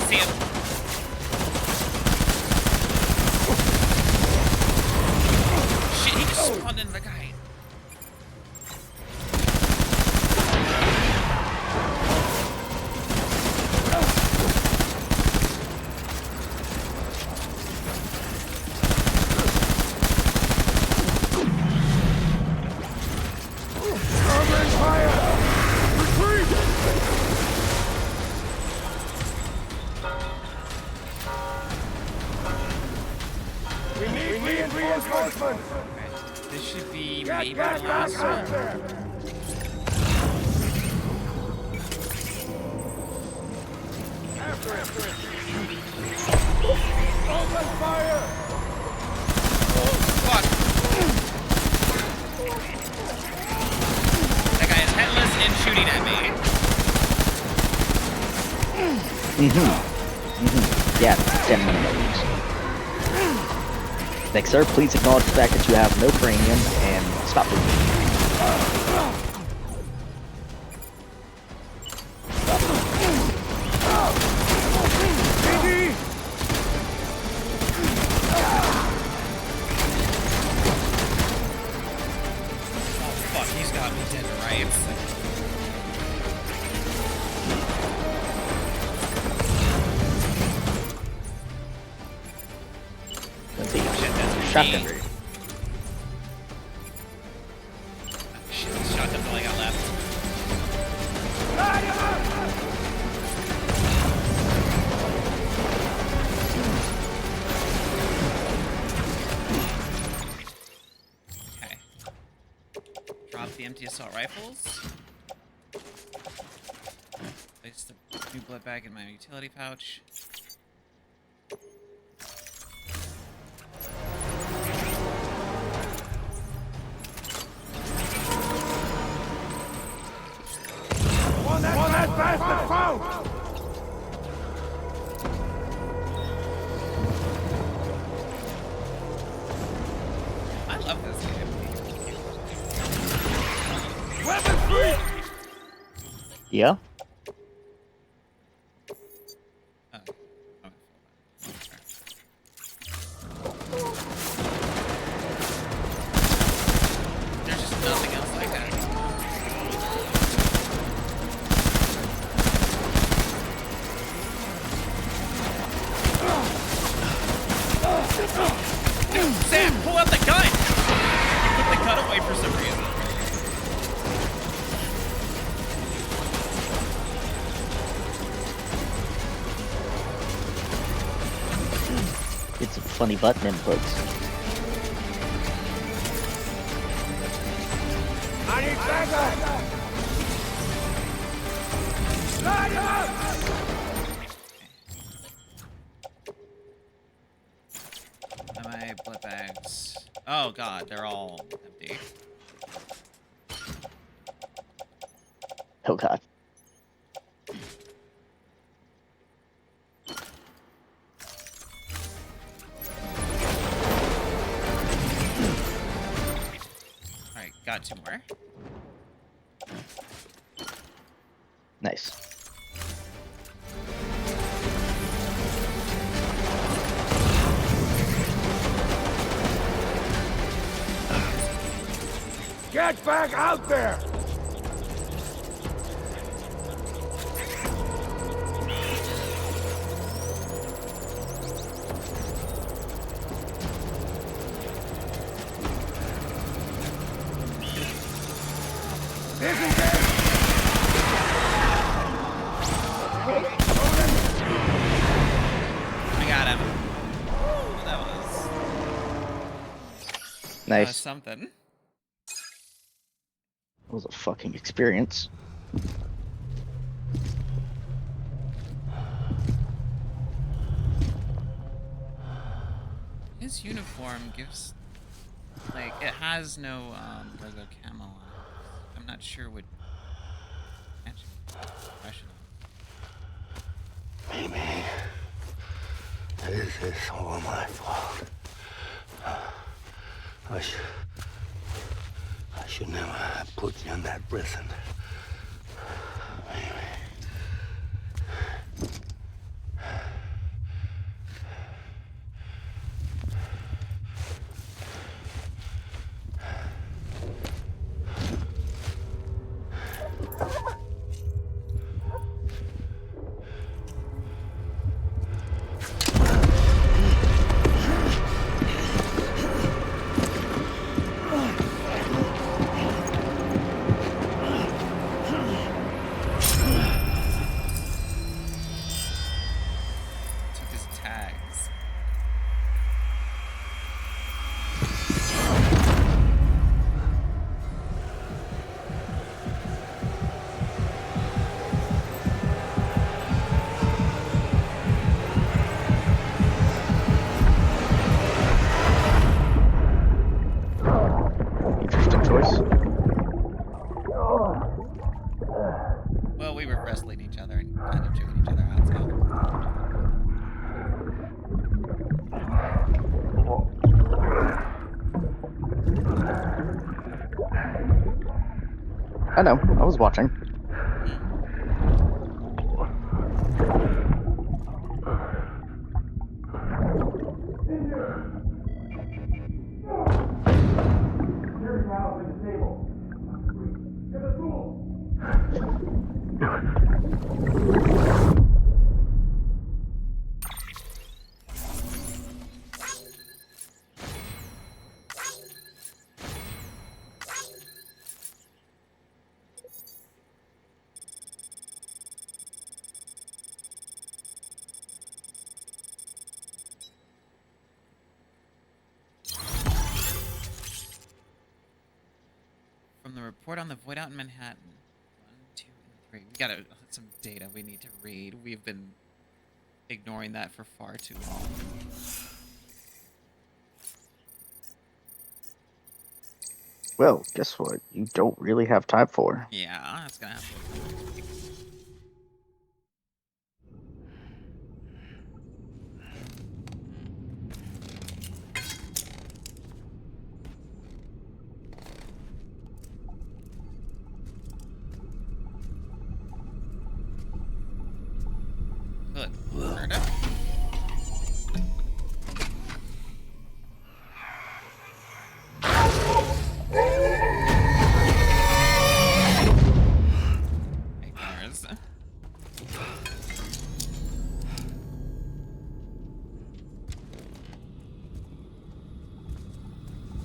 See him. Shit, he just spawned into the guy. This should be maybe the last one.
Open fire!
Fuck. That guy is headless and shooting at me.
Yeah, 10 minutes. Like, sir, please acknowledge the fact that you have no cranium and stop moving.
Fuck, he's got me dead to rights.
Let's see.
Shit, that's me.
Shotgun rig.
Shit, this shotgun's all I got left. Okay. Drop the empty assault rifles. Place the new blood bag in my utility pouch.
One that bastard found!
I love this game.
Weapon free!
Yeah?
Oh. There's just nothing else like that. Dude, Sam, pull out the gun! You put the gun away for some reason.
It's a funny button inputs.
I need backup! Light him up!
My blood bags. Oh god, they're all empty.
Oh god.
Alright, got two more.
Nice.
Get back out there!
I got him. Ooh, that was
Nice.
something.
That was a fucking experience.
His uniform gives, like, it has no logo camo on it. I'm not sure what. Actually,
Maybe this is all my fault. I should never have put you in that prison.
Took his tags.
Interesting choice.
Well, we were wrestling each other and kind of choking each other out, so.
I know. I was watching.
From the report on the void out in Manhattan. 1, 2, and 3. We got some data we need to read. We've been ignoring that for far too long.
Well, guess what? You don't really have time for.
Yeah, that's gonna happen. Good. Murder. Ignorance.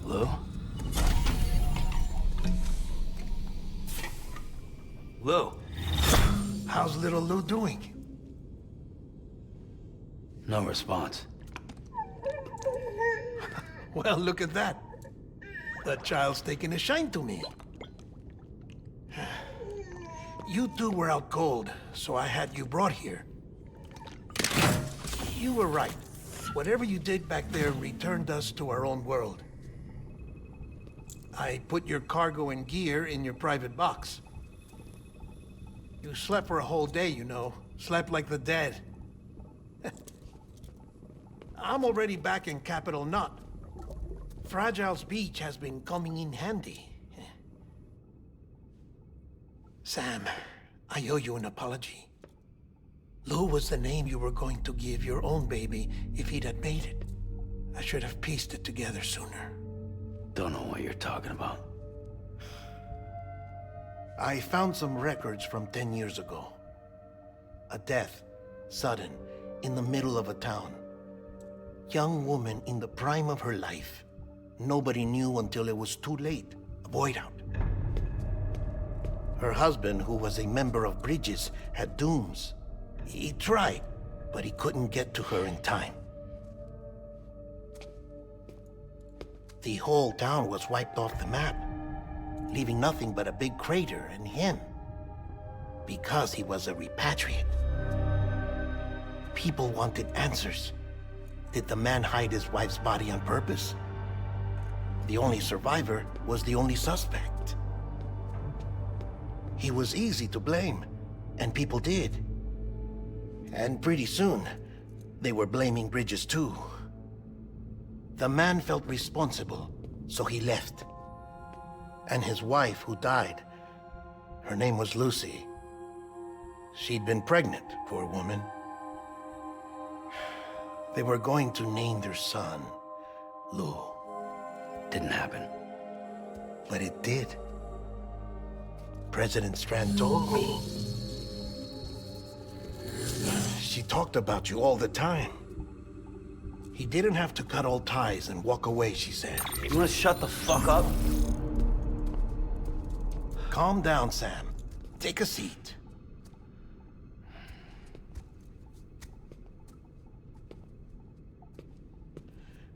Lou? Lou?
How's little Lou doing?
No response.
Well, look at that. That child's taking a shine to me. You two were out cold, so I had you brought here. You were right. Whatever you did back there returned us to our own world. I put your cargo and gear in your private box. You slept for a whole day, you know. Slept like the dead. I'm already back in Capital Knot. Fragile's beach has been coming in handy. Sam, I owe you an apology. Lou was the name you were going to give your own baby if he'd had made it. I should have pieced it together sooner.
Don't know what you're talking about.
I found some records from 10 years ago. A death, sudden, in the middle of a town. Young woman in the prime of her life. Nobody knew until it was too late. A void out. Her husband, who was a member of Bridges, had dooms. He tried, but he couldn't get to her in time. The whole town was wiped off the map, leaving nothing but a big crater and him. Because he was a repatriate. People wanted answers. Did the man hide his wife's body on purpose? The only survivor was the only suspect. He was easy to blame, and people did. And pretty soon, they were blaming Bridges too. The man felt responsible, So he left. And his wife, who died, her name was Lucy. She'd been pregnant, poor woman. They were going to name their son Lou.
Didn't happen.
But it did. President Strand told me. She talked about you all the time. He didn't have to cut all ties and walk away, she said.
You wanna shut the fuck up?
Calm down, Sam. Take a seat.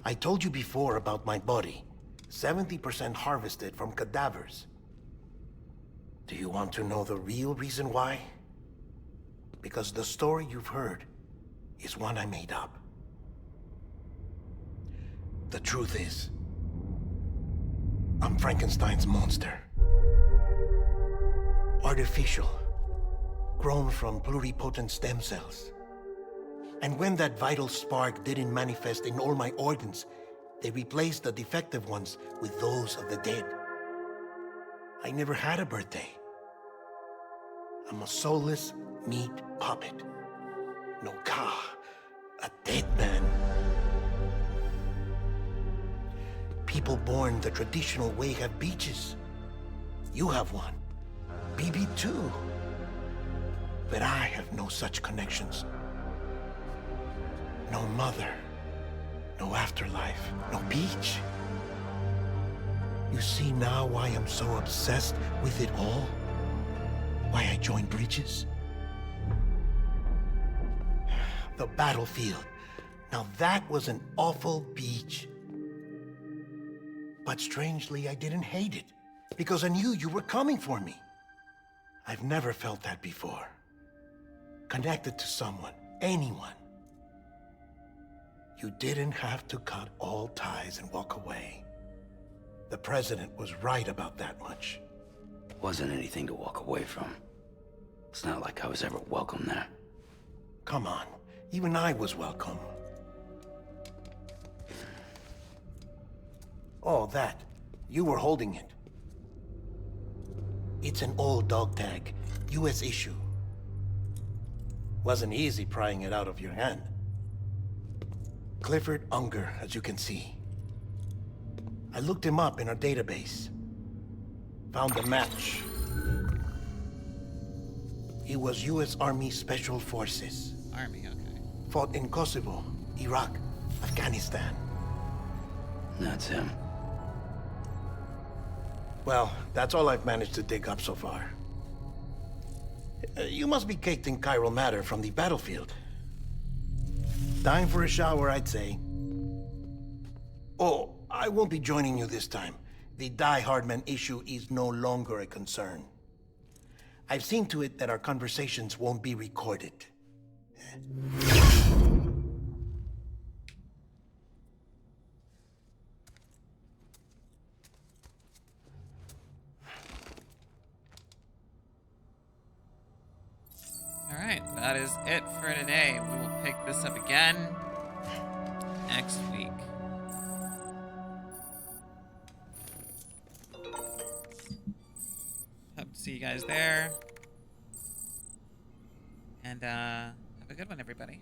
I told you before about my body. 70% harvested from cadavers. Do you want to know the real reason why? Because the story you've heard is one I made up. The truth is, I'm Frankenstein's monster. Artificial, grown from pluripotent stem cells. And when that vital spark didn't manifest in all my organs, they replaced the defective ones with those of the dead. I never had a birthday. I'm a soulless meat puppet. No ka, a dead man. People born the traditional way have beaches. You have one. BB too. But I have no such connections. No mother, no afterlife, no beach. You see now why I'm so obsessed with it all? Why I joined Bridges? The battlefield. Now that was an awful beach. But strangely, I didn't hate it, because I knew you were coming for me. I've never felt that before. Connected to someone, anyone. You didn't have to cut all ties and walk away. The president was right about that much.
Wasn't anything to walk away from. It's not like I was ever welcome there.
Come on, even I was welcome. Oh, that. You were holding it. It's an old dog tag, US issue. Wasn't easy prying it out of your hand. Clifford Unger, as you can see. I looked him up in our database. Found a match. He was US Army Special Forces.
Army, okay.
Fought in Kosovo, Iraq, Afghanistan.
That's him.
Well, that's all I've managed to dig up so far. You must be caked in chiral matter from the battlefield. Time for a shower, I'd say. Oh, I won't be joining you this time. The Die Hardman issue is no longer a concern. I've seen to it that our conversations won't be recorded.
Alright, that is it for today. We will pick this up again next week. Hope to see you guys there. And have a good one, everybody.